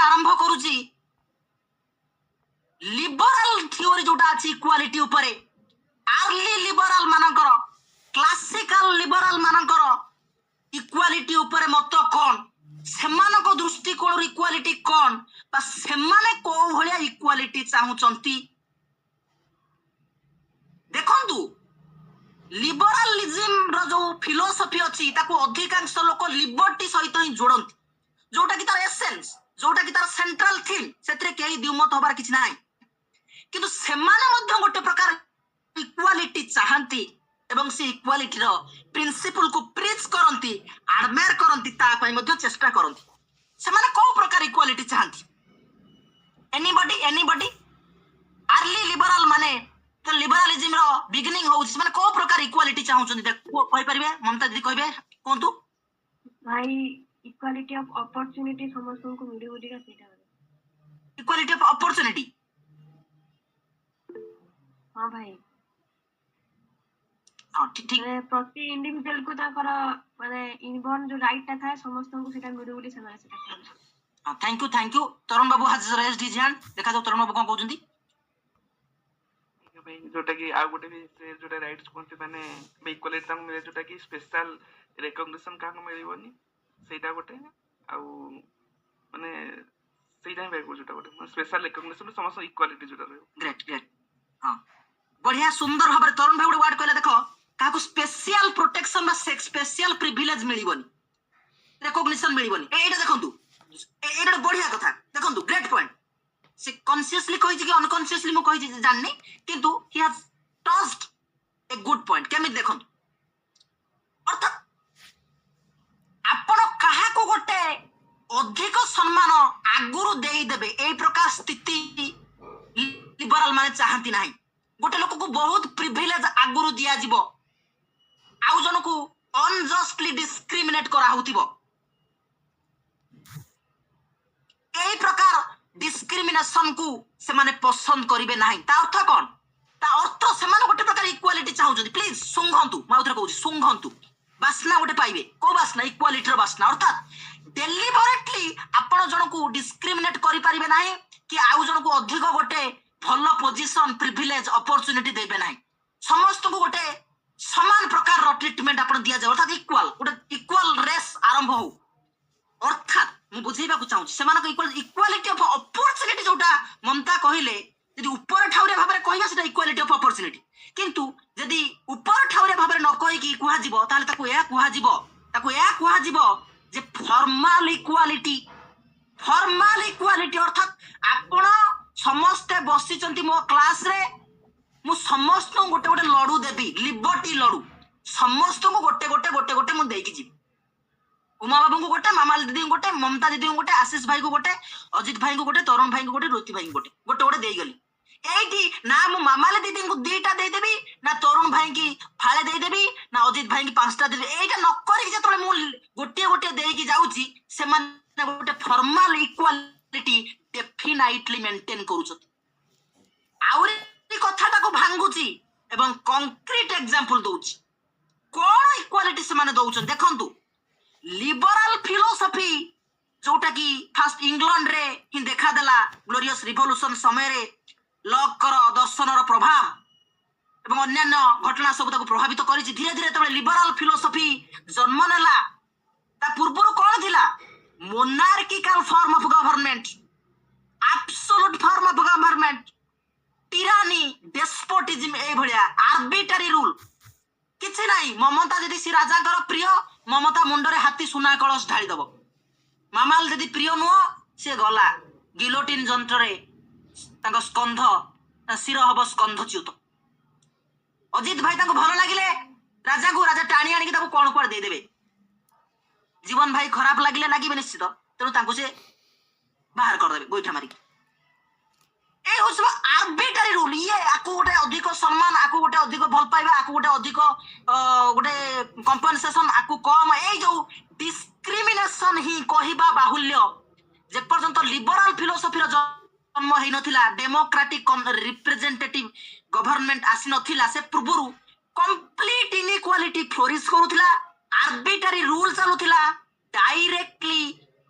आरंभ करूची liberal theory जोटा अछि इक्वालिटी उपरे आर्ली लिबरल मानकर क्लासिकल लिबरल मानकर इक्वालिटी उपरे मत कोन सेमानको दृष्टिकोण इक्वालिटी कोन बा सेमाने को भलिया इक्वालिटी चाहुचंती देखंतु लिबरलिज्म रो जो फिलोसफी अछि ताको अधिकांश लोक लिबर्टी सहित ही जोड़ंती जोटा कि तार एसेंस जोटा कि तार सेंट्रल थीम सेतरे केही द्विमत होबार किछ नाही किंतु सेमाने मध्य गोटे प्रकार इक्वालिटी चाहंती एवं से इक्वालिटी रो प्रिंसिपल को प्रीच करंती आडमायर करंती ता पई मध्य चेष्टा करंती सेमाने को प्रकार इक्वालिटी चाहंती एनीबॉडी अर्ली लिबरल माने तो लिबरलिज्म रो बिगिनिंग होउछ माने को प्रकार इक्वालिटी चाहुछन कहि परिबे ममता दीदी कहबे कोंतु भाई इक्वालिटी ऑफ अपॉर्चुनिटी समस्त को मिली बोली का सेटा इक्वालिटी ऑफ अपॉर्चुनिटी हां भाई हां ठीक ठीक माने प्रति इंडिविजुअल को ताकर माने इनबॉर्न जो राइट था समस्त को सेटा मिली बोली सना सेटा हां thank you Tarun Babu has raised his hand देखा जाओ तरुण बाबू कोन कहउछंती जोटा कि आ गोटे भी से जोटा राइट्स कोनते माने इक्वालिटी तंग मिले जोटा कि स्पेशल रिकॉग्निशन का मिलबोनी सेटा गोटे आ माने सेटा भाई जोटा गोटे स्पेशल रिकॉग्निशन समस्त इक्वालिटी जोटा रहे ग्रेट हां बढ़िया सुंदर भाबरे तरुण भाई वर्ड कहले देखो काको स्पेशल प्रोटेक्शन बा स्पेशल प्रिविलेज मिलिबोनी रिकॉग्निशन मिलिबोनी एटा देखंतु एटा बढ़िया कथा देखंतु ग्रेट पॉइंट से कॉन्शियसली कहि कि अनकॉन्शियसली मो कहि जाननी किंतु he has touched a good point केमि देखंतु अर्थात आपण काहा को गोटे अधिक सम्मान आगुरु देई देबे ए प्रकार स्थिति लिबरल माने चाहंती नाही गोटे लोक को बहुत प्रिविलेज आगुरु दिया जिवो आउ जन को अनजस्टली डिस्क्रिमिनेट करा होतिबो एई प्रकार डिस्क्रिमिनेशन को से माने पसंद करिवे नाही ता अर्थ कोन ता अर्थ से माने गोटे प्रकार इक्वालिटी चाहउछथि प्लीज सुंघंतु माउथरे कहउछि सुंघंतु बासना गोटे पाइबे को बासना इक्वालिटी रो बासना अर्थात डेलिबरेटली आपण जन को डिस्क्रिमिनेट करि परिबे नाही कि आउ जन को अधिक गोटे भलो पोजीशन प्रिविलेज अपॉर्चुनिटी देबे नाही समस्त को गोटे समान प्रकार रो ट्रीटमेंट आपण दिया जाय अर्थात इक्वल रेस आरंभ हो अर्थात मु बुझेबा को चाहूँ से इक्वालिटी ऑफ अपॉर्चुनिटी जोटा ममता कहले यदि ऊपर ठाउरे भाबरे कहिबा सेटा इक्वालिटी ऑफ अपॉर्चुनिटी किंतु यदि ऊपर ठाउरे भाबरे न कहि कि कुहा जिवो ताले ताको या कुहा जिवो जे फॉर्मल इक्वालिटी अर्थात आपण समस्त बसिचंती मो क्लास रे मु समस्त गोटे गोटे लडू देबी लिबर्टी लडू समस्त को गोटे मु देकी जिवि उमा बाबू को गोटे मामाल दीदी को गोटे ममता दीदी को गोटे आशीष भाई को गोटे अजित भाई को गोटे तरुण भाई को गोटे रोती भाई को गोटे देई गली एठी ना मु मामाल दीदी को दुईटा देई देबी ना तरुण भाई की फाळे देई देबी ना अजित भाई की पांचटा देबी एटा न करी जतले मु गोटे देई की जाउची से माने गोटे फॉर्मल इक्वालिटी डेफिनेटली मेंटेन करूछथि आउरी कथाटा को भांगुची एवं कंक्रीट एग्जांपल दउची कोन इक्वालिटी से माने दउछन देखंतु लिबरल फिलोसफी जोटा कि फास्ट इंग्लैंड रे ही देखा देला ग्लोरियस रिवोल्यूशन समय रे लॉक कर दर्शन रो प्रभाव एवं अन्य घटना सब ताको प्रभावित करिछि धीरे धीरे तबे लिबरल फिलोसफी जन्म नेला ता पूर्वरु कोन थिला monarchical form of government absolute form of government tyranny despotism ए भलिया आर्बिट्ररी रूल किछि नाही ममता दीदी सी राजा कर प्रिय ममता मुंडरे हाथी सुना कलश ढाली दब मामाल दीदी प्रिय नुह से गला गिलोटिन जंत्र रे तांको स्कंध शिर हब स्कंधच्युत अजित भाई तांको भल लागिले राजा टाणी आनी ताको कोन कोन दे देबे जीवन भाई खराब लागिले लागिबे निश्चित तेनु तांको से बाहर कर देबे गोइठा मारी ए हो सब आर्बिट्ररी रूल ये आकु गोटे अधिक सम्मान आकु गोटे अधिक भल पाइबा आकु गोटे अधिक गोटे कंपनसेशन आकु कम ए जो डिस्क्रिमिनेशन ही कहिबा बाहुल्य जे पर्यंत लिबरल फिलोसफी रो जन्म हेइ नथिला डेमोक्रेटिक रिप्रेजेंटेटिव गवर्नमेंट आसी नथिला से पूर्वरु कंप्लीट इनइक्वालिटी फ्लोरिश करूथिला आर्बिट्ररी रूल चलुथिला डायरेक्टली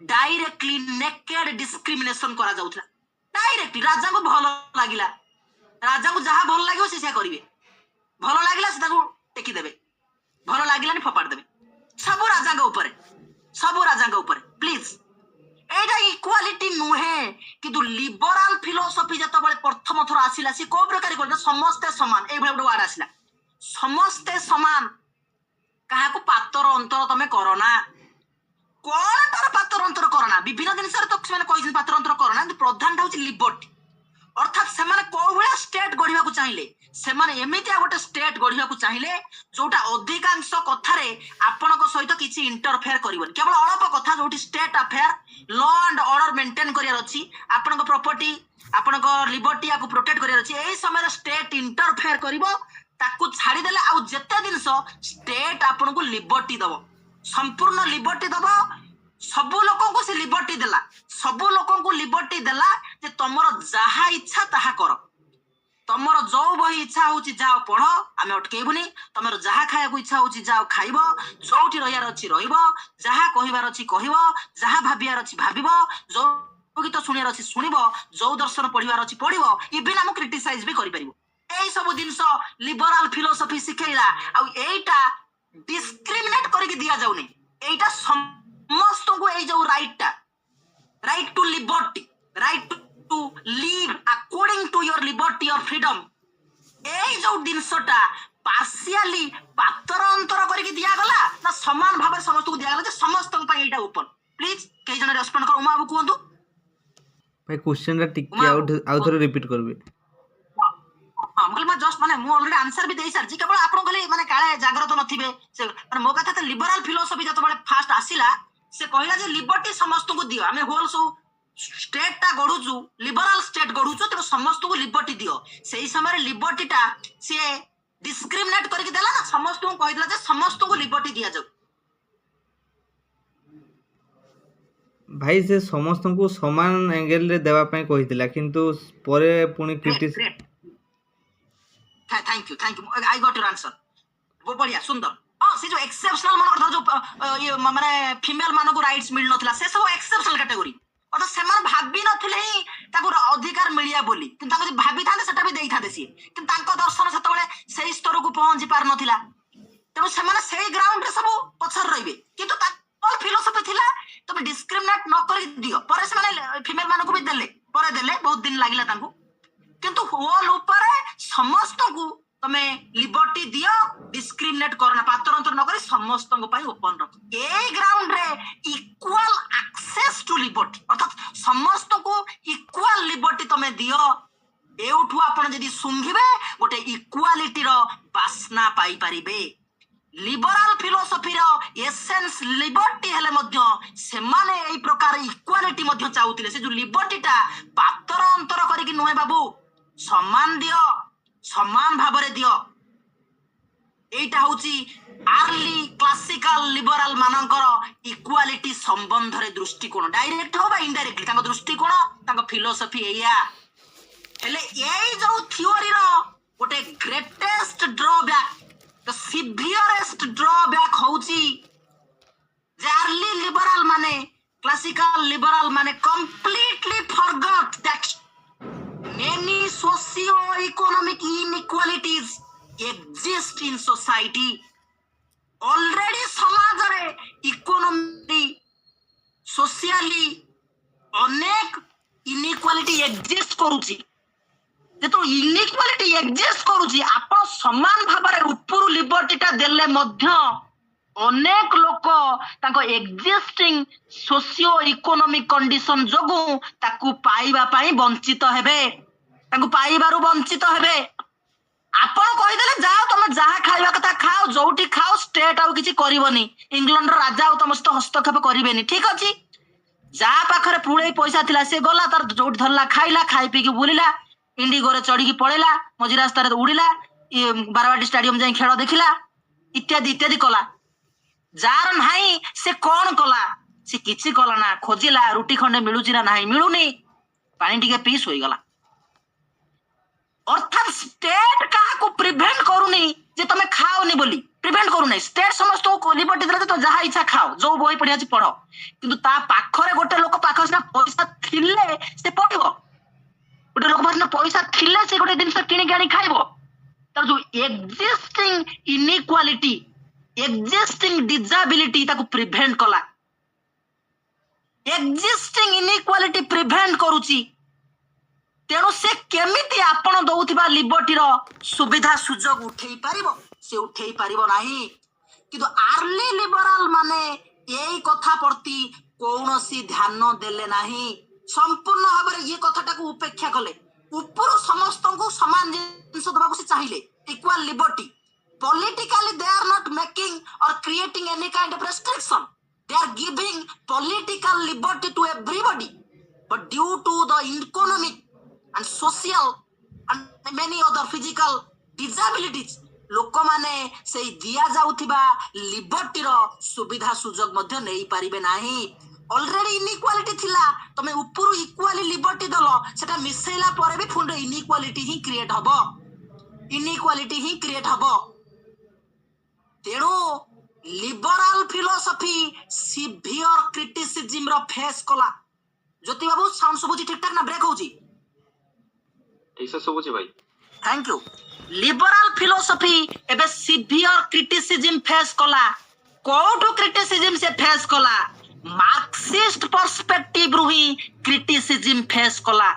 डायरेक्टली नेकेड डिस्क्रिमिनेशन करा जाउथला डायरेक्टली राजा को भल लागिला राजा को जहाँ भल लागियो से करिवे भल लागिला से ताको टेकी देबे भल लागिलानी फपाड़ देबे सब राजा ऊपर प्लीज एटा इक्वालिटी नुहे किंतु लिबराल फिलोसफी जत बळे प्रथम थर आसिला सी को प्रकार करना समस्ते समान ए भले वार्ड आसिला समस्ते समान काहा को पातर अंतर तमे करना कोन तर पातर अंतर करना विभिन्न दिन सर तो माने कहि पातर अंतर करना प्रधान होची लिबर्टी अर्थात सेमाने को भले स्टेट गढ़िया को चाहिए सेमाने एमितिया गोटे स्टेट गढ़िया को चाहिए जोटा अधिकांश कथारे आपनक सहित किछि इंटरफेयर करिवनि केवल अल्प कथा जोटी state affair law and order maintain करियार अछि आपनक प्रॉपर्टी आपनक लिबर्टी को प्रोटेक्ट करियार अछि एई समय स्टेट इंटरफेयर करिवो ताकू छाड़ी देले आ जेते दिनस स्टेट आपनक लिबर्टी दबो संपूर्ण लिबर्टी दबो सबु लोगों को से लिबर्टी देला सबु लोगों को लिबर्टी देला जे तमरो जहा इच्छा ताहा कर तमरो जो बही इच्छा होची जाओ पढ़ आमे अटकेबुनी तमरो जहा खाया को इच्छा होची जाओ खाइबो जोठी रहियार अछि रहिबो जहा कहिबार अछि कहिबो जहा भाबियार अछि भाबिबो जो गीत सुनियार अछि सुनिबो जो दर्शन पढिबार अछि पढिबो इबिन हम क्रिटिसाइज भी करि परिबो एई सब दिनस लिबराल फिलोसफी सिखेइला आ एईटा डिस्क्रिमिनेट करि दिया जाउनी एईटा समस्त को ए जो right to liberty right to live according to your liberty और फ्रीडम ए जो दिनसटा पार्शियली पातर अंतर करके दिया गला ना समान भाव समस्त को दिया गला जे समस्त पई एटा ओपन प्लीज कई जन रेस्पोंड कर उमा बाबू कहंतु भाई क्वेश्चन रा टिक आउ थोड़ा रिपीट करबे हां मैं जस्ट माने मु ऑलरेडी आंसर भी देई सार जी केवल आपन कहले माने काळे जागृत नथिबे से माने मो कथा त लिबरल फिलोसफी जत बळे फास्ट आसिला से कहला जे लिबर्टी समस्त को दियो हमें होल सो स्टेट ता गढुचु लिबरल स्टेट गढुचु त समस्त को लिबर्टी दियो सेही समय लिबर्टी ता से डिस्क्रिमिनेट करके देला ना समस्त को कहि देला जे समस्त को लिबर्टी दिया जाऊ भाई से समस्त को समान एंगल रे देवा पई कहितला किंतु परे पुनी क्रिटिस thank you I got your answer वो बढ़िया सुंदर हां से जो एक्सेप्शनल मन जो ये माने फीमेल मानो को राइट्स मिल नथला से सब एक्सेप्शनल कैटेगरी और तो सेमान भाबी नथिले ही ताको अधिकार मिलिया बोली किंतु ताको भाबी थाने सेटा भी देई थाते सी किंतु तांको दर्शन सेते बेले सेही स्तर को पहुंची पार नथिला तेनो सेमाने सेही ग्राउंड रे सब पछर रहिबे किंतु ताको फिलोसफी थिला तमे डिस्क्रिमिनेट न कर दियो पर से माने फीमेल मानो को भी देले परे देले बहुत दिन लागिला तांको किंतु होल ऊपर समस्त को तमे लिबर्टी दियो डिस्क्रिमिनेट करना पातर अंतर न करी समस्त को पई ओपन रख ए ग्राउंड रे इक्वल एक्सेस टू लिबर्टी अर्थात समस्त को इक्वल लिबर्टी तमे दियो एउठु आपण जदी सुंघिबे गोटे इक्वालिटी रो बासना पाई परिबे लिबरल फिलोसफी रो एसेंस लिबर्टी हेले मध्य सेमाने एई प्रकार इक्वालिटी मध्य चाहुतिले से जो लिबर्टीटा पातर अंतर करी कि नहे बाबू समान दियो समान भाबरे दियो एटा होची आर्ली क्लासिकल लिबरल मानकर इक्वालिटी संबंध रे दृष्टिकोण डायरेक्ट हो बा इनडायरेक्टली तांको दृष्टिकोण तांको फिलोसफी एया हेले एई जो थ्योरी रो गोटे ग्रेटेस्ट ड्रॉबैक द सिवियरेस्ट ड्रॉबैक होची जे आर्ली लिबरल माने क्लासिकल लिबरल माने completely forgot that many socio-economic inequalities exist in society. Already समाज रे इकोनॉमी सोशली अनेक इनइक्वालिटी एग्जिस्ट करूची जेतो इनइक्वालिटी एग्जिस्ट करूची आपण समान भाबरे ऊपर लिबर्टीटा देले मध्य अनेक लोक ताको एक्जिस्टिंग सोशियो इकोनॉमिक कंडीशन जोगु ताकू पाइबा पाई वंचित हेबे ताकू पाइबारु वंचित हेबे आपण कहि देले जाओ तुम जहा खाइबा कथा खाओ जोठी खाओ स्टेट आउ किछि करिवनी इंग्लैंड रो राजा आउ समस्त हस्तक्षेप करिवेनी ठीक अछि जा पाखरे पुळे पैसा थिला से गला तार जोठी धरला खाइला खाइ पी के बुलिला इंडिगो रे चढ़ी की पळेला मझी रास्ता रे उड़िला बारवाटी स्टेडियम जाई खेल देखिला इत्यादि इत्यादि कला जार नाही से कौन कला से किछि कला ना खोजिला रुटी खंडे मिलुची ना नाही मिलुनी पानी टिके पीस होई गला अर्थात स्टेट काहा को प्रिवेंट करूनी जे तमे खाओनी बोली ପ୍ରିଭେଣ୍ଟ କରୁନାହିଁ। ଷ୍ଟେଟ ସମସ୍ତଙ୍କୁ ଲିବର୍ଟି ଦେଲେ ତ ଯାହା ଇଚ୍ଛା ଖାଅ, ଯୋଉ ବହି ପଢି ଅଛି ପଢ, କିନ୍ତୁ ତା ପାଖରେ ଗୋଟେ ଲୋକ ପାଖରେ ସିନା ପଇସା ଥିଲେ ସେ ପଢିବ, ଗୋଟେ ଲୋକ ପାଖରେ ପଇସା ଥିଲେ ସେ ଗୋଟେ ଜିନିଷ କିଣିକି ଆଣି ଖାଇବ। ତାର ଯୋଉ ଏକ୍ଜିଷ୍ଟିଂ ଇନିକ୍ୱାଲିଟି, ଏକ୍ଜିଷ୍ଟିଂ ଡିଜାବିଲିଟି ତାକୁ ପ୍ରିଭେଣ୍ଟ କଲା। ଏକ୍ଜିଷ୍ଟିଂ ଇନିକ୍ୱାଲିଟି ପ୍ରିଭେଣ୍ଟ କରୁଛି। ତେଣୁ ସେ କେମିତି ଆପଣ ଦଉଥିବା ଲିବର୍ଟିର ସୁବିଧା ସୁଯୋଗ ଉଠେଇ ପାରିବ? ସେ ଉଠେଇ ପାରିବ ନାହିଁ। କିନ୍ତୁ ଆର୍ଲି ଲିବରାଲ ମାନେ ଏଇ କଥା ପ୍ରତି କୌଣସି ଧ୍ୟାନ ଦେଲେ ନାହିଁ, ସମ୍ପୂର୍ଣ୍ଣ ଭାବରେ ଇଏ କଥାଟାକୁ ଉପେକ୍ଷା କଲେ। ଉପରୁ ସମସ୍ତଙ୍କୁ ସମାନ ଜିନିଷ ଦେବାକୁ ସେ ଚାହିଁଲେ, equal liberty. Politically they are not making or creating any kind of restriction. They are giving political liberty to everybody. But due to the economic and social and many other physical disabilities, ଲୋକମାନେ ସେଇ ଦିଆଯାଉଥିବା ଲିବର୍ଟିର ସୁବିଧା ସୁଯୋଗ ମଧ୍ୟ ନେଇପାରିବେ ନାହିଁ। Already ଇନିକ୍ୱାଲିଟି ଥିଲା, ତମେ ଉପରୁ ଇକ୍ୱାଲି ଲିବର୍ଟି ଦେଲ, ସେଟା ମିଶେଇଲା ପରେ ବି ପୁଣି ଇନିକ୍ୱାଲିଟି ହିଁ କ୍ରିଏଟ ହବ, ଇନିକ୍ୱାଲିଟି ହିଁ କ୍ରିଏଟ ହବ। ତେଣୁ ଲିବରାଲ ଫିଲୋସଫି ସିଭିୟର କ୍ରିଟିସିଜିମ ର ଫେସ୍ କଲା। ଜ୍ୟୋତି ବାବୁ ସାଉଣ୍ଡ ଶୁଭୁଛି ଠିକ ଠାକ ନା ବ୍ରେକ୍ ହଉଛି? ऐसा ସବୁଛି ଭାଇ। Thank you. लिबराल फिलोसफी एबे सिवियर क्रिटिसिज्म फेस कला। कोठो क्रिटिसिज्म से फेस कला? मार्क्सिस्ट पर्सपेक्टिव रु ही क्रिटिसिज्म फेस कला।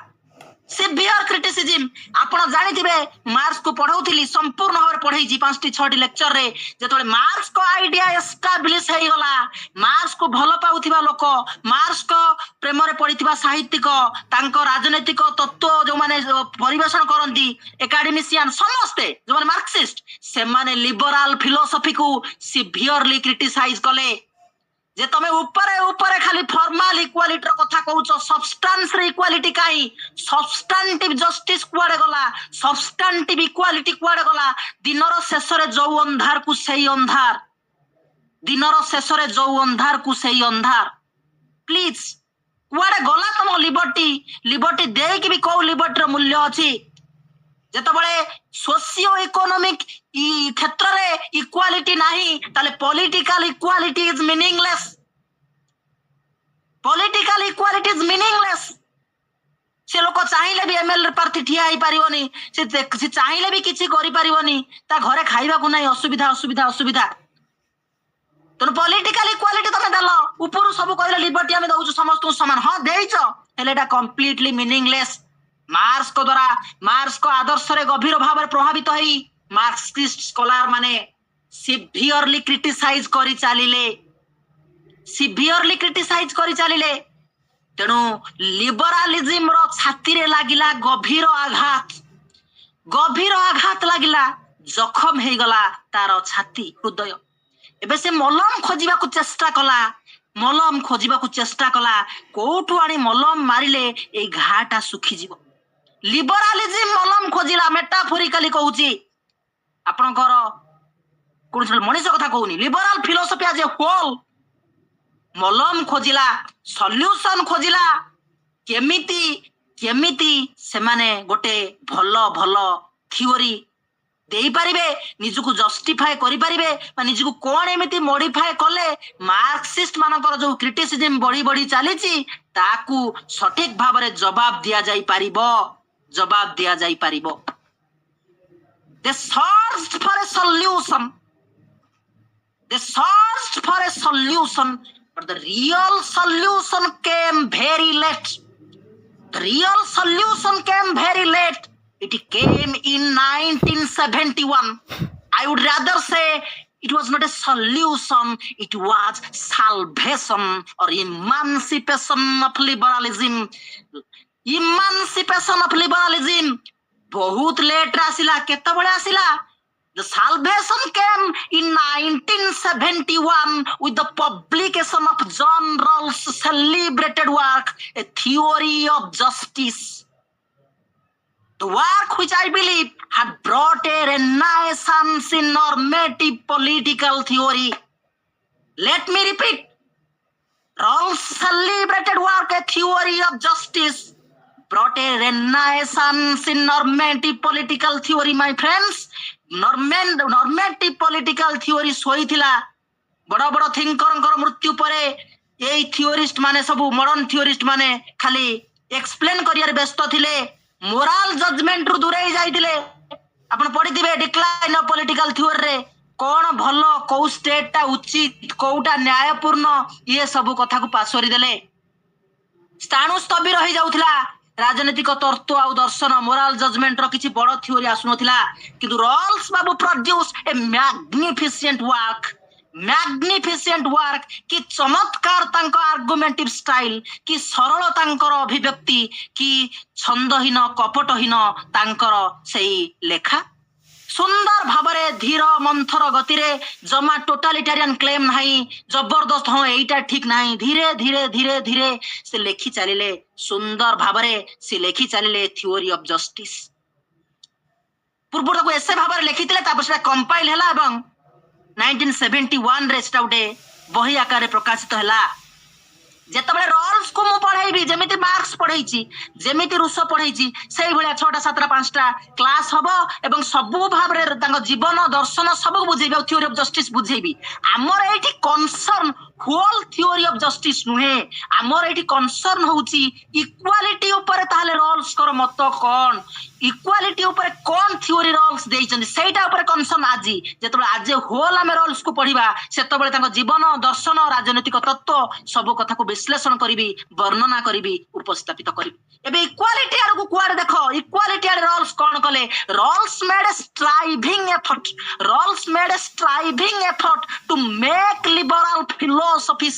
सिवियर क्रिटिसिज्म आपण जानिथिबे, मार्क्स को पढौथिली, संपूर्ण भाव पढै जी 5-6 लेक्चर रे। जेतोले मार्क्स को आइडिया एस्टाब्लिश हेई गला, मार्क्स को भलो पाउथिबा लोक, मार्क्स को प्रेम रे पढिथिबा साहित्यिक, तांको राजनैतिक तत्व जो माने परिवेषण करंती, एकेडमिशियन समस्ते जो माने मार्क्सिस्ट, से माने लिबराल फिलोसफी को सिवियरली क्रिटिसाइज कले। जे तमे ऊपर ऊपर खाली फॉर्मल इक्वालिटी रो कथा कहउछो, सब्सटेंस रे इक्वालिटी काई? सब्सटेंटिव जस्टिस कुआडे गला? सब्सटेंटिव इक्वालिटी कुआडे गला? दिनर शेष रे जो अंधार को सेई अंधार, दिनर शेष रे जो अंधार को सेई अंधार। प्लीज कुआडे गला तम लिबर्टी? लिबर्टी देई कि भी को लिबर्टी रो मूल्य अछि? जेतबळे सोशियो इकोनॉमिक क्षेत्र रे इक्वालिटी नहीं, ताले political equality is meaningless. Political equality is meaningless. से लोक चाहिले भी एमएलए प्रार्थी ठिया ही पारिबोनी, से चाहिले भी किछि करि पारिबोनी, ता घरे खाइबा को नहीं, असुविधा असुविधा असुविधा। तो पॉलिटिकल इक्वालिटी तमे देलो, ऊपर सब कहले लिबर्टी हम दउछु समस्त समान, हां देइछो, हेले एटा कंप्लीटली मीनिंगलेस। मार्क्स को द्वारा, मार्क्स को आदर्श रे गभीर भाव रे प्रभावित होई मार्क्सिस्ट स्कॉलर माने सिवियरली क्रिटिसाइज करि चालिले, सिवियरली क्रिटिसाइज करि चालिले। तेणु लिबरालिज्म रो छाती रे लागिला गभीर आघात, गभीर आघात लागिला, जखम हेई गला तार छाती हृदय। एबे से मलम खोजिबा को चेष्टा कला, मलम खोजिबा को चेष्टा कला, कोठु आनी मलम मारिले ए घाटा सुखी जीवो। लिबरालिज्म मलम खोजिला, मेटाफोरिकली कहूची, आपणकर कोन मनीष कथा कहूनी, लिबराल फिलोसफी आज ए होल मलम खोजिला, सॉल्यूशन खोजिला, केमिति केमिति से माने गोटे भलो भलो थियोरी देई पारिबे, निजको जस्टिफाई करि पारिबे, निजको कोन एमिति मॉडिफाई कले मार्क्सिस्ट मानकर जो क्रिटिसिज्म बढी बढी चालिछि ताकू सठिक भाव रे जवाब दिया जाई पारिबो, जवाब दिया जाई पारिबो। They searched for a solution. They searched for a solution, but the real solution came very late. The real solution came very late. It came in 1971. I would rather say it was not a solution, it was salvation or emancipation of liberalism. Emancipation of liberalism बहुत late आसिला, केते बळे आसिला? The salvation came in 1971 with the publication of John Rawls' celebrated work, A Theory of Justice. The work which I believe had brought a renaissance in normative political theory. Let me repeat. Rawls' celebrated work, A Theory of Justice, brought a renaissance in normative political theory, my friends. normative political theory ଶୋଇଥିଲା ବଡ ବଡ ଥିଙ୍କରଙ୍କର ମୃତ୍ୟୁ ପରେ ଏଇ ଥିଓରିଷ୍ଟ ମାନେ ସବୁ modern ଥିଓରିଷ୍ଟ ମାନେ ଖାଲି ଏକ୍ସପ୍ଲେନ କରିବାରେ ବ୍ୟସ୍ତ ଥିଲେ, ମୋରାଲ ଜଜମେଣ୍ଟ ରୁ ଦୂରେଇ ଯାଇଥିଲେ। ଆପଣ ପଢିଥିବେ ଡିକ୍ଲାଇନ ଅଫ ପଲିଟିକାଲ ଥିଓରିରେ କଣ ଭଲ, କୋଉ ଷ୍ଟେଟ ଟା ଉଚିତ, କୋଉଟା ନ୍ୟାୟପୂର୍ଣ୍ଣ, ଇଏ ସବୁ କଥାକୁ ପାସୋରି ଦେଲେ। ସ୍ଥାଣୁ ସ୍ଥବିର ହେଇଯାଉଥିଲା ରାଜନୈତିକ ତତ୍ତ୍ୱ ଆଉ ଦର୍ଶନ, ମୋରାଲ ଜଜମେଣ୍ଟ ର କିଛି ବଡ ଥିଓରି ଆସୁନଥିଲା। କିନ୍ତୁ ରଲ୍ସ ବାବୁ ପ୍ରଡ୍ୟୁସ ଏ ମ୍ୟାଗ୍ନିଫିସିଏଣ୍ଟ ୱାର୍କ, କି ଚମତ୍କାର ତାଙ୍କ ଆର୍ଗୁମେଣ୍ଟିଭ ଷ୍ଟାଇଲ, କି ସରଳ ତାଙ୍କର ଅଭିବ୍ୟକ୍ତି, କି ଛନ୍ଦହୀନ କପଟହୀନ ତାଙ୍କର ସେଇ ଲେଖା। ସୁନ୍ଦର ଭାବରେ ଧୀର ମନ୍ଥର ଗତିରେ, ଜମା ଟୋଟାଲିଟାରିଆନ କ୍ଲେମ ନାହିଁ, ଜବରଦସ୍ତ ହଁ ଏଇଟା ଠିକ ନାହିଁ, ଧୀରେ ଧୀରେ ଧୀରେ ଧୀରେ ସେ ଲେଖି ଚାଲିଲେ, ସୁନ୍ଦର ଭାବରେ ସେ ଲେଖି ଚାଲିଲେ ଥିଓରି ଅଫ ଜଷ୍ଟିସ। ପୂର୍ବରୁ ତାକୁ ଏସେ ଭାବରେ ଲେଖିଥିଲେ, ତାପରେ ସେଟା କମ୍ପାଇଲ ହେଲା ଏବଂ 1971 ରେ ସେଟା ଗୋଟେ ବହି ଆକାରରେ ପ୍ରକାଶିତ ହେଲା। ଯେତେବେଳେ ରଲ୍ସ କୁ ମୁଁ ପଢେଇବି, ଯେମିତି ମାର୍କ୍ସ ପଢେଇଛି, ଯେମିତି ରୁଷୋ ପଢେଇଛି, ସେଇଭଳିଆ 6ଟା 7ଟା 5ଟା କ୍ଲାସ ହବ ଏବଂ ସବୁ ଭାବରେ ତାଙ୍କ ଜୀବନ ଦର୍ଶନ ସବୁ ବୁଝେଇବି ଆଉ ଥିଓରି ଅଫ ଜଷ୍ଟିସ ବୁଝେଇବି। ଆମର ଏଇଠି concern whole theory of justice ନୁହେଁ, ଆମର ଏଇଠି କନସର୍ନ ହଉଛି ଇକ୍ୱାଲିଟି ଉପରେ। ତାହେଲେ ରଲ୍ସଙ୍କର ମତ କଣ, ଇକ୍ୱାଲିଟି ଉପରେ କଣ ଥିଓରି ରଲ୍ସ ଦେଇଛନ୍ତି, ସେଇଟା ଉପରେ କନସର୍ନ ଆଜି। ଯେତେବେଳେ ଆଜି ହୋଲ ଆମେ ରଲ୍ସ କୁ ପଢିବା, ସେତେବେଳେ ତାଙ୍କ ଜୀବନ ଦର୍ଶନ ରାଜନୈତିକ ତତ୍ତ୍ୱ ସବୁ କଥାକୁ ବିଶ୍ଳେଷଣ କରିବି, ବର୍ଣ୍ଣନା କରିବି, ଉପସ୍ଥାପିତ କରିବି। ଏବେ ଇକ୍ୱାଲିଟି ଆଡକୁ କୁଆଡେ ଦେଖ, ଇକ୍ୱାଲିଟି ଆଡେ ରଲ୍ସ କଣ kale. Rawls made a striving effort to make liberal philosophy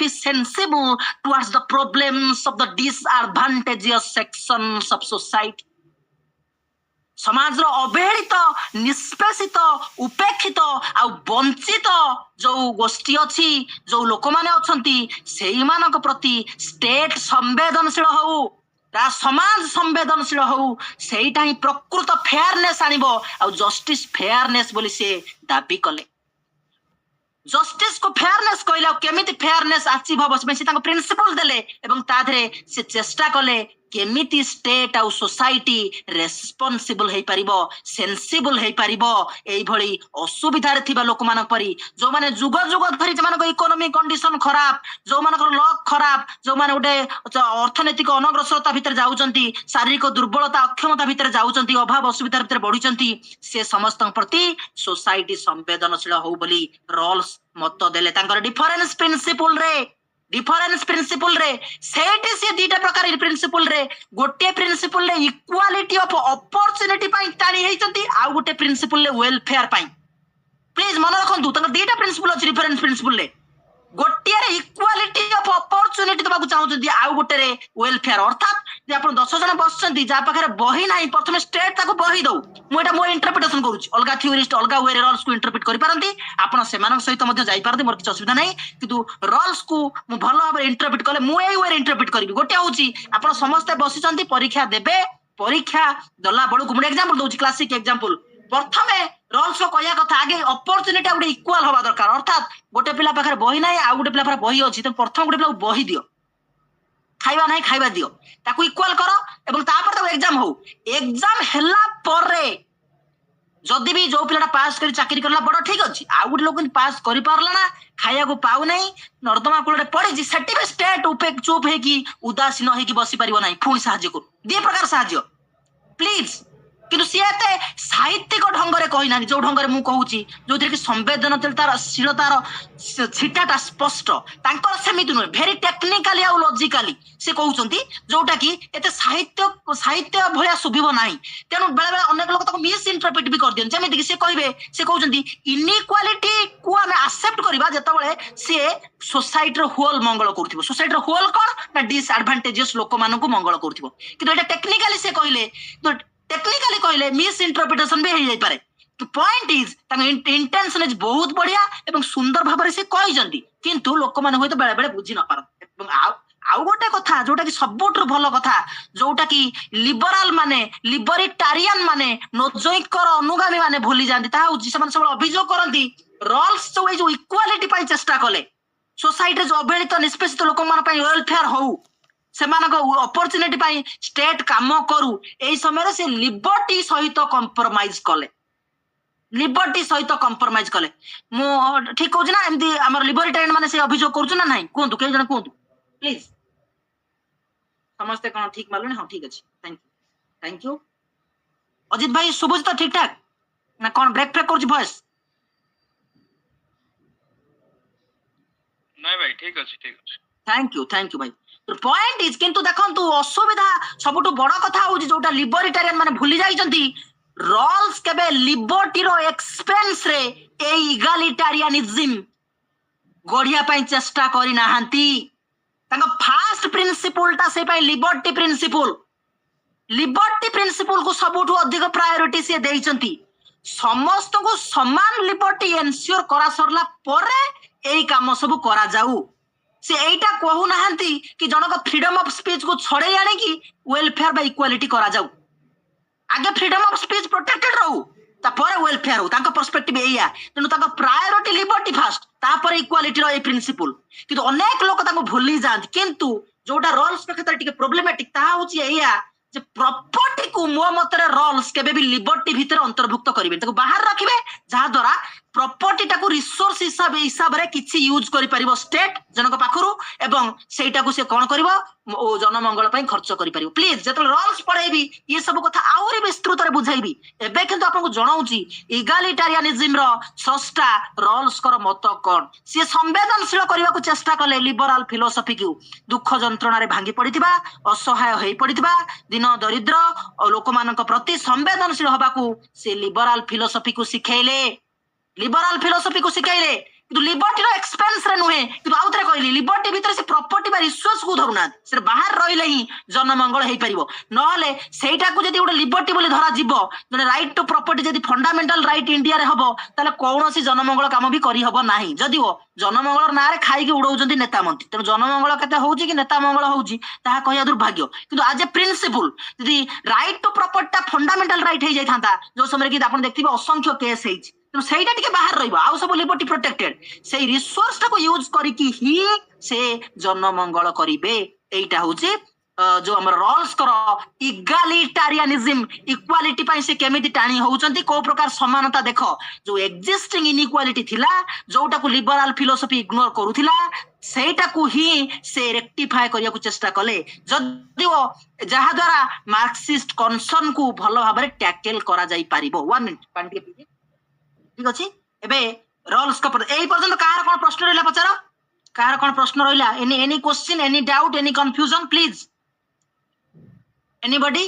sensible, towards the problems of the disadvantageous sections of society. ସମାଜର ଅବହେଳିତ, ନିଷ୍ପେଷିତ, ଉପେକ୍ଷିତ ଆଉ ବଞ୍ଚିତ ଯୋଉ ଗୋଷ୍ଠୀ ଅଛି, ଯୋଉ ଲୋକମାନେ ଅଛନ୍ତି, ସେଇମାନଙ୍କ ପ୍ରତି ଷ୍ଟେଟ ସମ୍ବେଦନଶୀଳ ହଉ, ତା ସମାଜ ସମ୍ବେଦନଶୀଳ ହଉ, ସେଇଟା ହିଁ ପ୍ରକୃତ ଫେୟାରନେସ୍ ଆଣିବ। ଆଉ ଜଷ୍ଟିସ ଫେୟାରନେସ୍ ବୋଲି ସେ ଦାବି କଲେ। ଜଷ୍ଟିସ କୁ ଫେୟାରନେସ୍ କହିଲେ ଆଉ କେମିତି ଫେୟାରନେସ୍ ଆଚିଭ୍ ହବ, ସେ ତାଙ୍କ ପ୍ରିନ୍ସିପଲ ଦେଲେ ଏବଂ ତା ଦେହରେ ସେ ଚେଷ୍ଟା କଲେ କେମିତି ଷ୍ଟେଟ ଆଉ ସୋସାଇଟି ରେସ୍ପନ୍ସିବଲ ହେଇପାରିବ, ସେନ୍ସିବଲ ହେଇପାରିବ ଏଇଭଳି ଅସୁବିଧାରେ ଥିବା ଲୋକମାନଙ୍କ ପରି, ଯୋଉମାନେ ଯୁଗ ଯୁଗ ଧରି ସେମାନଙ୍କ ଇକୋନୋମିକ କଣ୍ଡିସନ ଖରାପ, ଯୋଉମାନଙ୍କର ଲକ୍ ଖରାପ, ଯୋଉମାନେ ଗୋଟେ ଅର୍ଥନୈତିକ ଅନଗ୍ରସରତା ଭିତରେ ଯାଉଛନ୍ତି, ଶାରୀରିକ ଦୁର୍ବଳତା ଅକ୍ଷମତା ଭିତରେ ଯାଉଛନ୍ତି, ଅଭାବ ଅସୁବିଧା ଭିତରେ ବଢିଛନ୍ତି, ସେ ସମସ୍ତଙ୍କ ପ୍ରତି ସୋସାଇଟି ସମ୍ବେଦନଶୀଳ ହଉ ବୋଲି ରଲ୍ସ ମତ ଦେଲେ। ତାଙ୍କର ଡିଫରେନ୍ସ ପ୍ରିନ୍ସିପଲ ରେ ସେଇଠି ସେ ଦିଟା ପ୍ରକାର ପ୍ରିନ୍ସିପଲ ରେ, ଗୋଟିଏ ପ୍ରିନ୍ସିପଲ ରେ ଇକ୍ୱାଲିଟି ଅଫ ଅପରଚୁନିଟି ପାଇଁ ଟାଣି ହେଇଛନ୍ତି, ଆଉ ଗୋଟେ ପ୍ରିନ୍ସିପଲ ରେ ୱେଲଫେୟାର ପାଇଁ। ପ୍ଲିଜ ମନେ ରଖନ୍ତୁ, ତାଙ୍କର ଦିଟା ପ୍ରିନ୍ସିପଲ ଅଛି ଡିଫରେନ୍ସ ପ୍ରିନ୍ସିପଲ ରେ। ଗୋଟିଏ ରେ ଇକ୍ୱାଲିଟି ଅଫ ଅପରଚୁନିଟି ଦେବାକୁ ଚାହୁଁଛନ୍ତି, ଆଉ ଗୋଟେ ରେ ୱେଲଫେୟାର। ଅର୍ଥାତ୍ ଯେ ଆପଣ 10 ଜଣ ବସିଛନ୍ତି, ଯାହା ପାଖରେ ବହି ନାହିଁ, ପ୍ରଥମେ ଷ୍ଟେଟ ତାକୁ ବହି ଦଉ। ମୁଁ ଏଟା ମୋ ଇଣ୍ଟରପ୍ରିଟେସନ କରୁଛି, ଅଲଗା ଥିଓରିଷ୍ଟ ଅଲଗା ୱେରେ ରଲ୍ସ କୁ ଇଣ୍ଟରପ୍ରିଟ କରିପାରନ୍ତି, ଆପଣ ସେମାନଙ୍କ ସହିତ ମଧ୍ୟ ଯାଇପାରନ୍ତି, ମୋର କିଛି ଅସୁବିଧା ନାହିଁ। କିନ୍ତୁ ରଲ୍ସ କୁ ମୁଁ ଭଲ ଭାବରେ ଇଣ୍ଟରପ୍ରିଟ କଲେ ମୁଁ ଏଇ ୱେରେ ଇଣ୍ଟରପ୍ରିଟ କରିବି। ଗୋଟେ ହଉଛି ଆପଣ ସମସ୍ତେ ବସିଛନ୍ତି, ପରୀକ୍ଷା ଦେବେ, ପରୀକ୍ଷା ଦେଲା ବେଳକୁ ମୁଁ ଏକ୍ସାମ୍ପଲ ଦଉଛି, କ୍ଲାସିକ ଏକ୍ସାମ୍ପଲ। ପ୍ରଥମେ ରଲ୍ସ କହିବା କଥା ଆଗେ ଅପରଚୁନିଟି ଗୋଟେ ଇକ୍ୱାଲ ହବା ଦରକାର। ଅର୍ଥାତ୍ ଗୋଟେ ପିଲା ପାଖରେ ବହି ନାହିଁ, ଆଉ ଗୋଟେ ପିଲା ପାଖରେ ବହି ଅଛି, ତ ପ୍ରଥମ ଗୋଟେ ପିଲାକୁ ବହି ଦିଅ, ଖାଇବା ନାହିଁ ଖାଇବା ଦିଅ, ତାକୁ ଇକ୍ୱାଲ କର ଏବଂ ତାପରେ ତାକୁ ଏକ୍ସାମ ହଉ। ଏକ୍ସାମ ହେଲା ପରେ ଯଦି ବି ଯୋଉ ପିଲାଟା ପାସ୍ କରି ଚାକିରି କଲା ବଡ ଠିକ ଅଛି, ଆଉ ଗୋଟେ ଲୋକ ପାସ୍ କରିପାରିଲା ନା, ଖାଇବାକୁ ପାଉନାହିଁ, ନର୍ଦ୍ଦମା କୂଳରେ ପଡିଛି, ସେଠି ବି ଷ୍ଟେଟ ଚୁପ ହେଇକି ଉଦାସୀନ ହେଇକି ବସି ପାରିବ ନାହିଁ, ପୁଣି ସାହାଯ୍ୟ କରୁ, ଦି ପ୍ରକାର ସାହାଯ୍ୟ ପ୍ଲିଜ। କିନ୍ତୁ ସିଏ ଏତେ ସାହିତ୍ୟିକ ଢଙ୍ଗରେ କହିନାହାନ୍ତି, ଯୋଉ ଢଙ୍ଗରେ ମୁଁ କହୁଛି, ଯୋଉଥିରେ କି ସମ୍ବେଦନଶୀଳତାର ଛିଟାଟା ସ୍ପଷ୍ଟ। ତାଙ୍କର ସେମିତି ନୁହେଁ, ଭେରି ଟେକ୍ନିକାଲି ଆଉ ଲଜିକାଲି ସେ କହୁଛନ୍ତି, ଯୋଉଟା କି ଏତେ ସାହିତ୍ୟ ଭଳିଆ ଶୁଭିବ ନାହିଁ। ତେଣୁ ବେଳେ ବେଳେ ଅନେକ ଲୋକ ତାକୁ ମିସ୍ ଇଣ୍ଟରପ୍ରିଟ ବି କରିଦିଅନ୍ତି। ଯେମିତି କି ସେ କହିବେ, ସେ କହୁଛନ୍ତି ଇନଇକ୍ୱାଲିଟି କୁ ଆମେ ଆକ୍ସେପ୍ଟ କରିବା ଯେତେବେଳେ ସିଏ ସୋସାଇଟିର ହୋଲ ମଙ୍ଗଳ କରୁଥିବ। ସୋସାଇଟିର ହୋଲ କଣ ନା ଡିସଆଡଭାଣ୍ଟେଜିୟସ ଲୋକମାନଙ୍କୁ ମଙ୍ଗଳ କରୁଥିବ। କିନ୍ତୁ ଏଇଟା ଟେକ୍ନିକାଲି ସେ କହିଲେ, ଟେକ୍ନିକାଲି କହିଲେ ମିସ୍ ଇଣ୍ଟରପ୍ରିଟେସନ ବି ହେଇଯାଇପାରେ। ପଏଣ୍ଟ ଇଜ ତାଙ୍କ ଇଣ୍ଟେନସନ ଇଜ ବହୁତ ବଢିଆ ଏବଂ ସୁନ୍ଦର ଭାବରେ ସେ କହିଛନ୍ତି, କିନ୍ତୁ ଲୋକମାନେ ହୁଏତ ବେଳେ ବେଳେ ବୁଝି ନପାରନ୍ତି। ଏବଂ ଆଉ ଗୋଟେ କଥା ଯୋଉଟା କି ସବୁଠାରୁ ଭଲ କଥା, ଯୋଉଟା କି ଲିବରାଲ ମାନେ, ଲିବରିଟାରିଆନ ମାନେ, ନୋଜୋଇଙ୍କର ଅନୁଗାମୀ ମାନେ ଭୁଲି ଯାଆନ୍ତି, ତାହା ହଉଛି ସେମାନେ ସବୁବେଳେ ଅଭିଯୋଗ କରନ୍ତି ରଲ୍ସ ଯୋଉ ଏଇ ଯୋଉ ଇକ୍ୱାଲିଟି ପାଇଁ ଚେଷ୍ଟା କଲେ, ସୋସାଇଟିରେ ଯୋଉ ଅବହେଳିତ ନିଷ୍ପେଷିତ ଲୋକମାନଙ୍କ ପାଇଁ ୱେଲଫେୟାର ହଉ, ସେମାନଙ୍କ ଅପରଚ୍ୟୁନିଟି ପାଇଁ ଷ୍ଟେଟ କାମ କରୁ ଏଇ ସମୟରେ ସେ ଲିବର୍ଟି ସହିତ କମ୍ପ୍ରମାଇଜ କଲେ ମୁଁ ଠିକ କହୁଛି ନା ଏମିତି ଆମର ଲିବର୍ଟାରିଆନ ମାନେ ସେ ଅଭିଯୋଗ କରୁଛୁ ନା ନାହିଁ କୁହନ୍ତୁ କେହି ଜଣ କୁହନ୍ତୁ ପ୍ଲିଜ ସମସ୍ତେ କଣ ଠିକ ମାଲୁଣି ହଁ ଠିକ ଅଛି ଥ୍ୟାଙ୍କ ୟୁ ଅଜିତ ଭାଇ ଶୁଭୁଛି ତ ଠିକ ଠାକ ନା କଣ ବ୍ରେକ୍ ଫ୍ରେକ୍ କରୁଛି ଭଏସ ନାଇଁ ଭାଇ ଠିକ ଅଛି थैंक यू भाई पॉइंट इज किंतु देखंतु असुविधा सबुठु बड़ कथा होउची जोटा लिबर्टारियन माने भूली जाइचंती रूल्स केबे लिबर्टी रो एक्सपेंस रे ए इगालिटारियनिज्म गढ़िया पई चेष्टा करि नाहंती तांको फास्ट प्रिंसिपल ता से पई लिबर्टी प्रिंसिपल को सबुठु अधिक प्रायोरिटी से देइचंती समस्त को समान लिबर्टी एन्श्योर करा सरला परे एई काम सब करा जाऊ से एटा कहू नाहंती कि जनक फ्रीडम ऑफ स्पीच को छड़े आने की वेलफेयर बा इक्वालिटी करा जाऊ आगे फ्रीडम ऑफ स्पीच प्रोटेक्टेड रहू तापर वेलफेयर हो तांका पर्सपेक्टिव एया तेनु तांका प्रायोरिटी लिबर्टी फास्ट तापर इक्वालिटी रो ए प्रिंसिपल किंतु अनेक लोक तांको भूली जांत किंतु जोटा रूल्स पखतर टिके प्रॉब्लमेटिक ता होची एया जे प्रॉपर्टी को मो मतरे रूल्स केबे भी लिबर्टी भीतर अंतर्भुक्त करिवे ताको बाहर रखिबे जहा द्वारा प्रॉपर्टी टाकू रिसोर्स हिसाब रे किछि यूज करि परिबो स्टेट जनक पाखरु एवं सेटाकू से कोन करिवो जनमंगल पई खर्च करि परिबो प्लीज जतल रूल्स पढाइबी ये सब कथा आउरी विस्तृत रे बुझाइबी एबे किंतु आपन को जणाउची इगालिटारियनिज्म रो सस्ता रूल्स कर मत कोन से संवेदनशील करिवा को चेष्टा कले लिबरल फिलोसफी को दुख जंत्रणा रे भांगी पडिथिबा असहाय होई पडिथिबा दिन दरिद्र और लोक मानक प्रति संवेदनशील होबाकू से लिबरल फिलोसफी को सिखाइले किंतु लिबर्टी रो एक्सपेंस रे नुहे किंतु आउतरे कहली लिबर्टी भीतर से प्रॉपर्टी बा रिसोर्स को धरुना से बाहर रहिले ही जनमंगल हेई परिबो नहले सेटा को जदी गोटे लिबर्टी बोली धरा जीवो जने राइट टू प्रॉपर्टी जदी फंडामेंटल राइट इंडिया रे हबो ताले कोनोसी जनमंगल काम भी करी हबो नाही जदी हो जनमंगल ना रे खाई के उडौजंती नेता मंत्री तेनु जनमंगल केते होउची कि नेता मंगल होउची ताहा कहिया दुर्भाग्य किंतु आज ए प्रिंसिपल जदी right to property fundamental right हेई जाय थांता जो समय कि आपण देखथिबे असंख्य केस हेई ସେଇଟା ଟିକେ ବାହାର ରହିବ ଆଉ ସବୁ ଲିବର୍ଟି ପ୍ରୋଟେକ୍ଟେଡ ସେଇ ରିସୋର୍ସ ଟାକୁ ୟୁଜ କରିକି ହିଁ ସେ ଜନମଙ୍ଗଳ କରିବେ ଏଇଟା ହଉଛି जो हमर रूल्स करो इगालिटारियनिज्म इक्वालिटी पाई से केमिति टाणी होउचंती को प्रकार समानता देखो जो एग्जिस्टिंग इनइक्वालिटी थिला जोटा को लिबरल फिलोसफी इग्नोर करूथिला सेटा को ही से रेक्टिफाई करिया को चेष्टा कले जदि वो जहा द्वारा मार्क्सिस्ट कंसर्न को भलो भाबरे टैकल करा जाई पारिबो 1 मिनिट पांडी पीजे ठीक अछि एबे रूल्स का एई पर्यंत कार कोन प्रश्न रहला पचारो कार कोन प्रश्न रहला any question any doubt any confusion please anybody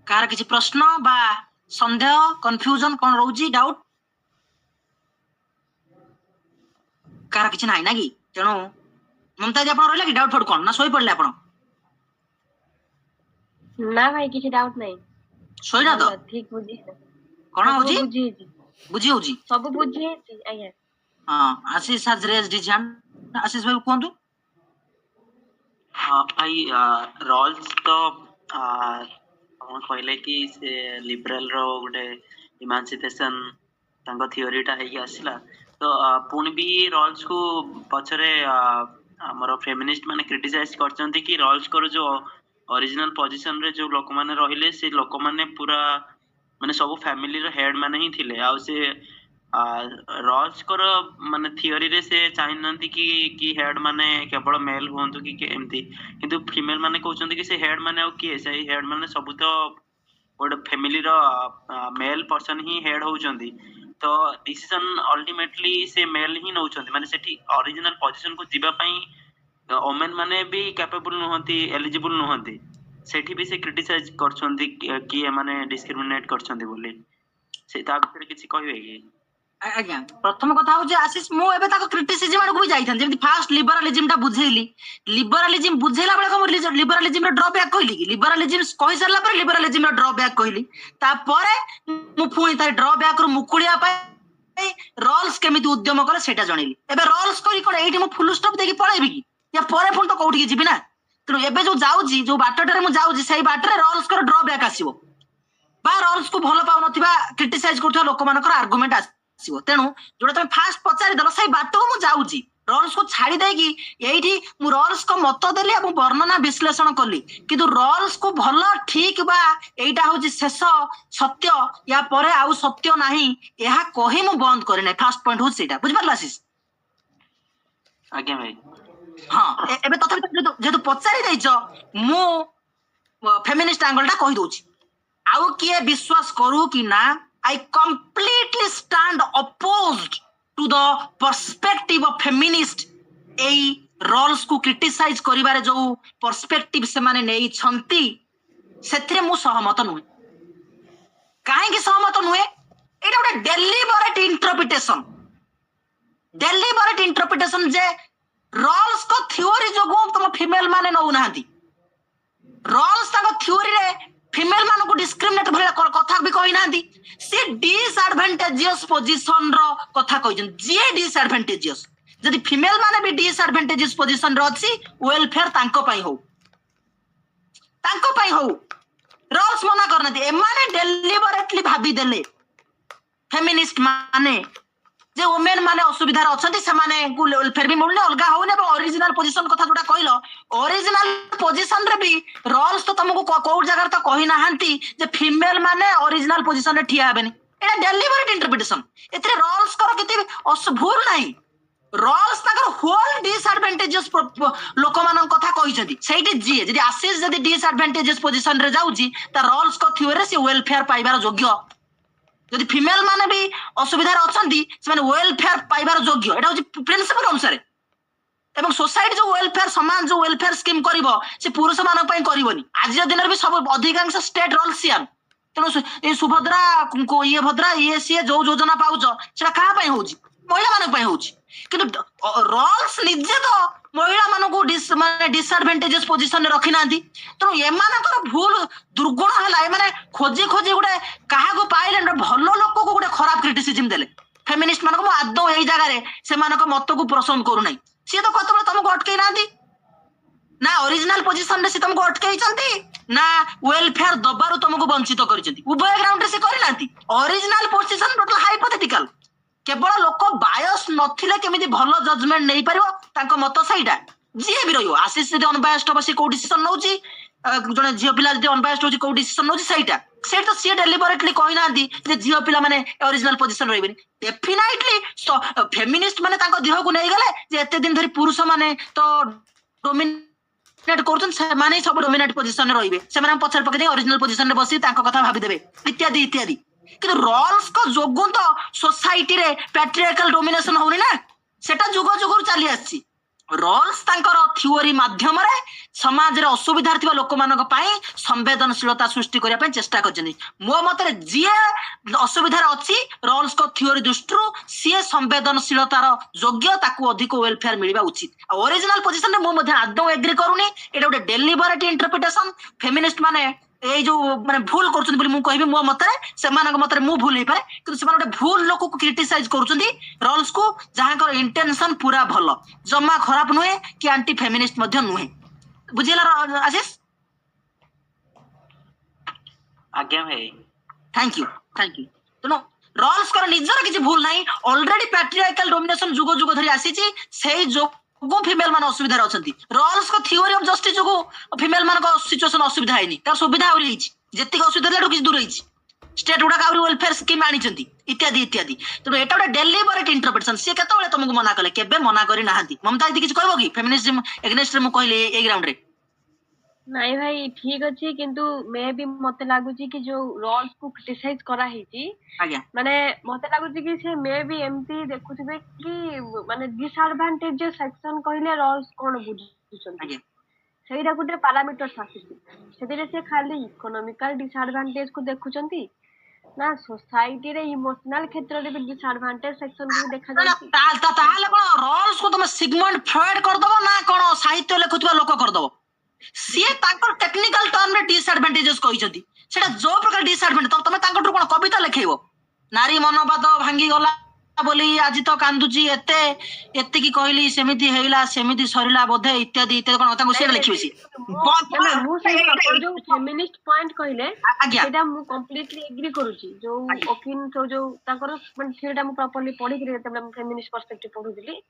car किछि प्रश्न बा संदेह कंफ्यूजन कोन रहउजी डाउट कार किछि नाही नागी तेणु ममता जी आपण रहला कि डाउट फड कोन ना सोई पड़ले आपण ना भाई किछि डाउट नहीं सोईना तो ठीक बुझी कोन होजी बुझी होजी सब बुझी आया हां आशीष has raised his hand आशीष भाई कोन भाई रोल्स तो कहले कि से लिबरल रो गोटे इमानसिपेशन तांको थियोरीटा हेकी आसिला तो पुणी भी रोल्स को पछरे हमर फेमिनिस्ट माने क्रिटिसाइज करचंती कि रोल्स को जो ओरिजिनल पोजीशन रे जो लोक माने रहिले से लोक माने पूरा माने सब फैमिली रो हेड माने ही थिले आ से रॉल्स कर माने थियोरी रे से चाहनंती कि हेड माने केवल मेल होंतु कि एमती किंतु फीमेल माने कहउचंती कि से हेड माने कि से हेड माने सब तो गोटे फैमिली रो मेल पर्सन ही हेड होउचंती तो डिसीजन अल्टीमेटली से मेल ही नउचंती माने सेठी ओरिजिनल पोजीशन को जिबा पई वुमेन माने भी कैपेबल नहंती एलिजिबल नहंती सेठी भी से क्रिटिसाइज करछंती कि माने डिस्क्रिमिनेट करछंती बोली से ता भीतर किछि कहबे कि आज्ञा प्रथम कथा हो जे आशीष मु एबे ताको क्रिटिसिज्म आडू भी जाई थान जेमति फास्ट लिबरलिज्म टा बुझेली लिबरलिज्म बुझेला बेले को लिबरलिज्म रो ड्रॉबैक कहली कि लिबरलिज्म कहि सरला पर लिबरलिज्म रो ड्रॉबैक कहली ता परे मु पुणी तार ड्रॉबैक रो मुकुलिया पाए रोल्स केमिति उद्यम करे सेटा जणैली एबे रोल्स करी कोन एठी मु फुल स्टॉप देकी पळेबी कि या परे फोन तो कोठी जिबी ना तेनु एबे जो जाउजी जो बाटटारे मु जाउजी सेही बाटरे रोल्स कर ड्रॉबैक आसीबो बा रोल्स को भलो पाउ नथिबा क्रिटिसाइज करथवा लोक मानकर आर्गुमेंट तेणु जोटा तुम फास्ट पचारि दल से बाट मु जाऊँगी रोल्स को छाड़ी देगी यही मु रोल्स को मत देली और वर्णना विश्लेषण कली किंतु रोल्स को भल ठीक बा एटा हूँ शेष सत्य या परे आउ सत्य नाही यह कही मु बंद करी ना फास्ट पॉइंट हूँ सेटा बुझ पारला आशीष आज्ञा भाई हाँ एबे तथापि जेतु पचारि दैछ मु फेमिनिस्ट एंगल टा कहि दउछि आउ किए विश्वास करू कि ना I completely stand opposed to the perspective of feminist एई रोल्स को क्रिटिसाइज करिबारे जो पर्सपेक्टिव से माने नै छंती सेथिरे मु सहमत नुहे काहे कि सहमत नुहे एटा गोटे डेलिबरेट इंटरप्रिटेशन जे रोल्स को थ्योरी जो तुम फीमेल माने नौ नाहंती रोल्स ताको थ्योरी रे फीमेल मान को डिस्क्रिमिनेट भले कथा भी कहि नाहंती से डिसएडवांटेजियस पोजीशन रो कथा कहिजन जे डिसएडवांटेजियस जदि फीमेल माने भी डिसएडवांटेजियस पोजीशन रो अछि वेलफेयर तांको पई हो रोल्स मना करनती ए माने डेलिबरेटली भाबी देले फेमिनिस्ट माने जे वुमेन माने असुविधा अछंती से माने को वेलफेयर भी मिलने अलगा होने और ओरिजिनल पोजीशन कथा जोटा कहलो ओरिजिनल पोजीशन रे भी रोल्स तो तुमको को जगह तो कहि नाहंती जे फीमेल माने ओरिजिनल पोजीशन रे ठिया हेबेनी एटा डेलिबरेट इंटरप्रिटेशन एतरे रोल्स कर केते भूल नाही रोल्स ताकर होल डिसएडवांटेजेस लोक मान कथा कहिसंती सेठी जी जदि आशीष जदि डिसएडवांटेजेस पोजीशन रे जाउची त रोल्स को थ्योरी रे से वेलफेयर पाइबार योग्य जदि फीमेल माने भी असुविधा अछंती से माने वेलफेयर पाइबार योग्य एटा होची प्रिंसिपल अनुसार एवं सोसाइटी जो वेलफेयर समाज जो वेलफेयर स्कीम करिवो से पुरुष मानक पई करिवोनी आज दिन भी सब अधिकांश स्टेट रोल सियान तेणु ए सुभद्रा को ये भद्रा ये सी जो योजना पाउछ सेटा कहा पई होची महिला मानक पई होची किंतु रोल्स निजे तो महिला मानक माने डिसएडवांटेजेस पोजीशन रे रखि नांती तेणु ए मानकर भूल दुर्गुण हला ए माने खोजी गुडे काहा को पाइले भलो लोक को गुडे खराब क्रिटिसिज्म देले फेमिनिस्ट मानक आदौ एई जगह रे से मानक मत को पसंद करू नै सी तो कतबे तुमको अटकै नांती ना ओरिजिनल पोजीशन रे से तुमको अटकै चंती ना वेलफेयर दबारु तुमको वंचित करिसंती उभय ग्राउंड रे से करि नांती ओरिजिनल पोजीशन टोटल हाइपोथेटिकल केवल लोक बायस नथिले केमिति भलो जजमेंट नै परिबो तांको मत सहीटा जे भी रहियो आशीष जदि अनबायस्ड बसी को डिसिजन नउची जने झियो पिला जदि अनबायस्ड होची को डिसिजन नउची सहीटा सेट तो सी डेलिबरेटली कहि नांती जे झियो पिला माने ओरिजिनल पोजीशन रहबेनी डेफिनेटली फेमिनिस्ट माने तांको देह को नै गेले जे एते दिन धरि पुरुष माने तो डोमिनेट करछन से माने सब डोमिनेट पोजीशन रे रहिबे से माने पछर पके ओरिजिनल पोजीशन रे बसी तांको कथा भाबी देबे इत्यादि इत्यादि किंतु रोल्स को जोगुन तो सोसाइटी रे पैट्रियार्कल डोमिनेशन होनी ना सेटा जुग जुगुर चली आछि रोल्स तांकर थ्योरी माध्यम रे समाज रे असुविधा थिबा लोक मानक पई संवेदनशीलता सृष्टि करिया पई चेष्टा करजनी मो मत रे जे असुविधा अछि रोल्स को थ्योरी दृष्टिरु सी संवेदनशीलतार योग्य ताकू अधिक वेलफेयर मिलबा उचित ओरिजिनल पोजीशन रे मो मध्य आदौ एग्री करूनी एटा गोटे डेलिबरेट इंटरप्रिटेशन फेमिनिस्ट माने ए जो माने भूल करछन बोली मु कहबी मो मतरे से मानक मतरे मु भूल नै पारे किंतु से माने भूल लोक को क्रिटिसाइज करछंती रोल्स को जहां कर इंटेंशन पूरा भलो जम्मा खराब नुहे कि एंटी फेमिनिस्ट मध्ये नुहे बुझिला आशीष आज्ञा भाई थैंक यू तेनो रोल्स कर निजर किछि भूल नै ऑलरेडी पैट्रियार्कल डोमिनेशन जुग जुग धरि आसीची सेही जो गो फीमेल मान असुविधा अछंती रोल्स को थ्योरी ऑफ जस्टिस जो फीमेल मान को सिचुएशन असुविधा हैनी तार सुविधा आउरी हिची जेति को असुविधा लाडू किछ दूर हिची स्टेट गुडा आउरी वेलफेयर स्कीम आनी चंती इत्यादि इत्यादि तो एटा गोटे डेलिबरेट इंटरप्रिटेशन से केतबेले तुमको मना कले केबे मना करी नाहंती ममता दीदी किछ कहबो कि फेमिनिज्म एग्नेस्ट रे मु कहले ए ग्राउंड रे नहीं भाई ठीक अच्छी किंतु मैं भी मते लागुची कि जो रोल्स को क्रिटिसाइज करा हिची आज्ञा माने मते लागुची कि से मैं भी एमती देखुथिबे कि माने डिसएडवांटेज सेक्शन कहले रोल्स कोन बुझुछन आज्ञा सेइरा गुटे पैरामीटर्स आसीछि सेदिरे से खाली इकोनॉमिकल डिसएडवांटेज को देखुचंती ना सोसाइटी रे इमोशनल क्षेत्र रे भी डिसएडवांटेज सेक्शन को देखा जाय ताहाले कोन रोल्स को तुम सिगमंड फ्रॉइड कर दबो ना कोन साहित्य लेखुतबा लोक कर दबो सी ताकर टेक्निकल टर्म रे डिसएडवांटेजेस कहिसंती सेटा जो प्रकार डिसएडवांटेज तमे ताकर कोन कविता लेखैबो नारी मनोवाद भांगी गला बोली आज तो कांदुची एते की कहली सेमिति हेला सेमिति सरिला बोधे इत्यादि इत्यादि कोन ताको से लिखिबेसी मु से जो फेमिनिस्ट पॉइंट कहले आज्ञा सेटा मु कंप्लीटली एग्री करूची जो ओकिन जो ताकर मन थ्योरीटा मु प्रॉपर्ली पढी के तबला फेमिनिस्ट पर्सपेक्टिव पढुदिली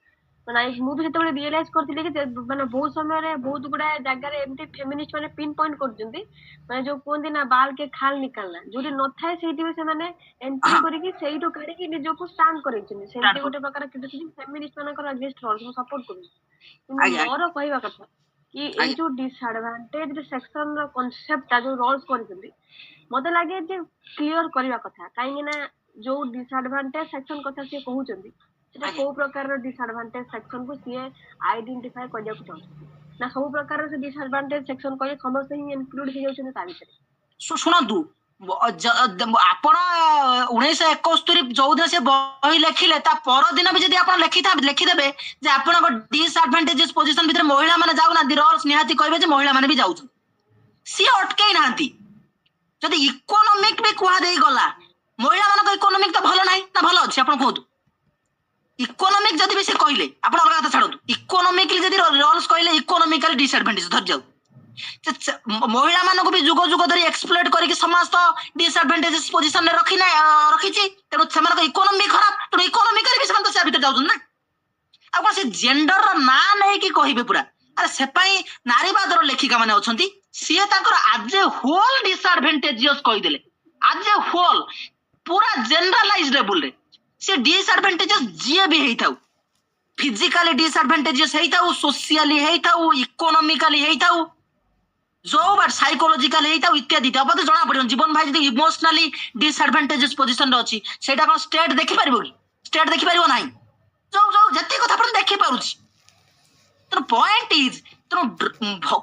ମାନେ ମୁଁ ବି ଯେତେବେଳେ ରିଏଲାଇଜ କରିଥିଲି କି ମାନେ ବହୁତ ସମୟରେ ବହୁତ ଗୁଡାଏ ଜାଗାରେ ଏମିତି ଫେମିନିଷ୍ଟ ମାନେ ପିନ୍ ପଏଣ୍ଟ କରୁଛନ୍ତି, ମାନେ ଯୋଉ କୁହନ୍ତି ନା ବାଲ କେ ଖାଲ ନିକାଲନା, ଯୋଉଠି ନଥାଏ ସେଇଠି ବି ସେମାନେ ଏଣ୍ଟ୍ରି କରିକି ସେଇଠୁ କାଢିକି ନିଜକୁ ଷ୍ଟାଣ୍ଡ କରେଇଛନ୍ତି। ସେମିତି ଗୋଟେ ପ୍ରକାର କ୍ରିଟିସିଜମ ଫେମିନିଷ୍ଟ ମାନଙ୍କର ଅଗେନ୍ଷ୍ଟ ରୋଲ ମୁଁ ସପୋର୍ଟ କରୁଛି। କିନ୍ତୁ ଆଜ୍ଞା ମୋର କହିବା କଥା କି ଏଇ ଯୋଉ ଡିସଆଡଭାଣ୍ଟେଜ ସେକ୍ସନ ର କନସେପ୍ଟ ଟା ଯୋଉ ରୋଲ୍ସ କରିଛନ୍ତି, ମତେ ଲାଗେ ଯେ କ୍ଲିୟର କରିବା କଥା। କାହିଁକି ନା ଯୋଉ ଡିସଆଡଭାଣ୍ଟେଜ ସେକ୍ସନ କଥା ସିଏ କହୁଛନ୍ତି ସେଟା କୋଉ ପ୍ରକାରର ଡିସଆଡଭାଣ୍ଟେଜ ସେକ୍ସନ କୁ ସିଏ ଆଇଡେଣ୍ଟିଫାଏ କରିବାକୁ ଚାହୁଁଛନ୍ତି, ନା ସବୁ ପ୍ରକାରର ସେ ଡିସଆଡଭାଣ୍ଟେଜ ସେକ୍ସନ କହିଲେ ସମସ୍ତେ ହିଁ ଇନକ୍ଲୁଡ ହେଇଯାଉଛନ୍ତି ତା ଭିତରେ? ଶୁଣନ୍ତୁ, ଆପଣ 1971 ଯୋଉଦିନ ସେ ବହି ଲେଖିଲେ ତା ପରଦିନ ବି ଯଦି ଆପଣ ଲେଖିଦେବେ ଯେ ଆପଣଙ୍କ ଡିସଆଡଭାଣ୍ଟେଜେସ୍ ପୋଜିସନ ଭିତରେ ମହିଳା ମାନେ ଯାଉନାହାନ୍ତି, ରୋଲ୍ସ ନିହାତି କହିବେ ଯେ ମହିଳା ମାନେ ବି ଯାଉଛନ୍ତି। ସିଏ ଅଟକେଇ ନାହାନ୍ତି। ଯଦି ଇକୋନୋମିକ ବି କୁହାଦେଇ ଗଲା, ମହିଳା ମାନଙ୍କ ଇକୋନୋମିକ ତ ଭଲ ନାହିଁ ନା ଭଲ ଅଛି? ଆପଣ କୁହନ୍ତୁ। ଇକୋନୋମିକ ଯଦି ବି ସେ କହିଲେ, ଆପଣ ଅଲଗା କଥା ଛାଡ଼ନ୍ତୁ, ଇକୋନୋମିକଲି ଯଦି ରୋଲ୍ସ କହିଲେ ଇକୋନୋମିକାଲି ଡିସଆଡଭାଣ୍ଟେଜ ଧରିଯାଉ, ମହିଳା ମାନଙ୍କୁ ବି ଯୁଗ ଯୁଗ ଧରି ଏକ୍ସପ୍ଲୋଏଟ କରିକି ସମସ୍ତ ଡିସଆଡଭାଣ୍ଟେଜେସ୍ ପୋଜିସନରେ ରଖିଛି। ତେଣୁ ସେମାନଙ୍କ ଇକୋନୋମି ଖରାପ, ତେଣୁ ଇକୋନୋମିକାଲି ବି ସେମାନେ ତ ସେ ଭିତରେ ଯାଉଛନ୍ତି ନା। ଆଉ କଣ ସେ ଜେଣ୍ଡର ର ନାଁ ନେଇକି କହିବେ ପୁରା? ଆରେ ସେ ପାଇଁ ନାରୀବାଦର ଲେଖିକା ମାନେ ଅଛନ୍ତି, ସିଏ ତାଙ୍କର ଆଜ ଏ ହୋଲ ଡିସଆଡଭାଣ୍ଟେଜିୟସ୍ କହିଦେଲେ। ଆଜ ଏ ହୋଲ ପୁରା ଜେନେରାଲାଇଜ ଲେବୁଲରେ ସେ ଡିସଆଡଭାଣ୍ଟେଜିୟସ୍ ଯିଏ ବି ହେଇଥାଉ, ଫିଜିକାଲି ଡିସଆଡଭାଣ୍ଟେଜିୟସ୍ ହେଇଥାଉ, सोशियली ହେଇଥାଉ, ଇକୋନୋମିକାଲି ହେଇଥାଉ, ଯୋଉ ବା ସାଇकोलॉजिकली ହେଇଥାଉ ଇତ୍ୟାଦି, ତାପରେ ଜଣା ପଡିବ ଜୀବନ ଭାଇ ଯଦି ଇମୋଶନାଲି ଡିସଆଡଭାଣ୍ଟେଜେସ୍ ପୋଜିସନରେ ଅଛି, ସେଇଟା କଣ ଷ୍ଟେଟ ଦେଖିପାରିବ କି? ଷ୍ଟେଟ ଦେଖିପାରିବ ନାହିଁ। ଯୋଉ ଯୋଉ ଯେତିକି କଥା ଆପଣ ଦେଖିପାରୁଛି। ତେଣୁ ପଏଣ୍ଟ ଇଜ, ତେଣୁ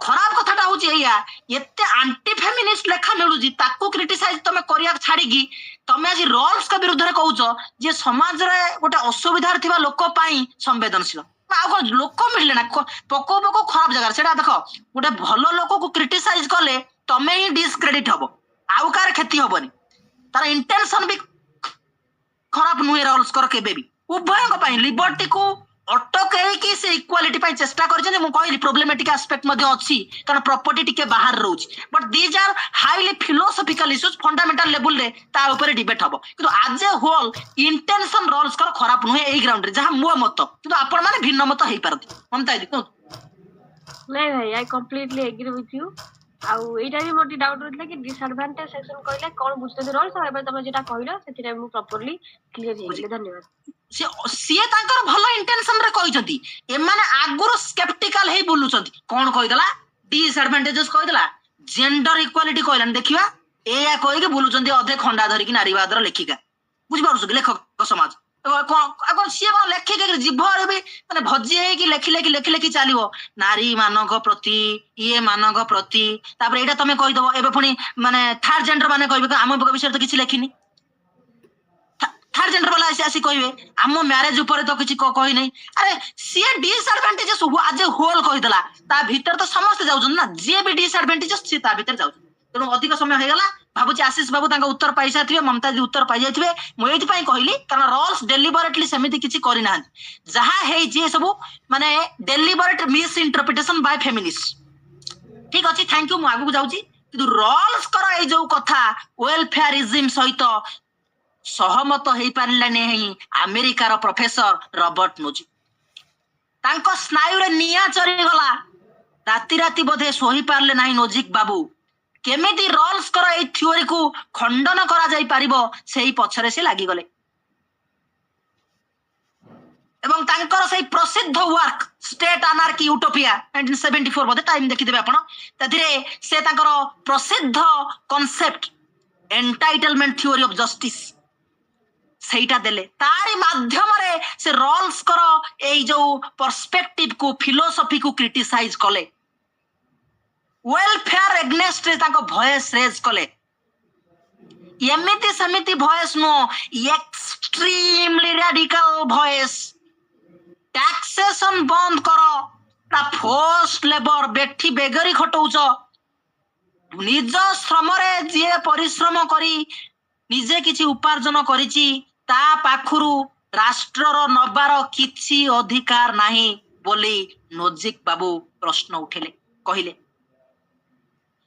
ଖରାପ କଥାଟା ହଉଛି ଏଇଆ, ଏତେ ଆଣ୍ଟି ଫେମିନିଷ୍ଟ ଲେଖା ମିଳୁଛି, ତାକୁ କ୍ରିଟିସାଇଜ ତମେ କରିବାକୁ ଛାଡିକି ତମେ ଆଜି ରୋଲ୍ସଙ୍କ ବିରୁଦ୍ଧରେ କହୁଛ ଯେ ସମାଜରେ ଗୋଟେ ଅସୁବିଧାରେ ଥିବା ଲୋକ ପାଇଁ ସମ୍ବେଦନଶୀଳ। ଆଉ କଣ ଲୋକ ମିଳିଲେ ନା ପକଉ ପକଉ ଖରାପ ଜାଗାରେ? ସେଟା ଦେଖ, ଗୋଟେ ଭଲ ଲୋକକୁ କ୍ରିଟିସାଇଜ କଲେ ତମେ ହିଁ ଡିସକ୍ରେଡିଟ ହବ, ଆଉ କାହାର କ୍ଷତି ହବନି। ତାର ଇଣ୍ଟେନସନ ବି ଖରାପ ନୁହେଁ ରୋଲ୍ସଙ୍କର କେବେ ବି। ଉଭୟଙ୍କ ପାଇଁ ଲିବର୍ଟିକୁ ଅଟକେଇକି ସେ ଇକ୍ୱାଲିଟି ପାଇଁ ଚେଷ୍ଟା କରିଛନ୍ତି। ମୁଁ କହିଲି ପ୍ରୋବ୍ଲେମେଟିକ ଆସ୍ପେକ୍ଟ ମଧ୍ୟ ଅଛି, କାରଣ ପ୍ରପର୍ଟି ଟିକେ ବାହାରେ ରହୁଛି, but these are highly philosophical issues, fundamental ଲେବୁଲରେ ତା ଉପରେ ଡିବେଟ ହବ। କିନ୍ତୁ ଆଜ ଏ ହୋଲ ଇଣ୍ଟେନସନ ରୋଲ୍ସଙ୍କର ଖରାପ ନୁହେଁ ଏଇ ଗ୍ରାଉଣ୍ଡରେ, ଯାହା ମୋ ମତ। କିନ୍ତୁ ଆପଣ ମାନେ ଭିନ୍ନ ମତ ହେଇପାରନ୍ତି। ମମତା ଦିଦି କୁହନ୍ତୁ। ନାଇଁ ଭାଇ, I completely agree with you. ଆଉ ଏଇଟା ବି ମୋର ଡାଉଟ ରହୁଥିଲା କି ଡିସଆଡଭାଣ୍ଟେଜ ସେକ୍ସନ କହିଲେ କଣ ବୁଝୁଛନ୍ତି ରୋଲ୍ସ, ଆଉ ଏବେ ତମେ ଯେଟା କହିଲ ସେଥିରେ ମୁଁ ପ୍ରପରଲି କ୍ଲିୟର ହେଇଗଲି। ଧନ୍ୟବାଦ। ସିଏ ତାଙ୍କର ଭଲ ଇଣ୍ଟେନସନରେ କହିଛନ୍ତି, ଏମାନେ ଆଗରୁ ସ୍କେପ୍ଟିକାଲ ହେଇ ବୁଲୁଛନ୍ତି। କଣ କହିଦେଲା? ଡିସଆଡଭାଣ୍ଟେଜେସ୍ କହିଦେଲା, ଜେଣ୍ଡର ଇକ୍ୱାଲିଟି କହିଲାନି, ଦେଖିବା ଏଇଆ କହିକି ବୁଲୁଛନ୍ତି ଅଧେ ଖଣ୍ଡା ଧରିକି ନାରୀବାଦର ଲେଖିକା। ବୁଝିପାରୁଛନ୍ତି ଲେଖକ ସମାଜ? ସିଏ କଣ ଲେଖିକି ଜିଭରେ ବି ମାନେ ଭଜି ହେଇକି ଲେଖି ଚାଲିବ ନାରୀ ମାନଙ୍କ ପ୍ରତି, ଇଏ ମାନଙ୍କ ପ୍ରତି, ତାପରେ ଏଇଟା ତମେ କହିଦବ। ଏବେ ପୁଣି ମାନେ ଥାର୍ଡ ଜେଣ୍ଡର ମାନେ କହିବେ ଆମ ବିଷୟରେ ତ କିଛି ଲେଖିନି। ଥାର୍ଡ ଜେଣ୍ଡର ବାଲା ଆସି କହିବେ ଆମ ମ୍ୟାରେଜ ଉପରେ ତ କିଛି କହିନାହିଁ। ଆରେ ସିଏ ଡିସଆଡଭାଣ୍ଟେଜେସ୍ ଆଜ ଏ ହୋଲ କହିଦେଲା, ତା ଭିତରେ ତ ସମସ୍ତେ ଯାଉଛନ୍ତି ନା, ଯିଏ ବି ଡିସଆଡଭାଣ୍ଟେଜେସ୍ ସିଏ ତା ଭିତରେ ଯାଉଛନ୍ତି। ତେଣୁ ଅଧିକ ସମୟ ହେଇଗଲା, ଭାବୁଛି ଆଶିଷ ବାବୁ ତାଙ୍କ ଉତ୍ତର ପାଇସାରିଥିବେ, ମମତା ଦିଦି ଉତ୍ତର ପାଇଯାଇଥିବେ। ମୁଁ ଏଇଥିପାଇଁ କହିଲି କାରଣ ରୋଲ୍ସ ଡେଲିବରେଟଲି ସେମିତି କିଛି କରିନାହାନ୍ତି। ଯାହା ହେଇଛି ଏ ସବୁ ମାନେ ଡେଲିବରେଟ ମିସ୍ ଇଣ୍ଟରପ୍ରିଟେସନ ବାଇ ଫେମିନିଷ୍ଟ। ଠିକ ଅଛି, ଥ୍ୟାଙ୍କ ୟୁ। ମୁଁ ଆଗକୁ ଯାଉଛି। କିନ୍ତୁ ରୋଲ୍ସଙ୍କର ଏଇ ଯୋଉ କଥା ୱେଲଫେୟାରିଜିମ ସହିତ ସହମତ ହେଇପାରିଲା ନାହିଁ ଆମେରିକାର ପ୍ରଫେସର ରବର୍ଟ ନୋଜି। ତାଙ୍କ ସ୍ନାୟୁରେ ନିଆଁ ଚରିଗଲା, ରାତି ରାତି ବୋଧେ ଶୋଇ ପାରିଲେ ନାହିଁ ନୋଜିକ ବାବୁ। କେମିତି ରୋଲ୍ସଙ୍କର ଏଇ ଥିଓରିକୁ ଖଣ୍ଡନ କରାଯାଇ ପାରିବ ସେଇ ପଛରେ ସେ ଲାଗିଗଲେ। ଏବଂ ତାଙ୍କର ସେଇ ପ୍ରସିଦ୍ଧ ୱାର୍କ ଷ୍ଟେଟ ଆନାର୍କି ୟୁଟୋପିଆ 1974 ବୋଧେ, ଟାଇମ ଦେଖିଦେବେ ଆପଣ, ସେଥିରେ ସେ ତାଙ୍କର ପ୍ରସିଦ୍ଧ କନସେପ୍ଟ ଏଣ୍ଟାଇଟଲମେଣ୍ଟ ଥିଓରି ଅଫ ଜଷ୍ଟିସ ସେଇଟା ଦେଲେ। ତାରି ମାଧ୍ୟମରେ ସେ ରୋଲ୍ସଙ୍କର ଏଇ ଯୋଉ ପର୍ସପେକ୍ଟିଭକୁ, ଫିଲୋସଫିକୁ କ୍ରିଟିସାଇଜ କଲେ, ୱେଲଫେୟାର ଏଗନେଷ୍ଟରେ ତାଙ୍କ ଭଏସ ରେଜ କଲେ। ଏମିତି ସେମିତି ଭଏସ ନୁହଁ, ଏକ୍ସଟ୍ରିମଲି ରାଡିକାଲ ଭଏସ। ଟ୍ୟାକ୍ସେସନ ବନ୍ଦ କର, ଫୋର୍ସ ଲେବର, ବେଠି ବେଗରି ଖଟଉଛ, ନିଜ ଶ୍ରମରେ ଯିଏ ପରିଶ୍ରମ କରି ନିଜେ କିଛି ଉପାର୍ଜନ କରିଛି ତା ପାଖରୁ ରାଷ୍ଟ୍ରର ନବାର କିଛି ଅଧିକାର ନାହିଁ ବୋଲି ନୋଜିକ ବାବୁ ପ୍ରଶ୍ନ ଉଠେଇଲେ, କହିଲେ।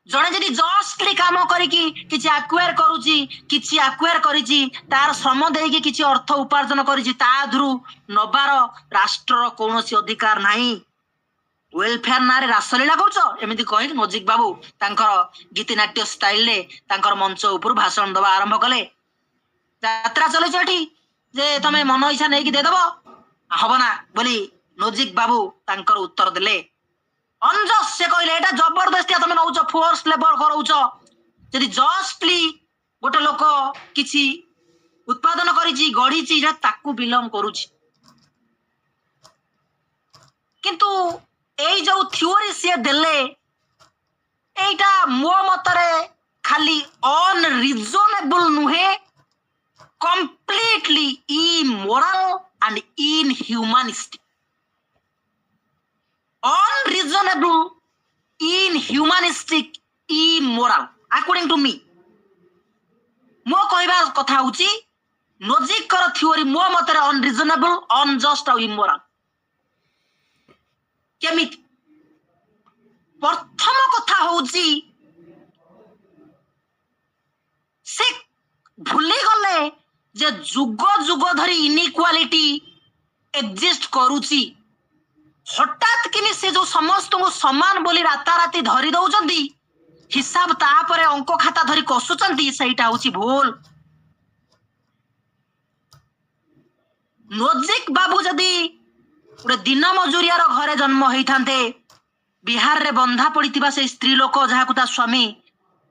ଜଣେ ଯଦି ଜଷ୍ଟଲି କାମ କରିକି କିଛି ଆକ୍ୱାର କରୁଛି, କିଛି ଆକ୍ୱାର କରିଛି, ତାର ଶ୍ରମ ଦେଇକି କିଛି ଅର୍ଥ ଉପାର୍ଜନ କରିଛି, ତା ଧରୁ ନବାର ରାଷ୍ଟ୍ରର କୌଣସି ଅଧିକାର ନାହିଁ। ୱେଲଫେୟାର ନାଁରେ ରାସଲୀଳା କରୁଛ, ଏମିତି କହିକି ନଜିକ ବାବୁ ତାଙ୍କର ଗୀତିନାଟ୍ୟ ଷ୍ଟାଇଲରେ ତାଙ୍କର ମଞ୍ଚ ଉପରୁ ଭାଷଣ ଦବା ଆରମ୍ଭ କଲେ। ଯାତ୍ରା ଚଲେଇଛ ଏଠି ଯେ ତମେ ମନ ଇଚ୍ଛା ନେଇକି ଦେଇଦବ, ହବ ନା ବୋଲି ନଜିକ ବାବୁ ତାଙ୍କର ଉତ୍ତର ଦେଲେ। ଅନଜଷ୍ଟ ସେ କହିଲେ, ଏଇଟା ଜବରଦସ୍ତିଆ ତମେ ନଉଛ, ଫୋର୍ସ ଲେବର କରଉଛ। ଯଦି ଜଷ୍ଟଲି ଗୋଟେ ଲୋକ କିଛି ଉତ୍ପାଦନ କରିଛି, ଗଢିଛି, ତାକୁ ବିଲଙ୍ଗ କରୁଛି। କିନ୍ତୁ ଏଇ ଯୋଉ ଥିଓରି ସିଏ ଦେଲେ, এইটা ମୋ ମତରେ ଖାଲି ଅନରିଜନେବଲ ନୁହେଁ, completely immoral and inhumanistic. Unreasonable, inhumanistic, immoral according to me. ମୋ କହିବା କଥା ହଉଛି ନଜିକର ଥିଓରି ମୋ ମତରେ ଅନରିଜନେବଲ, ଅନଜଷ୍ଟ ଆଉ ଇମୋରାଲ। କେମିତି? ପ୍ରଥମ କଥା ହଉଛି ସେ ଭୁଲି ଗଲେ ଯେ ଯୁଗ ଯୁଗ ଧରି ଇନିକ୍ୱାଲିଟି ଏକ୍ଜିଷ୍ଟ କରୁଛି। ହଠାତ୍ କିନି ସେ ଯୋଉ ସମସ୍ତଙ୍କୁ ସମାନ ବୋଲି ରାତାରାତି ଧରି ଦଉଛନ୍ତି, ହିସାବ ତାପରେ ଅଙ୍କ ଖାତା ଧରି କଷୁଛନ୍ତି, ସେଇଟା ହଉଛି ଭୁଲ। ନଜିକ ବାବୁ ଯଦି ଗୋଟେ ଦିନ ମଜୁରିଆର ଘରେ ଜନ୍ମ ହେଇଥାନ୍ତେ, ବିହାରରେ ବନ୍ଧା ପଡିଥିବା ସେଇ ସ୍ତ୍ରୀ ଲୋକ ଯାହାକୁ ତା ସ୍ୱାମୀ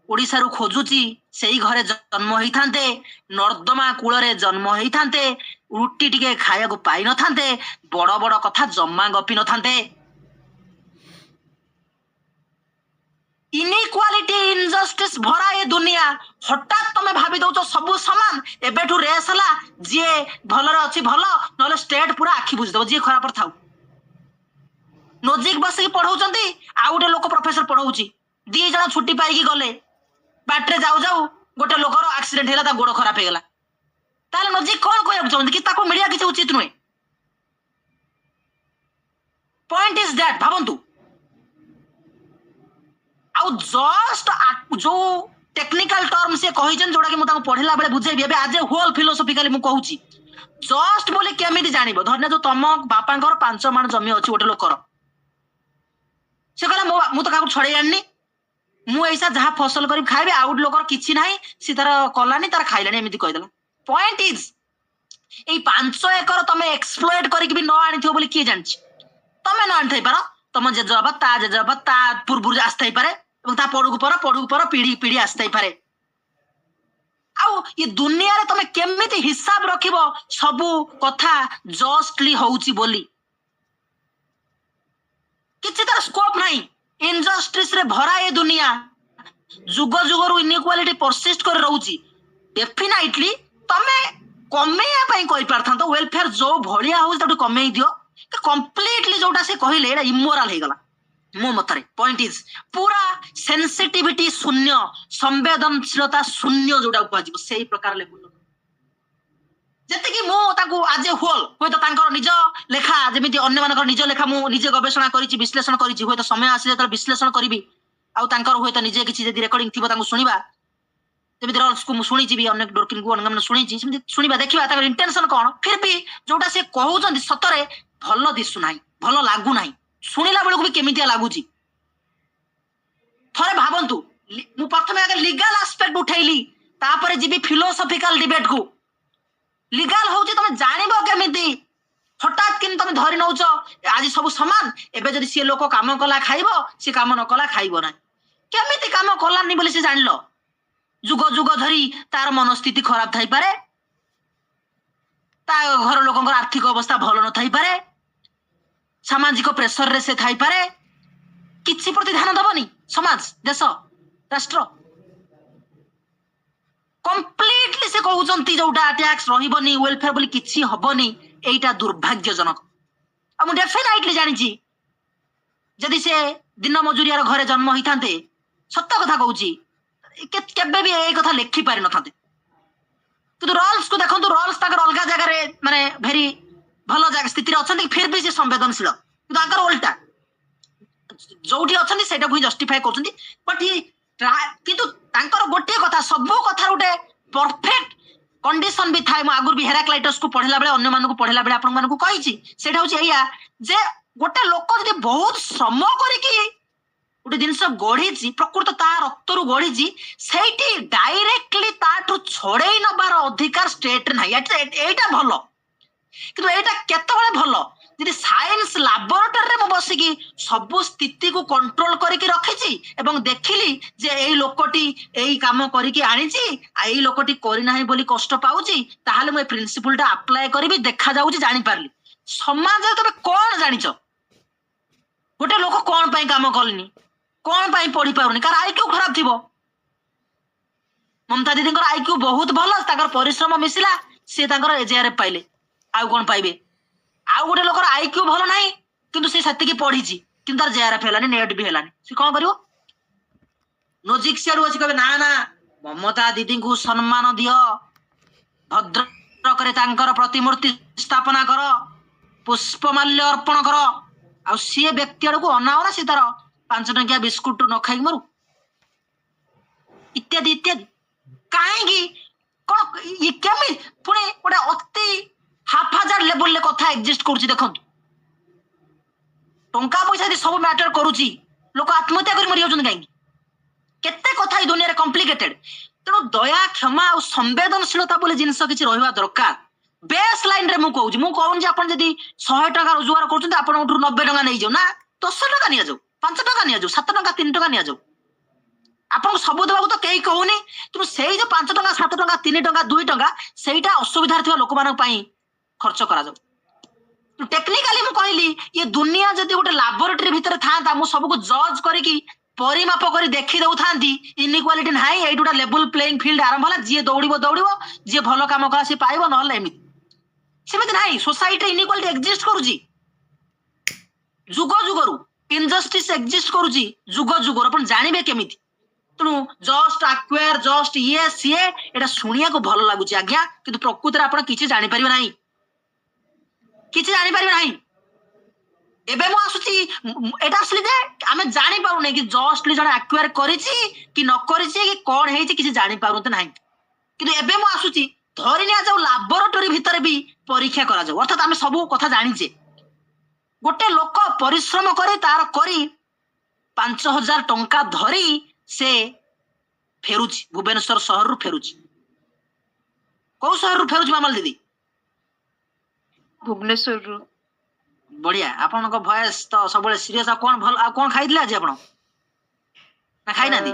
ଓଡିଶାରୁ ଖୋଜୁଛି, ସେଇ ଘରେ ଜନ୍ମ ହେଇଥାନ୍ତେ, ନର୍ଦ୍ଦମା କୂଳରେ ଜନ୍ମ ହେଇଥାନ୍ତେ, ରୁଟି ଟିକେ ଖାଇବାକୁ ପାଇନଥାନ୍ତେ, ବଡ ବଡ କଥା ଜମା ଗପି ନଥାନ୍ତେ। ଇନିକ୍ୱାଲିଟି, ଇନଜଷ୍ଟିସ ଭରା ଏ ଦୁନିଆ। ହଠାତ୍ ତମେ ଭାବି ଦଉଛ ସବୁ ସମାନ, ଏବେଠୁ ରେସ୍ ହେଲା, ଯିଏ ଭଲରେ ଅଛି ଭଲ, ନହେଲେ ଷ୍ଟେଟ ପୁରା ଆଖି ବୁଝିଦବ, ଯିଏ ଖରାପରେ ଥାଉ। ନଜିକ ବସିକି ପଢଉଛନ୍ତି, ଆଉ ଗୋଟେ ଲୋକ ପ୍ରଫେସର ପଢଉଛି, ଦି ଜଣ ଛୁଟି ପାଇକି ଗଲେ, ବାଟରେ ଯାଉ ଯାଉ ଗୋଟେ ଲୋକର ଆକ୍ସିଡେଣ୍ଟ ହେଲା, ତା ଗୋଡ ଖରାପ ହେଇଗଲା। ତାହେଲେ ନଜିକ କଣ କହିବାକୁ ଚାହୁଁଛନ୍ତି କି ତାକୁ ମିଳିବା କିଛି ଉଚିତ ନୁହେଁ? ପଏଣ୍ଟ ଇଜ ଦ୍ୟାଟ, ଭାବନ୍ତୁ। ଆଉ ଜଷ୍ଟ ଯୋଉ ଟେକ୍ନିକାଲ ଟର୍ମ ସେ କହିଛନ୍ତି, ଯୋଉଟା କି ମୁଁ ତାଙ୍କୁ ପଢିଲା ବେଳେ ବୁଝେଇବି, ଏବେ ଆଜ ଏ ହୋଲ ଫିଲୋସଫିକାଲି ମୁଁ କହୁଛି। ଜଷ୍ଟ ବୋଲି କେମିତି ଜାଣିବ? ଧରିନିଅ ଯୋଉ ତମ ବାପାଙ୍କର 5 ମାଣ ଜମି ଅଛି ଗୋଟେ ଲୋକର, ସେ କହିଲା ମୁଁ ତ କାହାକୁ ଛଡେଇ ଆଣିନି, ମୁଁ ଏଇସା ଯାହା ଫସଲ କରି ଖାଇବି, ଆଉ ଗୋଟେ ଲୋକର କିଛି ନାହିଁ, ସେ ତାର କଲାନି, ତାର ଖାଇଲାନି, ଏମିତି କହିଦେଲା। ପଏଣ୍ଟ ଇଜ, ଏଇ 5 ଏକର ତମେ ଏକ୍ସପ୍ଲୋଏଟ କରିକି ବି ନ ଆଣିଥିବ ବୋଲି କିଏ ଜାଣିଛି? ତମେ ନ ଆଣିଥାଇପାର, ତମ ଜେଜେବାପା, ତା ଜେଜେବାପା, ତା ପୂର୍ବରୁ ଆସିଥାଇପାରେ, ଏବଂ ତା ପଢୁକୁ ପର ପିଢି ପିଢି ଆସିଥାଇପାରେ। ଆଉ ଏ ଦୁନିଆରେ ତମେ କେମିତି ହିସାବ ରଖିବ ସବୁ କଥା ଜଷ୍ଟଲି ହଉଛି ବୋଲି? କିଛି ତାର ସ୍କୋପ ନାହିଁ। ଇନଜଷ୍ଟିସ ରେ ଭରା ଏ ଦୁନିଆ, ଯୁଗ ଯୁଗରୁ ଇନିକ୍ୱାଲିଟି ପରସିଷ୍ଟ କରି ରହୁଛି। ଡେଫିନାଇଟଲି ତମେ କମେଇବା ପାଇଁ କହିପାରିଥାନ୍ତ, ୱେଲଫେୟାର ଯୋଉ ଭଳିଆ ହଉଛି ତାକୁ କମେଇ ଦିଅ। କମ୍ପ୍ଲିଟଲି ଯୋଉଟା ସେ କହିଲେ, ଏଇଟା ଇମୋରାଲ ହେଇଗଲା ମୋ ମତରେ। ପଏଣ୍ଟ ଇଜ, ପୁରା ସେନ୍ସିଟିଭିଟି ଶୂନ୍ୟ, ସମ୍ବେଦନଶୀଳତା ଶୂନ୍ୟ ଯୋଉଟା କୁହାଯିବ, ସେଇ ପ୍ରକାର ଲେଖୁନ। ଯେତିକି ମୁଁ ତାଙ୍କୁ ଆଜ ଏ ହୋଲ, ହୁଏତ ତାଙ୍କର ନିଜ ଲେଖା ଯେମିତି ଅନ୍ୟମାନଙ୍କର ନିଜ ଲେଖା ମୁଁ ନିଜେ ଗବେଷଣା କରିଛି, ବିଶ୍ଳେଷଣ କରିଛି, ହୁଏତ ସମୟ ଆସିଲେ ଯେତେବେଳେ ବିଶ୍ଳେଷଣ କରିବି, ଆଉ ତାଙ୍କର ହୁଏତ ନିଜେ କିଛି ଯଦି ରେକର୍ଡିଂ ଥିବ ତାଙ୍କୁ ଶୁଣିବା, ଯେମିତି ରଲ୍ସକୁ ମୁଁ ଶୁଣିଛି ବି, ଅନେକ ଡୋରକିନ୍କୁ ଅନ୍ୟମାନେ ଶୁଣିଛି, ସେମିତି ଶୁଣିବା, ଦେଖିବା ତାଙ୍କର ଇଣ୍ଟେନସନ କଣ। ଫିର ବି ଯୋଉଟା ସେ କହୁଛନ୍ତି ସତରେ ଭଲ ଦିଶୁନାହିଁ, ଭଲ ଲାଗୁନାହିଁ, ଶୁଣିଲା ବେଳକୁ ବି କେମିତିଆ ଲାଗୁଛି। ଥରେ ଭାବନ୍ତୁ, ମୁଁ ପ୍ରଥମେ ଆଗେ ଲିଗାଲ ଆସ୍ପେକ୍ଟ ଉଠେଇଲି, ତାପରେ ଯିବି ଫିଲୋସଫିକାଲ ଡିବେଟ କୁ। ଲିଗାଲ ହଉଛି ତମେ ଜାଣିବ କେମିତି? ହଠାତ୍ କିନ୍ତୁ ତମେ ଧରି ନଉଛ ଆଜି ସବୁ ସମାନ, ଏବେ ଯଦି ସିଏ ଲୋକ କାମ କଲା ଖାଇବ, ସିଏ କାମ ନ କଲା ଖାଇବ ନାହିଁ। କେମିତି କାମ କଲାନି ବୋଲି ସେ ଜାଣିଲ? ଯୁଗ ଯୁଗ ଧରି ତାର ମନସ୍ଥିତି ଖରାପ ଥାଇପାରେ, ତା ଘର ଲୋକଙ୍କର ଆର୍ଥିକ ଅବସ୍ଥା ଭଲ ନଥାଇପାରେ, ସାମାଜିକ ପ୍ରେସରରେ ସେ ଥାଇପାରେ, କିଛି ପ୍ରତି ଧ୍ୟାନ ଦବନି ସମାଜ, ଦେଶ, ରାଷ୍ଟ୍ର। କମ୍ପ୍ଲିଟଲି ସେ କହୁଛନ୍ତି ଯୋଉଟା ଟ୍ୟାକ୍ସ ରହିବନି, ୱେଲଫେୟାର ବୋଲି କିଛି ହବନି, এইটা দুর্ভাগ্যজনক। ଆଉ ମୁଁ ଡେଫିନାଇଟଲି ଜାଣିଛି ଯଦି ସେ ଦିନ ମଜୁରିଆର ଘରେ ଜନ୍ମ ହେଇଥାନ୍ତେ, ସତ କଥା କହୁଛି, କେବେ ବି ଏଇ କଥା ଲେଖି ପାରିନଥାନ୍ତେ। କିନ୍ତୁ ରଲ୍ସକୁ ଦେଖନ୍ତୁ, ରଲ୍ସ ତାଙ୍କର ଅଲଗା ଜାଗାରେ ମାନେ ଭେରି ଭଲ ସ୍ଥିତିରେ ଅଛନ୍ତି, ଫିର ବି ସେ ସମ୍ବେଦନଶୀଳ। କିନ୍ତୁ ତାଙ୍କର ଓଲଟା, ଯୋଉଠି ଅଛନ୍ତି ସେଇଟାକୁ ହିଁ ଜଷ୍ଟିଫାଏ କରୁଛନ୍ତି। ବଟ୍ କିନ୍ତୁ ତାଙ୍କର ଗୋଟିଏ କଥା, ସବୁ କଥା ଗୋଟେ ପରଫେକ୍ଟ कंडीशन भी थाए। आगुर भी हेराक्लाइटस को पढ़ला बेले अन्य मानक पढ़ला बेले आपण मानक कहिछि सेटा होछि एया जे गोटे लोक जदि बहुत श्रम करिकि गोटे जिनस गढ़ी प्रकृत ता रक्तरु गढ़ी सेठी डायरेक्टली ताठु छड़ेई नबार अधिकार स्टेट नाही। एटा भलो किंतु एटा केतबेले भलो जदि साइंस लैबोरेटरी रे बसिकी सब स्थिति को कंट्रोल करके रखिछि एवं देखिली जे एई लोकटी एई काम करके आनिछि एई लोकटी करि नाही बोली कष्ट पाउछि ताहाले मैं प्रिंसिपलटा अप्लाई करबी देखा जाउछि जानि पारली। समाज रे तबे कोन जानिछो गोटे लोक कोन पई काम करनी कोन पई पढ़ी पारुनी कार आईक्यू खराब थिबो। ममता दीदी आईक्यू बहुत भलो ताकर परिश्रम मिसिला से ताकर एजेआरएफ पाइले आउ कोन पाइबे। आउ गोटे लोकर आईक्यू भलो नाही किंतु से सत्य पढ़ी कि जेआरएफ हेलानी नेट भी हेलानी से कौन करियो नोजिक सियाडू अछि कहबे ना ना ममता दीदी को सम्मान दियो भद्र करे तांकर प्रतिमूर्ति स्थापना कर पुष्पमाल्य अर्पण कर आ सी व्यक्ति आड़ को अनाओ ना सी तार 5 टंकिया बिस्कुट न खाई मरु इत्यादि इत्यादि काहेगी कोन ये केमि पुणी गोटे अति हाफाजार लेवल कथा एक्जिस्ट करुची देखंतु टंका पैसा दे सब मैटर करुची लोक आत्महत्या कर मरि जाउछन काई केते कथा ई दुनिया रे कॉम्प्लिकेटेड। तेणु दया क्षमा और संवेदनशीलता बोले जिनस किछि रहिबा दरकार। बेस लाइन रे मु कहून जे अपन जदी 100 टका रोजगार करछन अपन उठु 90 टका नै जाउ ना 10 टका निया जाउ 5 टका निया जाउ 7 टका 3 टका निया जाउ आपन सब देबाक तो केही कहूनी तुम सेही जो 5 टका 7 टका 3 टका 2 टका सेहीटा असुविधा थिबा लोक मानक पई खर्च करा जाउ। टेक्निकली मु कहली ये दुनिया जदी गोटे लैबोरेटरी भितर थांता मु सब को जज करिकी परिमाप करी देखि दउ थांती इनइक्वालिटी नाही एटुटा लेवल प्लेइंग फील्ड आरंभ होला जे दौड़िबो जे भलो काम करा से पाइबो नहले एमिति सेमिति नाही सोसाइटी इनइक्वालिटी एक्जिस्ट करूची जुग जुगरु इनजस्टिस एक्जिस्ट करूची जुग जुगर अपन जानिबे केमिति। तेणु जस्ट एक्वायर जस्ट ये सी एटा सुनिया को भल लागुची आज्ञा किंतु प्रकृति रे आपण किछि जानि परिबे नाही किछि जानि परिबे नाही। एबे मु आसुची एटा असली जे आमे जानि पारु नै कि जस्टली जण एक्वायर करिछि कि न करिछि कि कोन हेछि किछि जानि पारु त नाही किंतु एबे मु आसुची धरिनिया जाऊ लैबोरेटरी भितर भी परीक्षा करा जाऊ अर्थात आमे सब कथा जानिछे गोटे लोक परिश्रम करे तार करी 5000 टंका धरी से फेरुची भुवनेश्वर शहर रु फेरुची को शहर रु फेरुची मामल दीदी भुवनेश्वर रु बढ़िया आपन को वॉइस तो सब सीरियस आ कोन भल आ कोन खाइदिले आज आपण ना खाइ नादी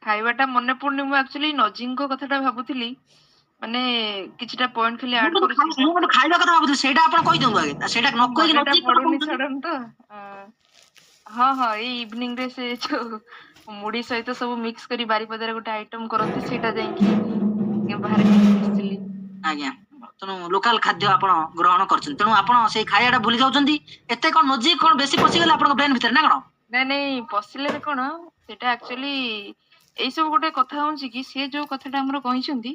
खाइबाटा मने पड़नी मु एक्चुअली नजिंग को कथाटा भाबुथिली माने किछटा पॉइंट खाली ऐड करू मु खाइबा कथा भाबुथिली सेटा आपण कहि दउ आगे सेटा न कहि नजिंग पड़नी छडन तो हां हां ए इवनिंग रे से जो मुड़ी सहित सब मिक्स करी बारीपदार गोटे आइटम करती सेटा जाई कि बाहर खाइथिली आज्ञा तेणु लोकाल खाद्य आपण ग्रहण करछन तेणु आपण से खाइयाटा भूली जाउछंती एते कोन नजी कोन बेसी पसी गेला आपण ब्रेन भीतर ना कोन नै नै पसिले रे कोन सेटा एक्चुअली एई सब गोटे कथा होउची कि से जो कथाटा हमरो कहिसंती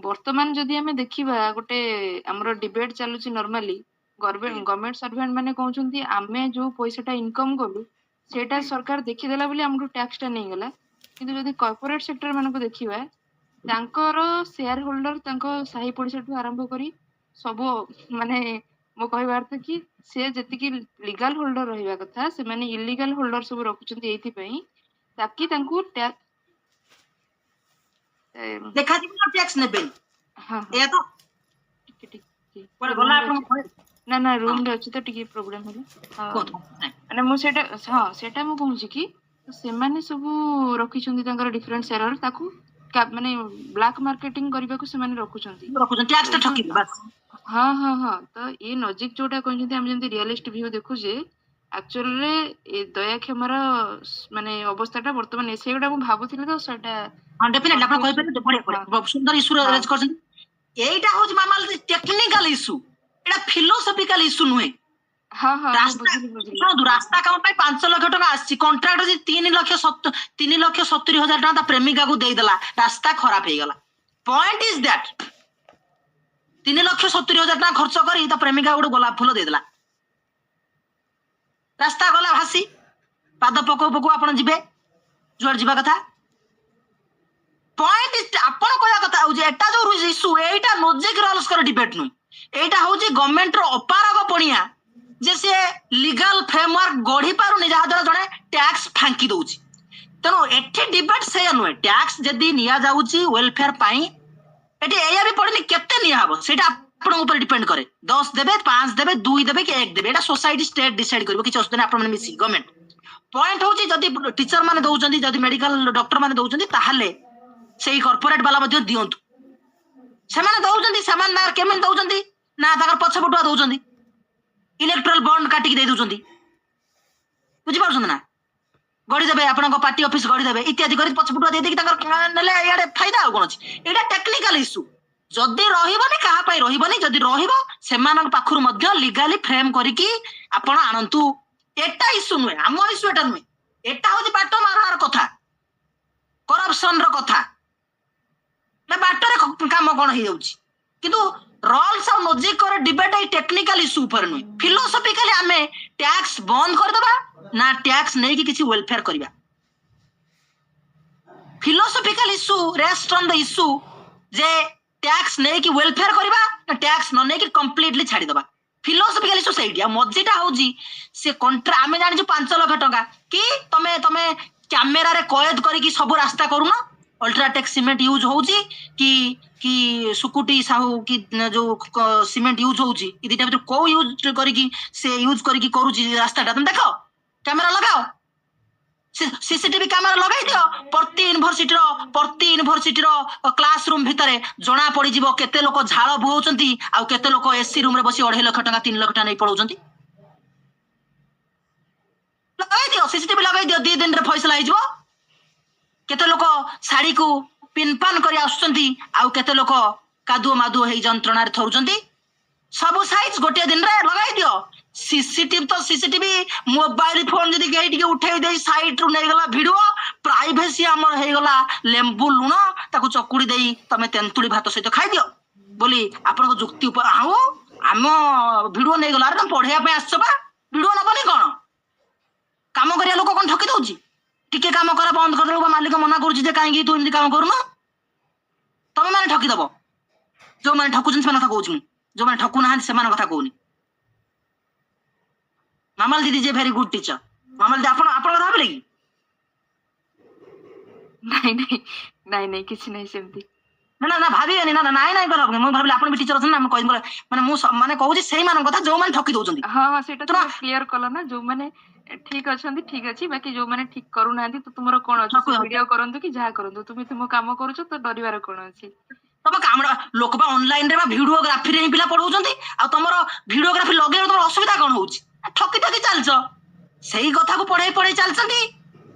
वर्तमान जदी हमें देखिबा गोटे हमरो डिबेट चालुची नॉर्मली गवर्नमेंट सर्वेंट माने कहउछंती आमे जो पैसाटा इनकम कलु सेटा सरकार देखि देला बोली हमरो टैक्सटा नै गेला किंतु जदी कॉर्पोरेट सेक्टर माने को देखिबा तांकर शेयर होल्डर तांको साही पड़िसा ठू आरंभ करी सब माने मो कहबा अर्थ कि से जति कि लीगल होल्डर रहिबा कथा से माने इलीगल होल्डर सब रखुचंती एथि पई ताकि तांको टैक्स देखा दिबो टैक्स नेबे हां ए तो टिक पर गला आपण ना ना रूम रे अछि तो टिके प्रॉब्लम होला माने मो सेटा हां सेटा मो कहूची कि से माने सब रखिचंती तांकर डिफरेंट शेयर ताकू माने ब्लैक मार्केटिंग करबा को से माने रखुचंती टैक्स त ठकी बस हां हां हां तो ये नजिक जोटा कहजंती हम जंती रियलिस्ट व्यू देखु जे एक्चुअल रे ए दया क्षमार माने अवस्थाटा वर्तमान सेगुडा मु भाबुथिले तो सेटा हां डेफिनेटली आपण कहि पारे बढिया सुंदर इशू रेज करछन एटा होज मामाल टेक्निकल इशू एटा फिलोसॉफिकल इशू नुहे हां हां रास्ता काम पे 5 लाख टका आसी कॉन्ट्रैक्ट जे 3 लाख 70 हजार टका प्रेमिका को देई देला रास्ता खराब हे गला पॉइंट इज दैट 3 लाख 70 हजार टका खर्च करी त प्रेमिका को गोलाप फूल दे देला रास्ता गला भासी पाद पको पको आपण जिबे जोर जिबा कथा पॉइंट आपण कहया कथा हो जे एटा जो इशू एटा लॉजिक रूल्स कर डिबेट नु एटा हो जे गवर्नमेंट रो अपारग पणिया जे से लीगल फ्रेमवर्क गढ़ी पारुनी जहा द्वारा जने टैक्स फांकी दउची तेणु एठी डिबेट से नुहे टैक्स जदी निया जाउची वेलफेयर पाई एठी एया भी पड़नी केते निया हबो सेटा आपण ऊपर डिपेंड करे 10 देबे 5 देबे 2 देबे कि 1 देबे एटा सोसाइटी स्टेट डिसाइड करबो कि असुविधा आपण माने मिसी गवर्नमेंट पॉइंट होची जदी टीचर माने दउचंदी जदी मेडिकल डॉक्टर माने दउचंदी ताहाले सेही कॉर्पोरेट वाला मध्ये दियंतु सेमाने दउचंदी समान ना केमेन दउचंदी ना ताकर पछपटुआ दउचंदी इलेक्ट्रल बॉन्ड काटिक दे दउचंदी बुझी पाउछन ना गड़ी देबे आपन पार्टी ऑफिस गड़ी देबे इत्यादि करी पछपटुआ दे देकी ताकर नेले याडे फायदा हो कोन अछि एटा टेक्निकल इशू जदी रहिबनी कहा पई रहिबनी जदी रहिबो सेमान पाखुर मध्य लीगली फ्रेम करिकी आपण आनंतु एटा इशू नुहे आम इशू एटा नुहे एटा होची बाट मारणार कथा करप्शन रो कथा ना बाटरे काम कोन हे जाउची किंतु रूल्स और लॉजिक और डिबेट ए टेक्निकल इशू पर नुहे फिलोसॉफिकली आमे टैक्स बंद कर दबा ना टैक्स नै कि किछि वेलफेयर करिया philosophical issue rest on the issue J tax नै कि वेलफेयर करिबा ना टैक्स न नै कि कंप्लीटली छाडी दबा फिलोसॉफिकल इशू सेइडिया मजिटा होजी से कॉन्ट्रा आमे जानि जो 5 लाख टका कि तमे तमे कैमरा रे कैद करी कि सब रास्ता करूना अल्ट्राटेक सीमेंट यूज होउची कि सुकुटी साहू कि जो सीमेंट यूज होउची इ दिटा भीतर को यूज करी कि से यूज करी कि करूची रास्ताटा तुम देखो कैमरा लगाओ सीसीटीवी कैमरा लगाई दियो प्रति यूनिवर्सिटी रो क्लासरूम भितरे जना पड़ी जीवो केते लोक झाळ बुहोचंती आ केते लोक एसी रूम रे बसी 2.5 लाख टका 3 लाख टका नै पळौचंती लगाई दियो सीसीटीवी लगाई दियो 2 दिन रे फैसला हो जीवो केते लोक साड़ी को पिनपान करी आसुचंती आ केते लोक कादुओ मादुओ हेई जंत्रणा रे थरुचंती सब साइज गोटे दिन रे लगाई दियो सीसीटीवी मोबाइल फोन जदी गेई टिके उठेई देई साइड रु नै गला वीडियो प्राइवेसी हमर हे गला लेंबू लुण ताको चकुड़ी देई तमे तेंतुली भात सहित खाई दियो बोली आपन को जुक्ति ऊपर आहो हम वीडियो नै गला रे पढिया पे आछो बा वीडियो न बनी कोन काम करिया लोक कोन ठकी दउची टिके काम करा बंद कर देबो मालिक मना करूची जे काहे तू इनदी काम करूना तमे माने ठकी दबो जो माने ठकुचन से कथा कहूची जो माने ठकु ना से मान कथा कहूनी मामल दीदी जे वेरी गुड टीचर मामल दीदी आपण आपण कथा भाबले कि नहीं किसी नहीं सेमती ना ना भाबिएनी ना नाई नाई कर मु भाबले आपण भी टीचर अछन ना हम कहि माने मु माने कहूची सेही मान कथा जो माने ठकी दउचंदी हां सेटा तो क्लियर कला ना जो माने ठीक अछंती ठीक अछि बाकी जो माने ठीक करू नांती तो तुमरो कोन अछि वीडियो करंतु कि जा करंतु तुम तुम काम करूछ तो डरिवार कोन अछि तब काम लोक बा ऑनलाइन रे बा वीडियोग्राफी रे पिला पढौचंती आ तमरो वीडियोग्राफी लगे तमरो असुविधा कोन होउची ठकी ठकी चलछ सेही कथा को पढे चलचंती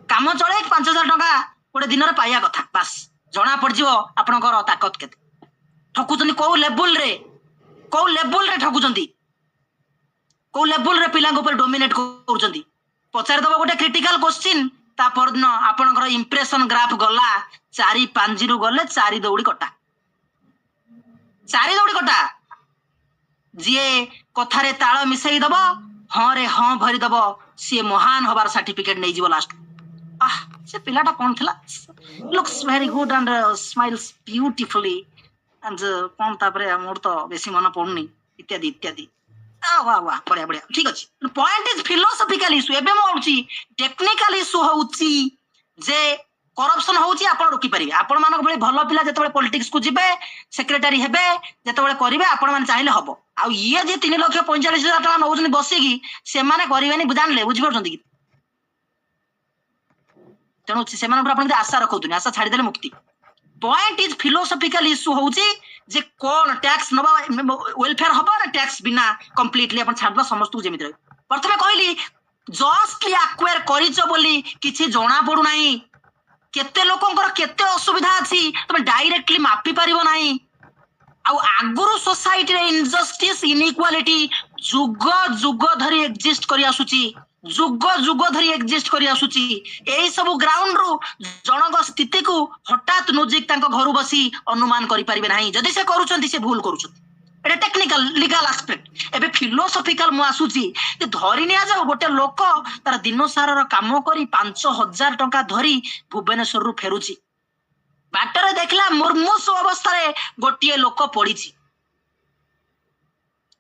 काम चले 5000 टका गोटे दिन रे पाइया कथा बस जना पड़ जिवो आपनकर ताकत केते ठकुचंती को लेवल रे ठकुचंती को लेवल रे पिला ऊपर डोमिनेट करूचंती पचार दबो गोटे क्रिटिकल क्वेश्चन ता परदिन आपनकर इंप्रेशन ग्राफ गला 4-5 रु गले 4 दौड़ी कटा जी कथारे ताल मिसई दबो हाँ रे हाँ भरी दबो सी महान हबार सर्टिफिकेट नहीं जीवो लास्ट से पिलाटा कौन थिला looks very good and smiles beautifully and कौन तापरे मोर तो बेसी मन पड़नी इत्यादि इत्यादि वाह वाह बढ़िया बढ़िया ठीक अछि पॉइंट इज फिलोसॉफिकल इशू एबे मो होची टेक्निकल इशू होची जे करप्शन होची आपण रोकी परिबे आपण मानक भली भलो पिला जतबे पॉलिटिक्स को जिबे सेक्रेटरी हेबे जतबे करिवे आपण मान चाहिले हबो आ ये जे 3,45,000 टका नौजनी बसिकी से माने करिवेनी जानले बुझि परछंती कि तेणु से माने आपण आशा रखौतुनी आशा छाड़ी देले मुक्ति पॉइंट इज फिलोसॉफिकल इशू होची जे कोन टैक्स नबा वेलफेयर हबो ना टैक्स बिना कंप्लीटली आपण छाडबा समस्त जेमित रही प्रथमे कहली जस्टली एक्वायर करिचो बोली किछि जणा पडु नाही केते लोकंकर केते असुविधा अछि तमे डायरेक्टली मापी परिबो नाही आ आगुरु सोसाइटी रे इनजस्टिस इनइक्वालिटी जुग जुग धरी एग्जिस्ट करि आसुची जुग जुग धरी एग्जिस्ट करि आसुची एई सब ग्राउंड रु जनक स्थिति को हठात नोजिक तांको घरु बसी अनुमान करि परिबे नाही जदि से करूचंती से भूल करूचंती एटा टेक्निकल लीगल एस्पेक्ट एबे फिलोसॉफिकल मु आसुची जे धरि निया जाओ गोटे लोक तार दिन सारा काम करी 5,000 टका धरी भुवनेश्वर रु फेरुची ବାଟରେ ଦେଖିଲା ମୁର୍ମୁଷ ଅବସ୍ଥାରେ ଗୋଟିଏ ଲୋକ ପଡିଛି।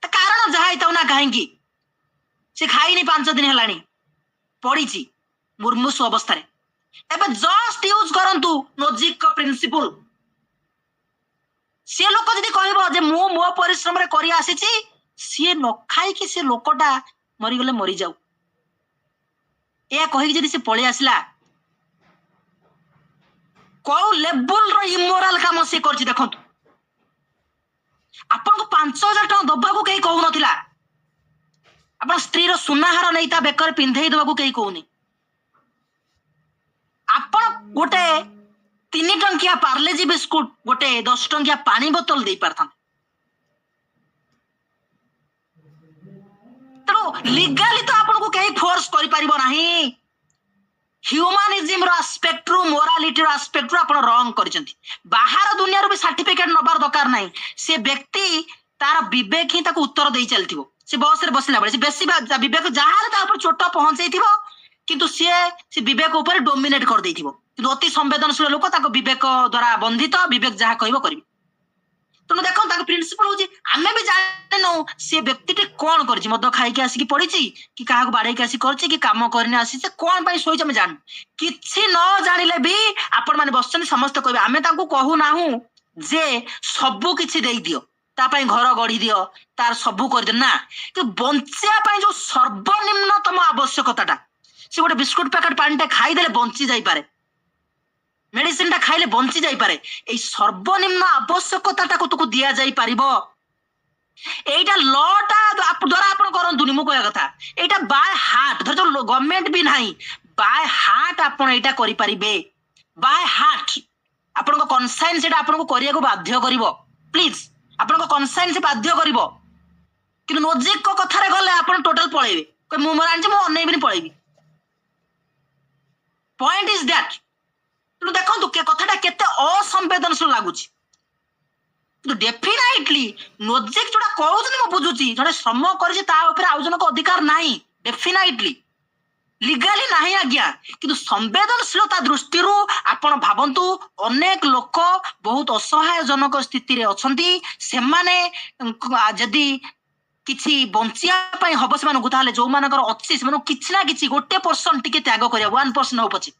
ତା କାରଣ ଯାହା ହେଇଥାଉ ନା କାହିଁକି ସେ ଖାଇନି 5 ଦିନ ହେଲାଣି ପଡିଛି ମୁର୍ମୁଷ ଅବସ୍ଥାରେ। ଏବେ ଜଷ୍ଟ ୟୁଜ କରନ୍ତୁ ଲଜିକ ପ୍ରିନ୍ସିପଲ। ସେ ଲୋକ ଯଦି କହିବ ଯେ ମୁଁ ମୋ ପରିଶ୍ରମରେ କରି ଆସିଛି, ସିଏ ନ ଖାଇକି ସେ ଲୋକଟା ମରିଗଲେ ମରିଯାଉ, ଏହା କହିକି ଯଦି ସେ ପଳେଇ ଆସିଲା, କୋଉ ଲେବୁଲର ଇମୋରାଲ କାମ ସେ କରିଛି ଦେଖନ୍ତୁ। ଆପଣଙ୍କୁ 5,000 ଟଙ୍କା ଦବାକୁ କେହି କହୁନଥିଲା, ଆପଣ ସ୍ତ୍ରୀର ସୁନାହାର ନେଇ ତା ବେକରେ ପିନ୍ଧେଇ ଦେବାକୁ କେହି କହୁନି। ଆପଣ ଗୋଟେ 3 ଟଙ୍କିଆ ପାର୍ଲେଜି ବିସ୍କୁଟ, ଗୋଟେ 10 ଟଙ୍କିଆ ପାଣି ବୋତଲ ଦେଇ ପାରଥାନ୍ତେ। ତେଣୁ ଲିଗାଲି ତ ଆପଣଙ୍କୁ କେହି ଫୋର୍ସ କରିପାରିବ ନାହିଁ। ହ୍ୟୁମାନିଜିମ ର ଆସ୍ପେକ୍ଟରୁ, ମୋରାଲିଟି ର ଆସ୍ପେକ୍ଟରୁ ଆପଣ ରଙ୍ଗ କରିଛନ୍ତି। ବାହାର ଦୁନିଆରୁ ବି ସାର୍ଟିଫିକେଟ ନବାର ଦରକାର ନାହିଁ। ସେ ବ୍ୟକ୍ତି ତାର ବିବେକ ହିଁ ତାକୁ ଉତ୍ତର ଦେଇ ଚାଲିଥିବ। ସେ ବସରେ ବସିଲା ବେଳେ ସେ ବେଶୀ ବିବେକ ଯାହାହେଲେ ତା ଉପରେ ଚୋଟ ପହଞ୍ଚେଇଥିବ, କିନ୍ତୁ ସେ ବିବେକ ଉପରେ ଡୋମିନେଟ କରିଦେଇଥିବ। କିନ୍ତୁ ଅତି ସମ୍ବେଦନଶୀଳ ଲୋକ ତାଙ୍କ ବିବେକ ଦ୍ଵାରା ବନ୍ଧିତ, ବିବେକ ଯାହା କହିବ କରିବେ। ତେଣୁ ଦେଖନ୍ତୁ ତାଙ୍କ ପ୍ରିନ୍ସିପଲ ହଉଛି ଆମେ ବି ଜାଣିନୁ ସେ ବ୍ୟକ୍ତିଟି କଣ କରିଛି। ମଦ ଖାଇକି ଆସିକି ପଡିଛି, କି କାହାକୁ ବାଡେଇକି ଆସି କରିଛି, କି କାମ କରିନି ଆସିଛି, କଣ ପାଇଁ ଶୋଇଛି ଆମେ ଜାଣୁ। କିଛି ନ ଜାଣିଲେ ବି ଆପଣ ମାନେ ବସିଛନ୍ତି, ସମସ୍ତେ କହିବେ ଆମେ ତାଙ୍କୁ କହୁନାହୁଁ ଯେ ସବୁ କିଛି ଦେଇଦିଅ, ତା ପାଇଁ ଘର ଗଢି ଦିଅ, ତାର ସବୁ କରିଦିଅ ନା। କିନ୍ତୁ ବଞ୍ଚିବା ପାଇଁ ଯୋଉ ସର୍ବନିମ୍ନତମ ଆବଶ୍ୟକତାଟା, ସେ ଗୋଟେ ବିସ୍କୁଟ ପ୍ୟାକେଟ ପାଣିଟା ଖାଇଦେଲେ ବଞ୍ଚି ଯାଇପାରେ, ମେଡିସିନଟା ଖାଇଲେ ବଞ୍ଚି ଯାଇପାରେ। ଏଇ ସର୍ବନିମ୍ନ ଆବଶ୍ୟକତାଟାକୁ ତୁକୁ ଦିଆଯାଇ ପାରିବ। এইটা লটা দ্বারা ଆପଣ କରନ୍ତୁନି, ମୁଁ କହିବା କଥା এইଟା ବାୟ ହାର୍ଟ। ଧର ଗଭର୍ଣ୍ଣମେଣ୍ଟ ବି ନାହିଁ, ବାୟ ହାର୍ଟ ଆପଣ ଏଇଟା କରିପାରିବେ। ବାୟ ହାର୍ଟ ଆପଣଙ୍କ କନସାଇନ୍ସ ଏଇଟା ଆପଣଙ୍କୁ କରିବାକୁ ବାଧ୍ୟ କରିବ। ପ୍ଲିଜ ଆପଣଙ୍କ କନସାଇନ୍ସ ବାଧ୍ୟ କରିବ। କିନ୍ତୁ ଲଜିକ କଥାରେ ଗଲେ ଆପଣ ଟୋଟାଲ ପଳେଇବେ, ମୁଁ ମୋର ଆଣିଛି, ମୁଁ ଅନେଇବିନି, ପଳେଇବି। Point is that. ତେଣୁ ଦେଖନ୍ତୁ କଥାଟା କେତେ ଅସମ୍ବେଦନଶୀଳ ଲାଗୁଛି। କିନ୍ତୁ ଡେଫିନାଇଟଲି ଲଜିକ ଯୋଉଟା କହୁଛନ୍ତି ମୁଁ ବୁଝୁଛି, ଜଣେ ଶ୍ରମ କରିଛି ତା ଉପରେ ଆଉ ଜଣଙ୍କ ଅଧିକାର ନାହିଁ, ଡେଫିନାଇଟଲି ଲିଗାଲି ନାହିଁ ଆଜ୍ଞା। କିନ୍ତୁ ସମ୍ବେଦନଶୀଳତା ଦୃଷ୍ଟିରୁ ଆପଣ ଭାବନ୍ତୁ, ଅନେକ ଲୋକ ବହୁତ ଅସହାୟଜନକ ସ୍ଥିତିରେ ଅଛନ୍ତି। ସେମାନେ ଯଦି କିଛି ବଞ୍ଚିବା ପାଇଁ ହବ ସେମାନଙ୍କୁ, ତାହେଲେ ଯୋଉମାନଙ୍କର ଅଛି ସେମାନଙ୍କୁ କିଛି ନା କିଛି 1% ଟିକେ ତ୍ୟାଗ କରିବା, 1% ହଉ ପଛେ,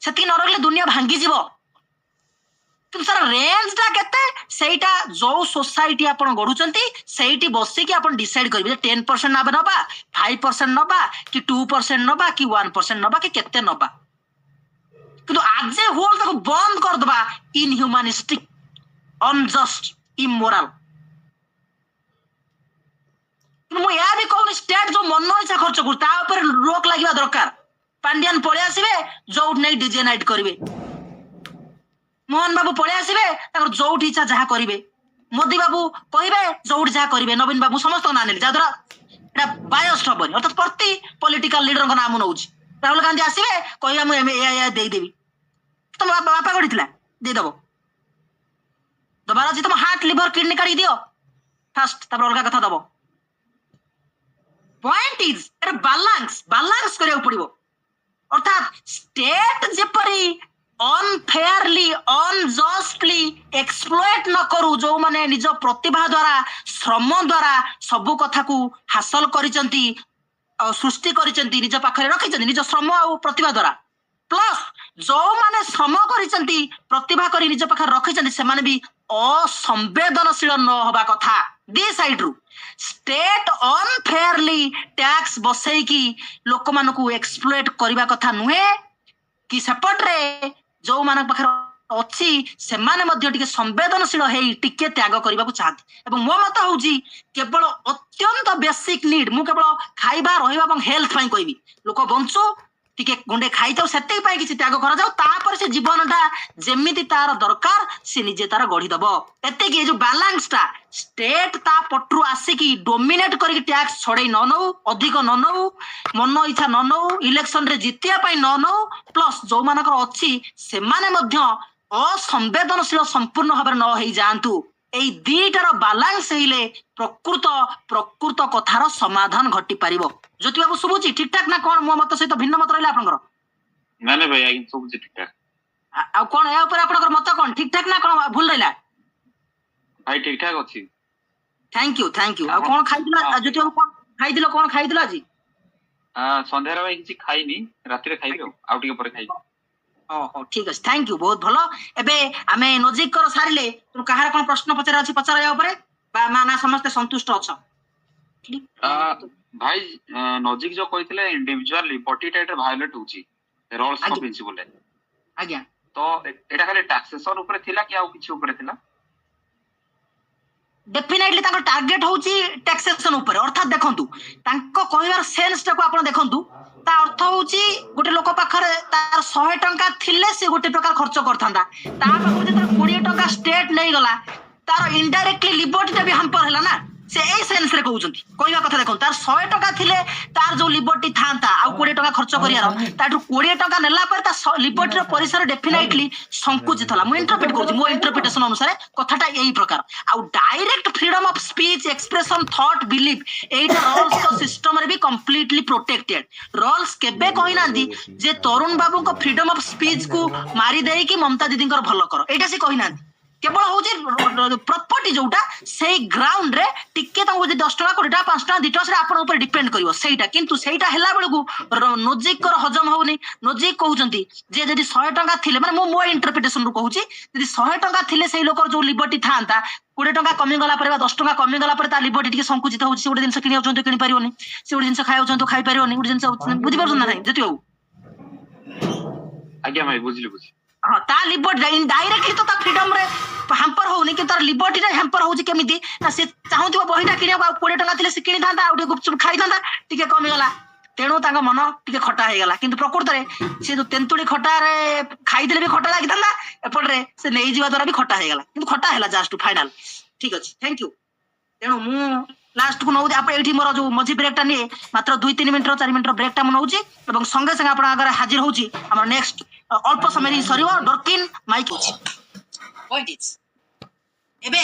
ସେତିକି ନ ରହିଲେ ଦୁନିଆ ଭାଙ୍ଗିଯିବ। କିନ୍ତୁ ତାର ରେଞ୍ଜଟା କେତେ, ସେଇଟା ଯୋଉ ସୋସାଇଟି ଆପଣ ଗଢୁଛନ୍ତି ସେଇଠି ବସିକି ଆପଣ ଡିସାଇଡ କରିବେ ଯେ 10% ନବା, 5% ନବା, କି 2% ନବା, କି 1% ନବା, କି କେତେ ନବା। କିନ୍ତୁ ଆଜ ଏ ହୋଲ ତାକୁ ବନ୍ଦ କରିଦବା ଇନହ୍ୟୁମାନିଷ୍ଟିକ, ଅନଜଷ୍ଟ, ଇମୋରାଲ। ମୁଁ ଏହା ବି କହୁନି ଷ୍ଟେଟ ଯୋଉ ମନ ଇଚ୍ଛା ଖର୍ଚ୍ଚ କରୁଛି ତା ଉପରେ ରୋକ ଲାଗିବା ଦରକାର। ପାଣ୍ଡିଆନ ପଳେଇ ଆସିବେ, ଯୋଉଠି ନେଇ ଡିଜେ ନାଇଟ କରିବେ, ମୋହନ ବାବୁ ପଳେଇ ଆସିବେ, ତାଙ୍କର ଯୋଉଠି ଇଚ୍ଛା ଯାହା କରିବେ, ମୋଦି ବାବୁ କହିବେ ଯୋଉଠି ଯାହା କରିବେ, ନବୀନ ବାବୁ ସମସ୍ତଙ୍କ ନାଁ ନେଲେ, ଯାହାଦ୍ୱାରା ଏଟା ବାୟସ୍ଟ ହବନି। ଅର୍ଥାତ ପ୍ରତି ପଲିଟିକାଲ ଲିଡରଙ୍କ ନାଁ ମୁଁ ନଉଛି। ରାହୁଲ ଗାନ୍ଧୀ ଆସିବେ କହିବା ମୁଁ ଏଇଆ ଦେଇଦେବି, ତମ ବାପା ଗଢିଥିଲା ଦେଇଦବ, ଦବାର ଅଛି ତମ ହାର୍ଟ ଲିଭର କିଡନୀ କାଢିକି ଦିଅ ଫାଷ୍ଟ, ତାପରେ ଅଲଗା କଥା ଦବ। ପଏଣ୍ଟ ଇଜ ଏଟା ବାଲାନ୍ସ କରିବାକୁ ପଡିବ। ଅର୍ଥାତ ଷ୍ଟେଟ ଯେପରି ଅନଫେୟାରଲି, ଅନଜଷ୍ଟଲି ଏକ୍ସପ୍ଲୋଏଟ ନ କରୁ, ଯୋଉମାନେ ନିଜ ପ୍ରତିଭା ଦ୍ଵାରା, ଶ୍ରମ ଦ୍ଵାରା ସବୁ କଥାକୁ ହାସଲ କରିଛନ୍ତି, ସୃଷ୍ଟି କରିଛନ୍ତି, ନିଜ ପାଖରେ ରଖିଛନ୍ତି ନିଜ ଶ୍ରମ ଆଉ ପ୍ରତିଭା ଦ୍ଵାରା, ପ୍ଲସ୍ ଯୋଉମାନେ ଶ୍ରମ କରିଛନ୍ତି, ପ୍ରତିଭା କରି ନିଜ ପାଖରେ ରଖିଛନ୍ତି, ସେମାନେ ବି ଅସମ୍ବେଦନଶୀଳ ନ ହବା କଥା। ଦି ସାଇଡରୁ ଷ୍ଟେଟ ଅନଫେୟାରଲି ଟ୍ୟାକ୍ସ ବସେଇକି ଲୋକମାନଙ୍କୁ ଏକ୍ସପ୍ଲୋଏଟ କରିବା କଥା ନୁହେଁ, କି ସେପଟରେ ଯୋଉମାନଙ୍କ ପାଖରେ ଅଛି ସେମାନେ ମଧ୍ୟ ଟିକେ ସମ୍ବେଦନଶୀଳ ହେଇ ଟିକେ ତ୍ୟାଗ କରିବାକୁ ଚାହାନ୍ତି। ଏବଂ ମୋ ମତ ହଉଛି କେବଳ ଅତ୍ୟନ୍ତ ବେସିକ ନିଡ, ମୁଁ କେବଳ ଖାଇବା, ରହିବା ଏବଂ ହେଲ୍ଥ ପାଇଁ କହିବି, ଲୋକ ବଞ୍ଚୁ, ଟିକେ ଗୁଣ୍ଡେ ଖାଇଥାଉ, ସେତିକି ପାଇଁ କିଛି ତ୍ୟାଗ କରାଯାଉ, ତାପରେ ସେ ଜୀବନଟା ଯେମିତି ତାର ଦରକାର ସେ ନିଜେ ତାର ଗଢିଦବ। ଏତିକି। ଏ ଯୋଉ ବାଲାନ୍ସଟା ଷ୍ଟେଟ ତା ପଟରୁ ଆସିକି ଡୋମିନେଟ କରିକି ଟ୍ୟାକ୍ସ ଛଡେଇ ନ ନଉ, ଅଧିକ ନ ନଉ, ମନ ଇଚ୍ଛା ନ ନଉ, ଇଲେକ୍ସନରେ ଜିତିବା ପାଇଁ ନ ନଉ, ପ୍ଲସ୍ ଯୋଉମାନଙ୍କର ଅଛି ସେମାନେ ମଧ୍ୟ ଅସମ୍ବେଦନଶୀଳ ସମ୍ପୂର୍ଣ୍ଣ ଭାବରେ ନ ହେଇଯାଆନ୍ତୁ। ଏଇ ଦିଟାର ବାଲାନ୍ସ ହେଇଲେ ପ୍ରକୃତ କଥାର ସମାଧାନ ଘଟି ପାରିବ। ଜ୍ୟୋତି ବାବୁ ଶୁଭୁଛି ଠିକ ଠାକ ନା କଣ? ମୋ ମତ ସହିତ ଭିନ୍ନ ମତ ରହିଲା ଆପଣଙ୍କର? ନା ଭାଇ, ଆଜ୍ଞା ଶୁଭୁଛି ଠିକ ଠାକ। ଆଉ କଣ ଏହା ଉପରେ ଆପଣଙ୍କର ମତ କଣ ଠିକ ଠାକ ନା କଣ ଭୁଲ ରହିଲା? ଭାଇ ଠିକ ଠାକ ଅଛି। Thank you. ଆଉ କଣ ଖାଇଥିଲ ଜ୍ୟୋତି ବାବୁ? କଣ ଖାଇଥିଲ ଆଜି? ସନ୍ଧ୍ୟାରେ ଭାଇ କିଛି ଖାଇନି, ରାତିରେ ଖାଇବି ଆଉ ଟିକେ ପରେ ଖାଇବି। ହଉ ଠିକ ଅଛି, ଥ୍ୟାଙ୍କ ୟୁ, ବହୁତ ଭଲ। ଏବେ ଆମେ ନଜିକର ସାରିଲେ ତେଣୁ କାହାର କଣ ପ୍ରଶ୍ନ ପଚାର ଅଛି ପଚାର ଏହା ଉପରେ ନା ସମସ୍ତେ ସନ୍ତୁଷ୍ଟ ଅଛ? ଭାଇ ନଜିକ ଯୋଉ କହିଥିଲେ ଇଣ୍ଡିଭିଜୁଆଲ ଲିବର୍ଟି ଟା ଭାয়োଲେଟ ହଉଛି ରୋଲ୍ସ ଅଫ ପ୍ରିନ୍ସିପଲ ରେ, ଆଜ୍ଞା ତ ଏଟା ଖାଲି ଟାକ୍ସେସନ ଉପରେ ଥିଲା କି ଆଉ କିଛି ଉପରେ ଥିଲା? ଡେଫିନେଟଲି ତାଙ୍କ ଟାର୍ଗେଟ ହଉଛି ଟାକ୍ସେସନ ଉପରେ। ଅର୍ଥାତ ଦେଖନ୍ତୁ ତାଙ୍କ କହିବାର ସେନ୍ସ ଟାକୁ ଆପଣ ଦେଖନ୍ତୁ, ତା ଅର୍ଥ ହଉଛି ଗୋଟେ ଲୋକ ପାଖରେ ତାର 100 ଟଙ୍କା ଥିଲେ ସେ ଗୋଟେ ପ୍ରକାର ଖର୍ଚ୍ଚ କରିଥାନ୍ତା, ତା ପାଖରୁ ଯେତେବେଳେ 20 ଟଙ୍କା ଷ୍ଟେଟ ନେଇଗଲା ତାର ଇନଡାଇରେକ୍ଟଲି ଲିବର୍ଟି ଟା ବି ହାମ୍ପର ହେଲା ନା। ସେ ଏଇ ସେନ୍ସ ରେ କହୁଛନ୍ତି, କହିବା କଥା ଦେଖନ୍ତୁ ତାର 100 ଟଙ୍କା ଥିଲେ ତାର ଯୋଉ ଲିବର୍ଟି ଥାନ୍ତା ଆଉ 20 ଟଙ୍କା ଖର୍ଚ୍ଚ କରିବାର, ତାଠୁ 20 ଟଙ୍କା ନେଲା ପରେ ତା ଲିବର୍ଟିର ପରିସର ଡେଫିନେଟଲି ସଂକୁଚିତ ହେଲା। ମୁଁ ଇଣ୍ଟରପ୍ରିଟ କରୁଛି, ମୋ ଇଣ୍ଟରପ୍ରିଟେସନ ଅନୁସାରେ କଥାଟା ଏଇ ପ୍ରକାର। ଆଉ direct freedom of speech, expression, thought, belief ଏଇଟା ରୋଲ୍ସ ସିଷ୍ଟମରେ ବି କମ୍ପ୍ଲିଟଲି ପ୍ରୋଟେକ୍ଟେଡ। ରୋଲ୍ସ କେବେ କହିନାହାନ୍ତି ଯେ ତରୁଣ ବାବୁଙ୍କ ଫ୍ରିଡମ ଅଫ ସ୍ପିଚ କୁ ମାରି ଦେଇକି ମମତା ଦିଦିଙ୍କର ଭଲ କର, ଏଇଟା ସେ କହିନାହାନ୍ତି। କେବଳ ହଉଛି ପ୍ରପର୍ଟି ଯୋଉଟା ସେଇ ଗ୍ରାଉଣ୍ଡ ରେ ଟିକେ ତାଙ୍କୁ ଯଦି 10 ଟଙ୍କା 20 ଟଙ୍କା 5 ଟଙ୍କା 2 ଟଙ୍କା ସେଟା ଆପଣଙ୍କ ଉପରେ ଡିପେଣ୍ଡ କରିବ ସେଇଟା। କିନ୍ତୁ ସେଇଟା ହେଲା ବେଳକୁ ନୋଜିକର ହଜମ ହଉନି। ନୋଜିକ କହୁଛନ୍ତି ଯେ ଯଦି 100 ଟଙ୍କା ଥିଲେ, ମାନେ ମୁଁ ମୋ ଇଣ୍ଟରପ୍ରିଟେସନ ରୁ କହୁଛି, ଯଦି 100 ଟଙ୍କା ଥିଲେ ସେଇ ଲୋକର ଯୋଉ ଲିବର୍ଟି ଥାନ୍ତା 20 ଟଙ୍କା କମିଗଲା ପରେ ବା 10 ଟଙ୍କା କମିଗଲା ପରେ ତା ଲିବର୍ଟି ଟିକେ ସଂକୁଚିତ ହଉଛି। ସେ ଗୋଟେ ଜିନିଷ କିଣିବାକୁ ଚାହୁଁଥିବ କିଣି ପାରିବନି, ସେ ଗୋଟେ ଜିନିଷ ଖାଇବାକୁ ଚାହୁଁଥିବ ଖାଇ ପାରିବନି, ଗୋଟେ ଜିନିଷ ବୁଝିପାରୁଛନ୍ତି ନା ନାହିଁ ଜ୍ୟୋତି ବାବୁ? ଆଜ୍ଞା ଭାଇ ବୁଝିଲି। ହଁ, ତା ଲିବର୍ଟି ଇନଡାଇରେକ୍ଟଲି ତ ତା ଫ୍ରିଡମ ରେ ହ୍ୟାମ୍ପର ହଉନି, କିନ୍ତୁ ତାର ଲିବର୍ଟି ରେ ହ୍ୟାମ୍ପର ହଉଛି କେମିତି ନା ସେ ଚାହୁଁଥିବ ବହିଟା କିଣିବାକୁ, ଆଉ 20 ଟଙ୍କା ଥିଲେ ସେ କିଣିଥାନ୍ତା, ଆଉ ଟିକେ ଗୁପଚୁପ ଖାଇଥାନ୍ତା, ଟିକେ କମିଗଲା, ତେଣୁ ତାଙ୍କ ମନ ଟିକେ ଖଟା ହେଇଗଲା। କିନ୍ତୁ ପ୍ରକୃତରେ ସେ ଯୋଉ ତେନ୍ତୁଳି ଖଟାରେ ଖାଇଥିଲେ ବି ଖଟା ଲାଗିଥାନ୍ତା, ଏପଟରେ ସେ ନେଇଯିବା ଦ୍ୱାରା ବି ଖଟା ହେଇଗଲା, କିନ୍ତୁ ଖଟା ହେଲା ଜାଷ୍ଟ ଫାଇନାଲ। ଠିକ ଅଛି, ଥ୍ୟାଙ୍କ ୟୁ। ତେଣୁ ମୁଁ ଲାଷ୍ଟକୁ ନଉଛି, ଆପଣ ଏଇଠି ମୋର ଯୋଉ ମଝି ବ୍ରେକଟା ନିଏ ମାତ୍ର 2-3 ମିନିଟର 4 ମିନିଟର ବ୍ରେକଟା ମୁଁ ନଉଛି ଏବଂ ସଙ୍ଗେ ସଙ୍ଗେ ଆପଣଙ୍କ ଆଗରେ ହାଜିର ହଉଛି ଆମର ନେକ୍ସଟ ଅଳ୍ପ ସମୟରେ ହିଁ ସରିବ ଡର୍କିନ ମାଇକ୍ ଅଛି। ପଏଣ୍ଟ ଇଜ ଏବେ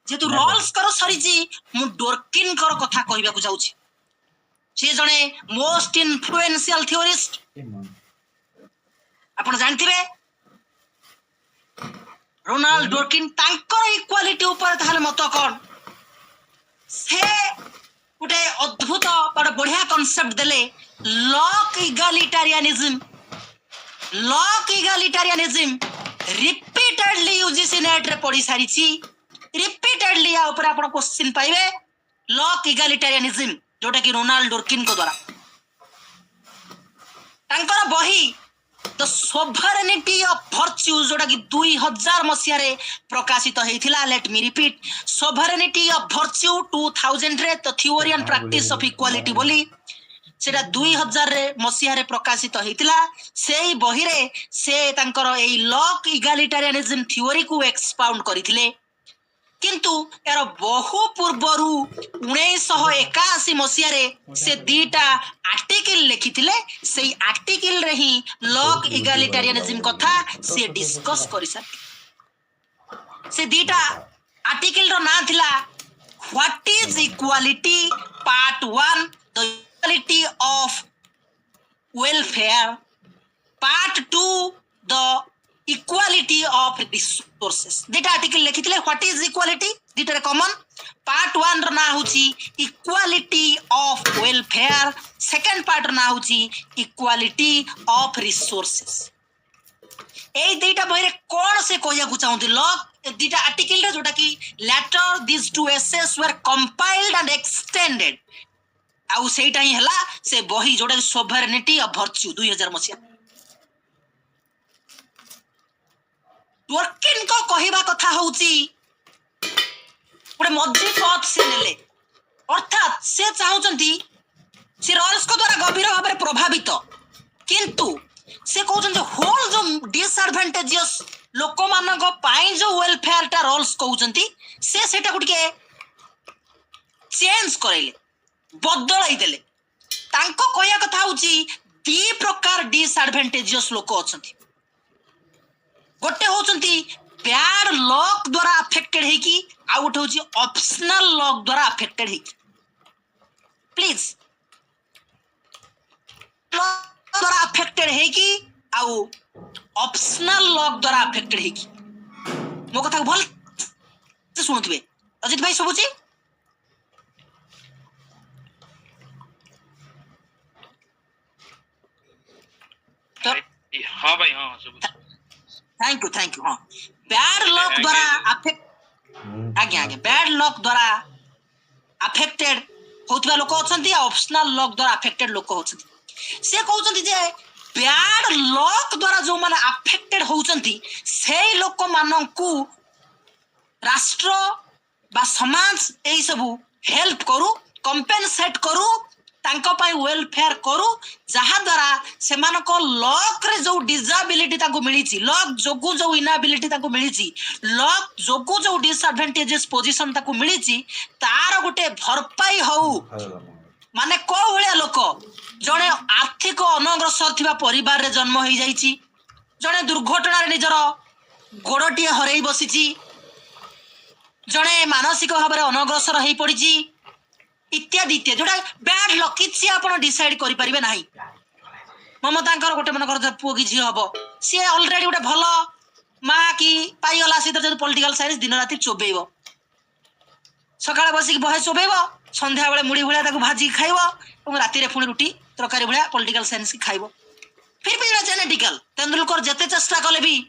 ଯେହେତୁ ରୋଲ୍ସଙ୍କର ସରିଛି, ମୁଁ ଡର୍କିନଙ୍କର କଥା କହିବାକୁ ଯାଉଛି। ସେ ଜଣେ ମୋଷ୍ଟ ଇନଫ୍ଲୁଏନ୍ସିଆଲ ଥିଓରିଷ୍ଟ, ଆପଣ ଜାଣିଥିବେ ରୋନାଲ୍ଡ ଡର୍କିନ। ତାଙ୍କର ଇକ୍ୱାଲିଟି ଉପରେ ତାହେଲେ ମତ କଣ? ସେ ଗୋଟେ ଅଦ୍ଭୁତ ଗୋଟେ ବଢିଆ କନସେପ୍ଟ ଦେଲେ, luck egalitarianism. Luck egalitarianism repeatedly UGC NET ରେ ପଢି ସାରିଛି। ରିପିଟେଡଲି ୟା ଉପରେ ଆପଣ କ୍ୱେଶ୍ଚିନ୍ ପାଇବେ। ଲକ୍ ଇଗାଲିଟାରିଆନିଜମ ଯୋଉଟା କି ରୋନାଲ୍ଡ ଡର୍କିନଙ୍କ ଦ୍ୱାରା ତାଙ୍କର ବହି ଦ ସୋଭରେନିଟି ଅଫ ଭର୍ଚ୍ୟୁଜ ଯୋଉଟା କି 2000 ମସିହାରେ ପ୍ରକାଶିତ ହେଇଥିଲା। ଲେଟ୍ ମି ରିପିଟ୍, ସୋଭରେନିଟି ଅଫ ଭର୍ଚ୍ୟୁ 2000 ରେ the theory and practice of equality ବୋଲି ସେଟା 2000 ମସିହାରେ ପ୍ରକାଶିତ ହେଇଥିଲା। ସେଇ ବହିରେ ସେ ତାଙ୍କର ଏଇ ଲକ୍ ଇଗାଲିଟାରିଆନିଜମ ଥିଓରିକୁ ଏକ୍ସପାଉଣ୍ଡ କରିଥିଲେ। କିନ୍ତୁ ଏହାର ବହୁ ପୂର୍ବରୁ 1981 ମସିହାରେ ସେ 2ଟା ଆର୍ଟିକିଲ ଲେଖିଥିଲେ। ସେଇ ଆର୍ଟିକିଲ ରେ ହିଁ ଲକ୍ ଇଗାଲିଟାରିଆନିଜମ କଥା ସେ ଡିସ୍କସ କରିସାରିଥିଲେ। ସେ 2ଟା ଆର୍ଟିକିଲ ର ନାଁ ଥିଲା what is equality part 1, the equality of welfare, part 2, the equality of resources. 2ଟା ଆର୍ଟିକଲ ଲେଖିଥିଲେ। ହ୍ୱାଟ ଇଜ ଇକ୍ୱାଲିଟି 2ଟାରେ କମନ। ପାର୍ଟ 1 ର ନାଁ ହଉଛି equality of welfare, second part ର ନାଁ ହଉଛି ଇକ୍ୱାଲିଟି ଅଫ ରିସୋର୍ସେସ୍। ଏଇ 2ଟା ବହିରେ କଣ ସେ କହିବାକୁ ଚାହୁଁନ୍ତି? ଲକ୍ 2ଟା ଆର୍ଟିକଲ ରେ ଯୋଉଟା କି later these 2 essays were compiled and extended, ଆଉ ସେଇଟା ହିଁ ହେଲା ସେ ବହି ଯୋଉଟା କି ସୋଭରେନିଟି ଅଫ ଭର୍ଚ୍ୟୁ 2000 ମସିହା। ଡର୍କିନଙ୍କ କହିବା କଥା ହଉଛି ଗୋଟେ ମଝି ପଥ ସେ ନେଲେ, ଅର୍ଥାତ ସେ ଚାହୁଁଛନ୍ତି, ସେ ରୋଲ୍ସଙ୍କ ଦ୍ୱାରା ଗଭୀର ଭାବରେ ପ୍ରଭାବିତ, କିନ୍ତୁ ସେ କହୁଛନ୍ତି ହୋଲ ଯୋଉ ଡିସଆଡଭାଣ୍ଟେଜିୟସ୍ ଲୋକମାନଙ୍କ ପାଇଁ ଯୋଉ ୱେଲଫେୟାର ଟା ରୋଲ୍ସ କହୁଛନ୍ତି, ସେ ସେଟାକୁ ଟିକେ ଚେଞ୍ଜ କରେଇଲେ, ବଦଳାଇ ଦେଲେ। ତାଙ୍କ କହିବା କଥା ହଉଛି 2 ପ୍ରକାର ଡିସଆଡଭାଣ୍ଟେଜିୟସ୍ ଲୋକ ଅଛନ୍ତି। ଗୋଟେ ହଉଛନ୍ତି ବ୍ୟାଡ ଲକ୍ ଦ୍ୱାରା ଆଫେକ୍ଟେଡ ହେଇକି, ଆଉ ଗୋଟେ ହଉଛି ଅପସନାଲ ଲକ୍ ଦ୍ୱାରା ଆଫେକ୍ଟେଡ ହେଇକି। ପ୍ଲିଜ ଦ୍ୱାରା ଆଫେକ୍ଟେଡ ହେଇକି ଆଉ ऑप्शनल लॉक द्वारा अफेक्टेड हेकी मो कथा भल से सुनुथिबे अजित भाई सबुची हाँ भाई हाँ सब थैंक यू हाँ बैड लॉक द्वारा अफेक्ट आगे आगे बैड लॉक द्वारा अफेक्टेड होतिबा लोक अछंती ऑप्शनल लॉक द्वारा अफेक्टेड लोक होछंती से कहउछंती जे बैड लॉक द्वारा जो माने अफेक्टेड होउछंती सेही लोक माननकू राष्ट्र बा समाज एई सबु हेल्प करू कंपेनसेट करू तांको पाई वेलफेयर करू जहा द्वारा सेमानको लॉक रे जो डिसेबिलिटी ताको मिलिची लॉक जोगु जो इनएबिलिटी ताको मिलिची लॉक जोगु जो डिसएडवांटेजेस पोजीशन ताको मिलिची तार गुटे भरपाई होऊ माने को भलिया लोक जणे आर्थिक अनग्रसर थिबा परिवार रे जन्म होई जाईची जणे दुर्घटना रे निजर गोडटी हरई बसिची जणे मानसिक भाव अनग्रसर होई पड़िची इत्यादि इत्यादि जोटा बैड लक किसी आपण डिसाइड करि परिबे नाही ममतांकर गोटे मन कर पुओ की झी हबो सी ऑलरेडी गोटे भलो माँ की पाई गला से तो पॉलिटिकल साइंस दिन राति चोबेइबो सकाळ बसिक बहे चोबेइबो संध्या बेले मुड़ी भलिया ताको भाजी खाइबो और राति रे पुणी रुटी तरकारी भलिया पॉलिटिकल साइंस की खाइबो फिर भी जेनेटिकल तेंदुलकर जते चेष्टा कले भी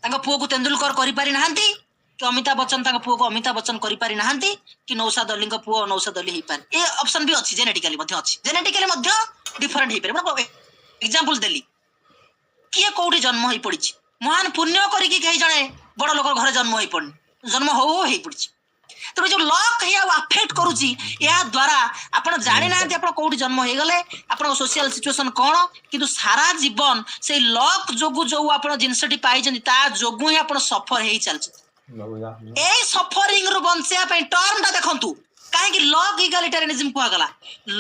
ताको पुओ को तेंदुलकर करि पारि नाहंती कि अमिताभ बच्चन ताको पुओ को अमिताभ बच्चन करि पारि नाहंती कि नौशाद अली को पुओ नौशाद अली हेई पारे ए ऑप्शन भी अछि जेनेटिकली मध्ये अछि जेनेटिकली मध्ये डिफरेंट हेई पारे मतलब एग्जांपल देली किए कोठी जन्म होई पड़िछि महान पुण्य करी कि कहि जणे बड़ लोक घर जन्म होई पड़नी जन्म हो हेई पड़िछि तो जो लॉक हे अफेक्ट करूची या द्वारा आपण जानि नांती आपण कोठी जन्म हे गले आपण सोशल सिचुएशन कोन किंतु सारा जीवन से लॉक जोगु जो आपण जिंसटी पाई जनी ता जोगु ही आपण सफर हेई चलछि ए सफरिंग रु बंचिया पे टर्म ता देखंतु काहे कि लॉक इक्वालिटेरियनिज्म को गला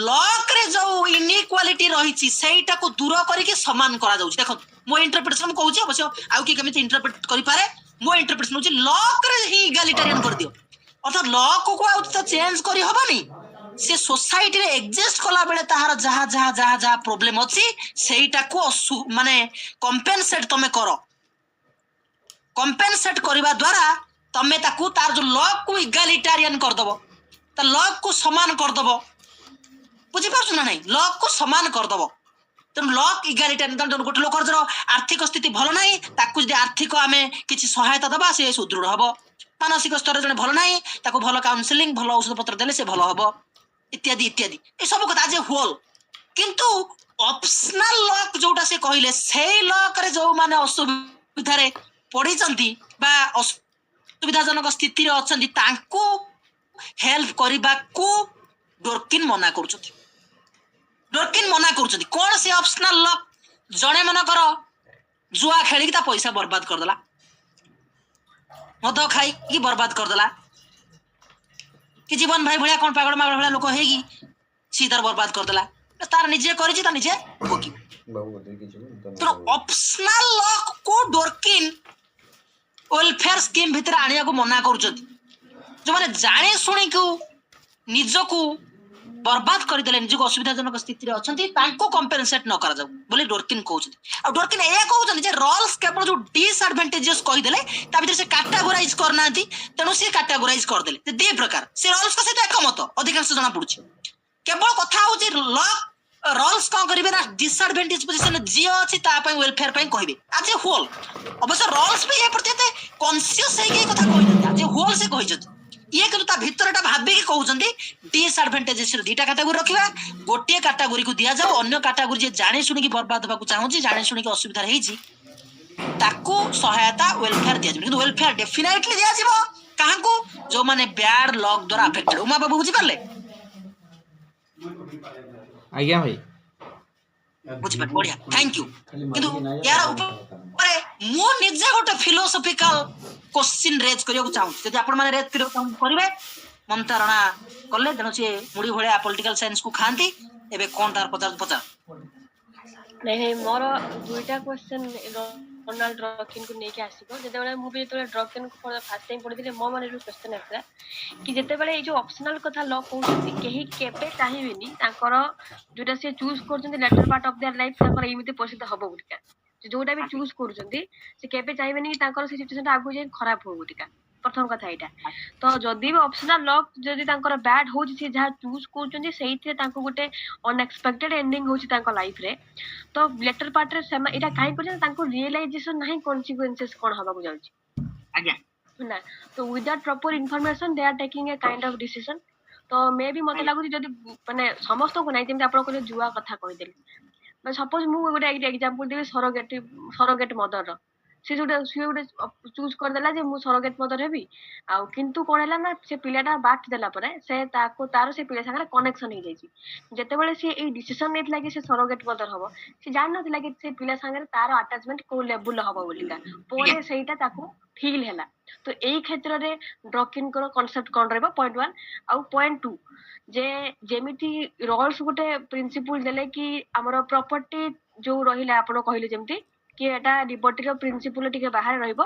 लॉक रे जो इनइक्वालिटी रहिछि सेइटा को दूर करी के समान करा जाउछि देखंतु मो इंटरप्रिटेशन कहूछि अवश्य आउ कि केमिति इंटरप्रेट करि पारे मो इंटरप्रिटेशन होछि लॉक रे ही इक्वालिटेरियन कर दियो अर्थात लॉक को आउ तो चेंज करी हबनी से सोसाइटी रे एग्जिस्ट कला बेले ताहार जहा जहा जहा जहा प्रॉब्लम अछि सेइटा को माने कंपेनसेट तमे करो कंपेनसेट करबा द्वारा तमे ताकू तार जो लॉक को इक्वालिटेरियन कर दबो त लॉक को समान कर दबो बुझी पाछन ना नहीं लॉक को समान कर दबो तो लॉक इक्वालिटेरियन तो गोटे लोकर जो आर्थिक स्थिति भलो नाही ताकू जदि आर्थिक आमे किछि सहायता दबा से सुदृढ़ हबो मानसिक स्तर जने भलो नाही ताकू भलो काउंसलिंग भलो औषध पत्र देले से भलो हबो इत्यादि इत्यादि ए सब कथा जे होल किंतु ऑप्शनल लॉक जोटा से कहिले सेही लॉक रे जो माने असुविधा रे पड़ी चंती बा असुविधाजनक स्थिति रे अछंती तांको हेल्प करबा को डोरकिन मना करूछथि डोरकिन मना करूछथि कोन से ऑप्शनल लॉक जणे मन करो जुआ खेली ता पैसा बर्बाद कर देला मद खाई की बर्बाद कर देला कि जीवन भाई भलिया कोन पागल मागल भलिया लोक हेगी सीधर बर्बाद कर देला तार निजे करिछि ता निजे भोगी तो ऑप्शनल लॉक को डोरकिन वेलफेयर स्कीम भितर आनिया को मना करूछथि जो माने जाने सुनी को निजको बर्बाद कर देले निजको असुविधाजनक स्थिति रे अछंती तांको कंपेनसेट न करा जाऊ बोले डोरकिन कहउछथि आ डोरकिन ए कहउछथि जे रोल्स केवल जो डिसएडवांटेजेस कहि देले ता भितर से कैटेगराइज करनांती तेनु से कैटेगराइज कर देले ते दे प्रकार से रोल्स का सहित एकमत अधिकांश जना पडुछि केवल कथा होछि लॉक रोल्स का करिवे ना डिसएडवांटेज पोजीशन जे अछि ता पय वेलफेयर पय कहिबे आज होल अवश्य रोल्स भी ए प्रति कॉन्शियस है के कथा कहि दे आज होल से कहि जति ये किंतु ता भितरटा भाबे के कहउचंदी डिसएडवांटेजेस रे दीटा कैटेगरी रखिबा गोटे कैटेगरी को दिया जाओ अन्य कैटेगरी जे जाने सुनी की बर्बाद होबा को चाहूची जाने सुनी की असुविधा रहिची ताको सहायता वेलफेयर दिया किंतु वेलफेयर डेफिनेटली दिया जिवो काहा को जो माने बैड लॉक द्वारा अफेक्टेड उमा बाबू बुझी पाले आज्ञा भाई बुझी पाले बढ़िया थैंक यू किंतु यार ऊपर मो निजे गोटे फिलोसॉफिकल क्वेश्चन रेज करियो को चाहू जदि आपण माने रेज करियो करिवे ममता राणा कले तेणु सी मुड़ी भलिया पॉलिटिकल साइंस को खांती एबे कोन तार 50 नहीं मोर दुईटा क्वेश्चन रोनाल्ड ड्रॉकिन को नेके आसीबो जते बेले मु भी तो ड्रॉकिन को फर्स्ट टाइम पढिथिले मो माने जो क्वेश्चन आछला कि जते बेले ए जो ऑप्शनल कथा लॉ कहउछथि केही केबे चाहिबिनी ताकर जोटा से चूज करछथि later part of their life ताकर एमिते परिस्थिति हबो बुलिका ଯୋଉଟା ବି ଚୁଜ କରୁଛନ୍ତି ସେ କେବେ ଚାହିଁବେନି କି ତାଙ୍କର ସେ ସିଚୁଏସନ ଆଗକୁ ଯାଇ ଖରାପ ହଉ ବୋଲିକା। ପ୍ରଥମ କଥା ଏଇଟା। ତ ଯଦି ବି ଅପସନାଲ ଲକ୍ ଯଦି ତାଙ୍କର ବ୍ୟାଡ୍ ହଉଛି ସେ ଯାହା ଚୁଜ କରୁଛନ୍ତି ସେଇଥିରେ ତାଙ୍କୁ ଗୋଟେ ଅନଏକ୍ସପେକ୍ଟେଡ ଏଣ୍ଡିଙ୍ଗ ହଉଛି ତାଙ୍କ ଲାଇଫ ରେ। ତ ଲେଟର ପାର୍ଟରେ ସେମାନେ ଏଇଟା କାହିଁ କରୁଛନ୍ତି ତାଙ୍କୁ ରିଏଲାଇଜେସନ ନାହିଁ କନସିକ୍ୱେନ୍ସେସ୍ କଣ ହବାକୁ ଯାଉଛି ଆଜ୍ଞା ନା। ତ without proper information they are taking a kind of decision. ତ ମେ ବି ମତେ ଲାଗୁଛି ଯଦି ମାନେ ସମସ୍ତଙ୍କୁ ନାହିଁ ଯେମିତି ଆପଣ କହିଲେ ଜୁଆ କଥା କହିଦେଲେ ମାନେ ସପୋଜ ମୁଁ ଗୋଟେ ଏକ୍ଜାମ୍ପଲ ଦେବି ସରୋଗେଟ ମଦର ସିଏ ଗୋଟେ ଚୁଜ କରିଦେଲା ଯେ ମୁଁ ସରୋଗେଟ ମଦର ହେବି ଆଉ କିନ୍ତୁ କଣ ହେଲା ନା ସେ ପିଲାଟା ବାଟ ଦେଲା ପରେ ସେ ତାର ସେ ପିଲା ସାଙ୍ଗରେ କନେକ୍ସନ ହେଇଯାଇଛି। ଯେତେବେଳେ ସିଏ ଏଇ ଡିସିସନ ନେଇଥିଲା କି ସେ ସରୋଗେଟ ମଦର ହବ ସେ ଜାଣିନଥିଲା କି ସେ ପିଲା ସାଙ୍ଗରେ ତାର ଆଟାଚମେଣ୍ଟ କୋଉ ଲେବୁଲ ହବ ବୋଲିକା। ପରେ ସେଇଟା ତାକୁ ଫିଲ୍ ହେଲା। ତ ଏଇ କ୍ଷେତ୍ରରେ ଡ୍ରକିନ୍ଙ୍କର କନସେପ୍ଟ କଣ ରହିବ ପଏଣ୍ଟ 1 ଆଉ ପଏଣ୍ଟ 2 ଯେ ଯେମିତି ରଲ୍ସ ଗୋଟେ ପ୍ରିନ୍ସିପୁଲ ଦେଲେ କି ଆମର ପ୍ରପର୍ଟି ଯୋଉ ରହିଲା ଆପଣ କହିଲେ ଯେମିତି କି ଏଟା ଲିବର୍ଟିର ପ୍ରିନ୍ସିପୁଲ ଟିକେ ବାହାରେ ରହିବ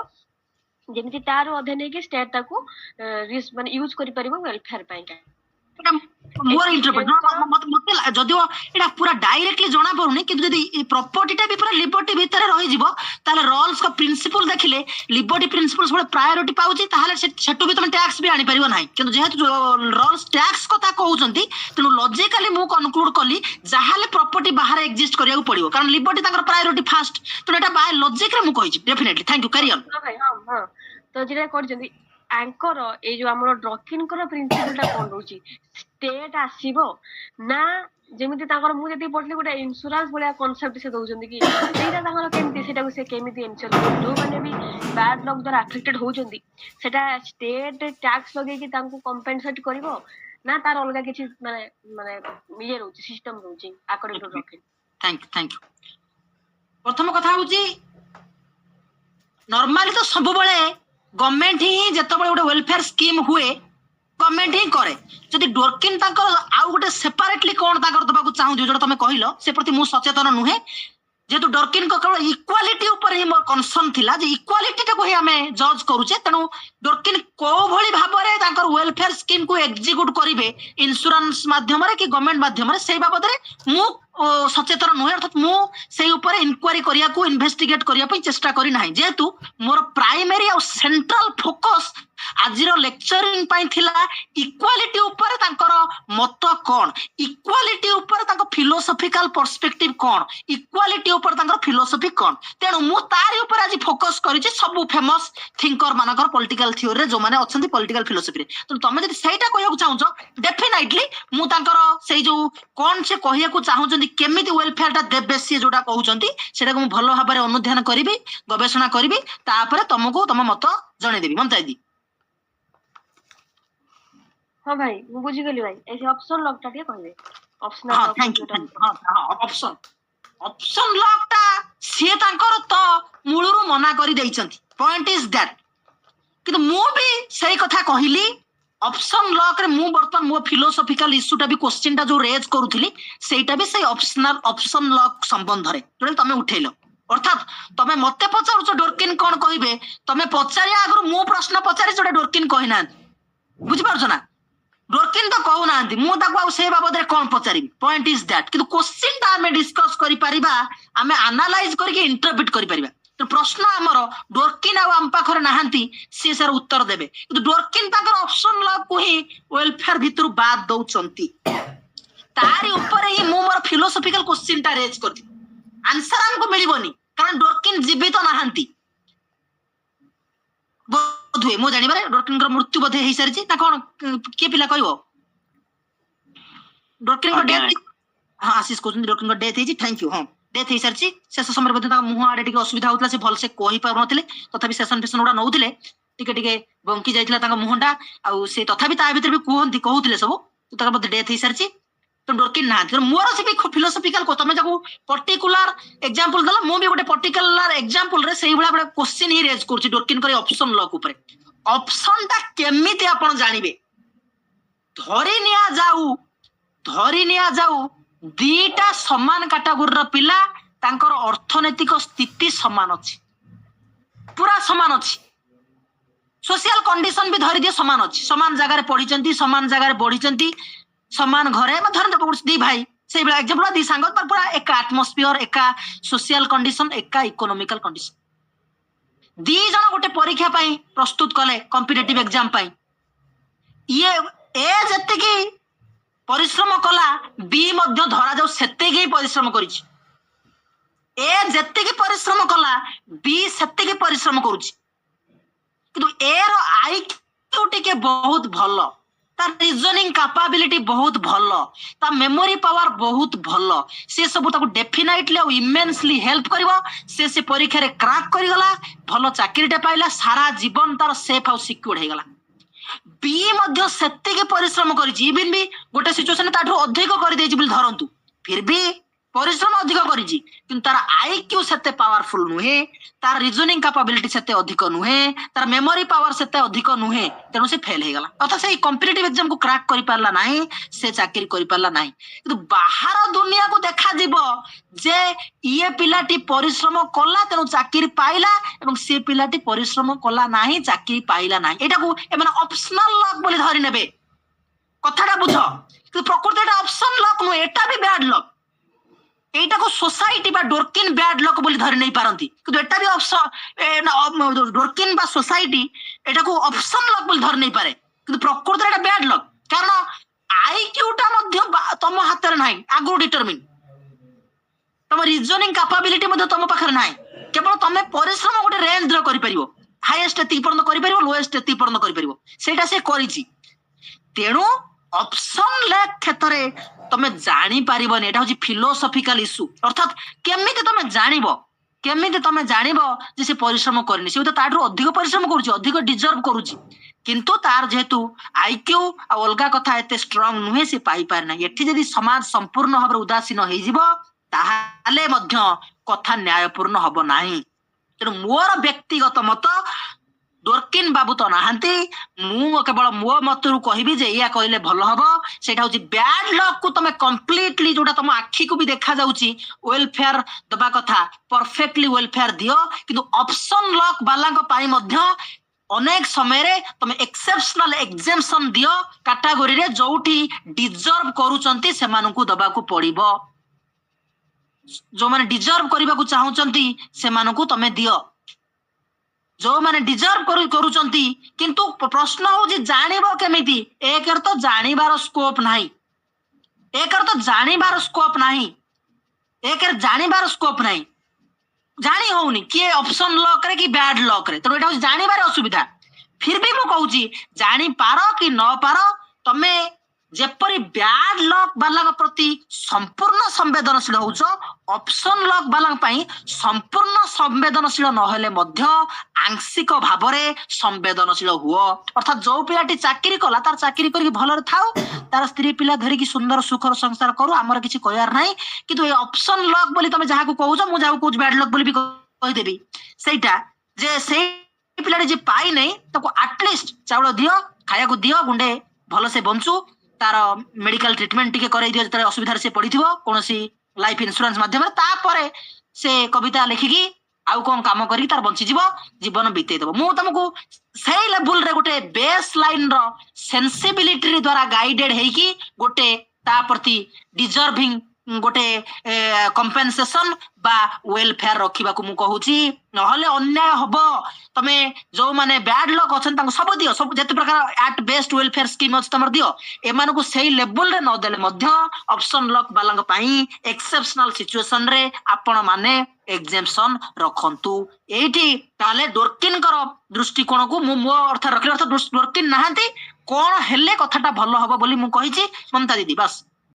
ଯେମିତି ତାର ଅଧେ ନେଇକି ଷ୍ଟେଟ ତାକୁ ମାନେ ୟୁଜ କରିପାରିବ ୱେଲଫେୟାର ପାଇଁକା। ମୋର ଇଣ୍ଟରପ୍ରେଟ ମତେ ଯଦିଓ ଏଇଟା ପୁରା ଡାଇରେକ୍ଟଲି ଜଣା ପଡୁନି କିନ୍ତୁ ଯଦି ପ୍ରପର୍ଟିଟା ବି ପୁରା ଲିବର୍ଟି ଭିତରେ ରହିଯିବ ତାହେଲେ ରଲ୍ସ ପ୍ରିନ୍ସିପଲ ଦେଖିଲେ ଲିବର୍ଟି ପ୍ରିନ୍ସିପଲ ସବୁବେଳେ ପ୍ରାୟୋରିଟି ପାଉଛି ତାହେଲେ ସେଠୁ ବି ତମେ ଟ୍ୟାକ୍ସ ବି ଆଣିପାରିବ ନାହିଁ। କିନ୍ତୁ ଯେହେତୁ ରଲ୍ସ ଟ୍ୟାକ୍ସ କଥା କହୁଛନ୍ତି ତେଣୁ ଲଜିକାଲି ମୁଁ କନକ୍ଲୁଡ କଲି ଯାହାହେଲେ ପ୍ରପର୍ଟି ବାହାରେ ଏକ୍ଜିଷ୍ଟ କରିବାକୁ ପଡିବ କାରଣ ଲିବର୍ଟି ତାଙ୍କର ପ୍ରାୟୋରିଟି ଫାଷ୍ଟ ତେଣୁ ଏଇଟା ବାଇ ଲଜିକରେ ମୁଁ କହିଛି definitely thank you carry on. ହଁ ତ ଯେଟା କରିଛନ୍ତି ଆଙ୍କର ଏଇ ଯୋଉ ଆମର ଡ୍ରକିନ୍ଙ୍କର ପ୍ରିନ୍ସିପଲ ଟା କଣ ରହୁଛି ଷ୍ଟେଟ ଆସିବ ନା ଯେମିତି ତାଙ୍କର ମୁଁ ଯେତିକି ପଢିଲି ଗୋଟେ ଇନ୍ସୁରାନ୍ସ ଭଳିଆ କନସେପ୍ଟ ସେ ଦଉଛନ୍ତି କି ସେଇଟା ତାଙ୍କର କେମିତି ସେଇଟାକୁ ସେ କେମିତି ଏନସିଓର କରୁଛନ୍ତି ଯୋଉମାନେ ବି ବ୍ୟାଡ ଲକ୍ ଦ୍ୱାରା ଆଫେକ୍ଟେଡ ହଉଛନ୍ତି ସେଟା ଷ୍ଟେଟ ଟ୍ୟାକ୍ସ ଲଗେଇକି ତାଙ୍କୁ କମ୍ପେନସେଟ କରିବ ନା ତାର ଅଲଗା କିଛି ମାନେ ମାନେ ଇଏ ରହୁଛି ସିଷ୍ଟମ ରହୁଛି according to Dworkin. Thank you. ପ୍ରଥମ କଥା ହଉଛି ନର୍ମାଲି ତ ସବୁବେଳେ ଗଭର୍ଣ୍ଣମେଣ୍ଟ ହିଁ ଯେତେବେଳେ ଗୋଟେ ୱେଲଫେୟାର ସ୍କିମ୍ ହୁଏ ଗଭର୍ଣ୍ଣମେଣ୍ଟ ହିଁ କରେ। ଯଦି ଡୋରକିନ୍ ତାଙ୍କର ଆଉ ଗୋଟେ ସେପାରେଟଲି କଣ ତାଙ୍କର ଦବାକୁ ଚାହୁଁଛି ଯୋଉଟା ତମେ କହିଲ ସେ ପ୍ରତି ମୁଁ ସଚେତନ ନୁହେଁ ଯେହେତୁ ଡୋରକିନ୍ଙ୍କ କେବଳ ଇକ୍ୱାଲିଟି ଉପରେ ହିଁ ମୋର କନସର୍ନ ଥିଲା ଯେ ଇକ୍ୱାଲିଟିଟାକୁ ହିଁ ଆମେ ଜଜ୍ କରୁଛେ ତେଣୁ ଡୋରକିନ୍ କୋଉ ଭଳି ଭାବରେ ତାଙ୍କର ୱେଲଫେୟାର ସ୍କିମ୍କୁ ଏକ୍ଜିକ୍ୟୁଟ କରିବେ ଇନ୍ସୁରାନ୍ସ ମାଧ୍ୟମରେ କି ଗଭର୍ଣ୍ଣମେଣ୍ଟ ମାଧ୍ୟମରେ ସେଇ ବାବଦରେ ମୁଁ ସଚେତନ ନୁହେଁ ଅର୍ଥାତ୍ ମୁଁ ସେଇ ଉପରେ ଇନକ୍ୱାରି କରିବାକୁ ଇନଭେଷ୍ଟିଗେଟ୍ କରିବା ପାଇଁ ଚେଷ୍ଟା କରିନାହିଁ ଯେହେତୁ ମୋର ପ୍ରାଇମେରୀ ଆଉ ସେଣ୍ଟ୍ରାଲ ଫୋକସ୍ ଆଜିର ଲେକ୍ଚରିଂ ପାଇଁ ଥିଲା ଇକ୍ୱାଲିଟି ଉପରେ ତାଙ୍କର ମତ କଣ ଇକ୍ୱାଲିଟି ଉପରେ ତାଙ୍କ ଫିଲୋସଫିକାଲ ପର୍ସପେକ୍ଟିଭ କଣ ଇକ୍ୱାଲିଟି ଉପରେ ତାଙ୍କର ଫିଲୋସଫି କଣ ତେଣୁ ମୁଁ ତାରି ଉପରେ ଆଜି ଫୋକସ୍ କରିଛି ସବୁ ଫେମସ୍ ଥିଙ୍କର ମାନଙ୍କର ପଲିଟିକାଲ ଥିଓରିରେ ଯୋଉମାନେ ଅଛନ୍ତି ପଲିଟିକାଲ ଫିଲୋସଫିରେ ତେଣୁ ତମେ ଯଦି ସେଇଟା କହିବାକୁ ଚାହୁଁଛ ଡେଫିନାଇଟଲି ମୁଁ ତାଙ୍କର ସେଇ ଯୋଉ କଣ ସେ କହିବାକୁ ଚାହୁଁଛନ୍ତି କେମିତି ୱେଲଫେୟାରଟା ଦେବେ ସିଏ ଯୋଉଟା କହୁଛନ୍ତି ସେଟାକୁ ମୁଁ ଭଲ ଭାବରେ ଅନୁଧ୍ୟାନ କରିବି ଗବେଷଣା କରିବି ତାପରେ ତମକୁ ତମ ମତ ଜଣେଇଦେବି ମମତା ଦିଦି। ହଁ ଭାଇ ମୁଁ ବୁଝିଗଲି ଭାଇ ଏଇ ଅପସନ ଲକ୍ ଟା ଟିକେ କହିବେ ହଁ optional thank you option lock ଟା ସିଏ ତାଙ୍କର ତ ମୂଳରୁ ମନା କରି ଦେଇଛନ୍ତି ପଏଣ୍ଟ ଇଜ ଦ୍ୟାଟ୍ କିନ୍ତୁ ମୁଁ ବି ସେଇ କଥା କହିଲି ଅପସନ ଲକ୍ ରେ ମୁଁ ବର୍ତ୍ତମାନ ମୋ ଫିଲୋସଫିକାଲ ଇସ୍ୟୁଟା ବି କ୍ୱେଶ୍ଚିନ୍ ଟା ଯୋଉ ରେଜ୍ କରୁଥିଲି ସେଇଟା ବି ସେଇ ଅପସନ ଲକ୍ ସମ୍ବନ୍ଧରେ ଯୋଉଟା ତମେ ଉଠେଇଲ ଅର୍ଥାତ୍ ତମେ ମତେ ପଚାରୁଛ ଡୋରକିନ୍ କଣ କହିବେ ତମେ ପଚାରିବା ଆଗରୁ ମୁଁ ପ୍ରଶ୍ନ ପଚାରିଛି ଯୋଉଟା ଡୋରକିନ୍ କହିନାହାନ୍ତି ବୁଝିପାରୁଛ ନା ଡୋରକିନ୍ ତ କହୁନାହାନ୍ତି ମୁଁ ତାକୁ ଆଉ ସେ ବାବଦରେ କଣ ପଚାରିବି ପଏଣ୍ଟ ଇଜ ଦ୍ୟାଟ୍ କିନ୍ତୁ କ୍ୱେଶ୍ଚିନ୍ ଟା ଆମେ ଡିସ୍କସ୍ କରିପାରିବା ଆମେ ଆନାଲାଇଜ କରିକି ଇଣ୍ଟରପ୍ରିଟ କରିପାରିବା ପ୍ରଶ୍ନ ଆମର ଡୋରକିନ୍ ଆଉ ଆମ ପାଖରେ ନାହାନ୍ତି ସିଏ ସାର ଉତ୍ତର ଦେବେ କିନ୍ତୁ ଡୋରକିନ୍ ତାଙ୍କର ଅପସନ ଲକ୍ କୁ ହିଁ ୱେଲଫେୟାର ଭିତରୁ ବାଦ ଦଉଛନ୍ତି ତାରି ଉପରେ ହିଁ ମୁଁ ମୋର ଫିଲୋସଫିକାଲ କ୍ୱେଶ୍ଚିନ୍ ଟା ରେଜ୍ କରିଥିଲି ଆନ୍ସର ଆମକୁ ମିଳିବନି କାରଣ ଡୋରକିନ୍ ଜୀବିତ ନାହାନ୍ତି ବୋଧହୁଏ ମୁଁ ଜାଣିବାରେ ଡୋରକିନ୍ଙ୍କର ମୃତ୍ୟୁ ବୋଧେ ହେଇସାରିଛି ନା କଣ କିଏ ପିଲା କହିବ ଡୋରକିନ୍ଙ୍କ ଡେଥ୍ ହଁ ଆଶିଷ କହୁଛନ୍ତି ଡୋରକିନ୍ଙ୍କ ଡେଥ୍ ହେଇଛି ଥ୍ୟାଙ୍କ ୟୁ ହଁ ଡେଥ୍ ହେଇସାରିଛି ଶେଷ ସମୟରେ ବୋଧେ ତାଙ୍କ ମୁହଁ ଆଡେ ଟିକେ ଅସୁବିଧା ହଉଥିଲା ସେ ଭଲସେ କହିପାରୁନଥିଲେ ତଥାପି ସେସନ ଫେସନ ଗୁଡା ନଉଥିଲେ ଟିକେ ଟିକେ ବଙ୍କି ଯାଇଥିଲା ତାଙ୍କ ମୁହଁଟା ଆଉ ସେ ତଥାପି ତା ଭିତରେ ବି କହୁଥିଲେ ସବୁ ତାଙ୍କର ବୋଧେ ଡେଥ୍ ହେଇସାରିଛି ତ ଡୋରକିନ୍ ନାହାନ୍ତି ମୋର ସେ ବି ଫିଲୋସଫିକାଲ ତମେ ଯାକୁ ପର୍ଟିକୁଲାର ଏକ୍ଜାମ୍ପଲ ଦେଲା ମୁଁ ବି ଗୋଟେ ପର୍ଟିକୁଲାର ଏକ୍ଜାମ୍ପଲରେ ସେଇଭଳିଆ ଗୋଟେ କ୍ୱେଶ୍ଚିନ୍ ହିଁ ରେଜ୍ କରୁଛି ଡୋରକିନ୍ଙ୍କର ଅପସନ ଲକ୍ ଉପରେ ଅପସନ ଟା କେମିତି ଆପଣ ଜାଣିବେ ଧରି ନିଆଯାଉ ଦିଟା ସମାନ କାଟାଗୋରୀର ପିଲା ତାଙ୍କର ଅର୍ଥନୈତିକ ସ୍ଥିତି ସମାନ ଅଛି ପୁରା ସମାନ ଅଛି सोशल कंडीशन भी धरी दिए समान अच्छी समान जगह पढ़ी समान जगह बढ़ी समान घरे धर दी भाई से एग्जांपल दी सांग पूरा एका एटमॉस्फियर एका सोशल कंडीशन एका इकोनॉमिकल कंडीशन दी जन गोटे परीक्षा पाई प्रस्तुत कले कॉम्पिटिटिव एग्जाम पाई ये ए जति परिश्रम कला बी मध्य धरा जाऊ सेते परिश्रम करिछि ए जति परिश्रम कला बी सेते परिश्रम करुछि किंतु ए रो आईक्यू टिके बहुत भलो तार रीजनिंग कैपेबिलिटी बहुत भलो ता मेमोरी पावर बहुत भलो से सब ताको डेफिनेटली और इमेंसली हेल्प करिवो से परीक्षा रे क्रैक करि गला भलो चाकरीटे पाइला सारा जीवन तार सेफ और सिक्योर हे गला बी मध्य सेते परिश्रम करिछि इवन भी गोटे सिचुएशन ताठो अधिक करि देछि बोली धरंतु फिर भी परिश्रम अधिक करिछि किंतु तार आईक्यू सेते पावरफुल नुहे तार रीजनिंग कैपेबिलिटी सेते अधिक नुहे तार मेमोरी पावर सेते अधिक नुहे तेणु से फेल हे गला अर्थात से कॉम्पिटिटिव एग्जाम को क्रैक करि पारला नाही से चाकरी करि पारला नाही किंतु बाहर दुनिया को देखा जिवो जे ये पिलाटी परिश्रम कला तेणु चाकरी पाइला एवं से पिलाटी परिश्रम कला नाही चाकरी पाइला नाही एटा को ए माने ऑप्शनल लक बोली धरि नेबे कथाटा बुझ कि प्रकृति एटा ऑप्शन लक नु एटा भी बैड लक एटा को सोसाइटी बा डोरकिन बैड लक बोली धरि नहीं पारंती किंतु एटा भी ऑप्शन डोरकिन बा सोसाइटी एटा को ऑप्शन लक बोली धरि नहीं पारे किंतु प्रकृति एटा बैड लक कारण आईक्यू टा मध्य तम हाथ रे नाही आगु डिटरमिन तम रीजनिंग कैपेबिलिटी मध्य तम पाखर नाही केवल तमे परिश्रम गोटे रेंज द करि परिबो हाईएस्ट एति पर्यंत करि परिबो लोएस्ट एति पर्यंत करि परिबो सेटा से करिछि तेणु ऑप्शन लेक क्षेत्र तमे जानी पारिबनी एटा होची फिलोसॉफिकल इश्यू अर्थात केमिति तमे जानिबो जे से परिश्रम करनी से तो ताठो अधिक परिश्रम करूची अधिक डिजर्व करूची किंतु तार जेहेतु आईक्यू आ अलगा कथा एते स्ट्रांग नुहे से पाई पार ना एठी जदी समाज संपूर्ण भाबरे उदासीन होई जिवो ताहाले मध्य कथा न्यायपूर्ण हबो नाही तेणु मोर व्यक्तिगत मत डोरकिन बाबू तो नाहांती मु केवल मो मतरु कहबी जे या कहले भलो हबो सेटा होची बैड लक को तमे कंप्लीटली जोटा तम आखी को भी देखा जाउची वेलफेयर दबा कथा परफेक्टली वेलफेयर दियो किंतु ऑप्शन लक वाला को पाई मध्य अनेक समय रे तमे एक्सेप्शनल एग्जेम्पशन दियो कैटेगरी रे जोठी डिजर्व करूचंती से मानकु दबा को पड़िबो जो माने डिजर्व करबा को चाहूचंती से मानकु तमे दियो जो माने डिजर्व करूचंती किंतु प्रश्न हो जे जानिबो केमिति एकर तो जानिबार स्कोप नाही जानी होउनी कि ऑप्शन लॉक रे कि बैड लॉक रे तो एटा जानिबार असुविधा फिर भी मु कहूची जानी पारो कि न पारो तमे जेपरी बैड लक वाला प्रति संपूर्ण संवेदनशील होउछो ऑप्शन लक वाला पई संपूर्ण संवेदनशील नहले मध्य आंशिक भावरे संवेदनशील हुओ अर्थात जो पिलाटी चाकरी कला तार चाकरी करके भलर थाउ तार स्त्री पिला धरि की सुंदर सुखर संसार करू हमर किछि कहयार नाही किंतु ए ऑप्शन लक बोली तमे जहा को कहउछो मु जाउ कुछ बैड लक बोली भी कहि देबी सेटा जे से पिलाटी जे पाई नै ताको एटलीस्ट चावल दियो खाया को दियो गुंडे भलो से बंचू तार मेडिकल ट्रीटमेंट टिके कराई दियो जतरे असुविधा से पड़िथिबो कोनोसी लाइफ इंश्योरेंस माध्यम तापरे से कविता लिखिकी आउ कोन काम करी तार बंची जीवो जीवन बीते देबो मु तुमको सही लेवल रे गोटे बेस लाइन रो सेंसिबिलिटी द्वारा गाइडेड हेकी गोटे ता प्रति डिजर्विंग गोटे कंपेंसेशन बा वेलफेयर रखिबा को मु कहूची नहले अन्याय हबो तमे जो माने बैड लक अछन ताको सब दियो सब जते प्रकार एट बेस्ट वेलफेयर स्कीम अछि तमर दियो एमान को सही लेवल रे न देले मध्य ऑप्शन लक बालंग पई एक्सेप्शनल सिचुएशन रे आपण माने एग्जेम्पशन रखंतु एठी ताले डोरकिन कर दृष्टिकोण को मु मो अर्थ रखले अर्थ डोरकिन नाहंती कोन हेले कथाटा भलो हबो बोली मु कहिची ममता दीदी बस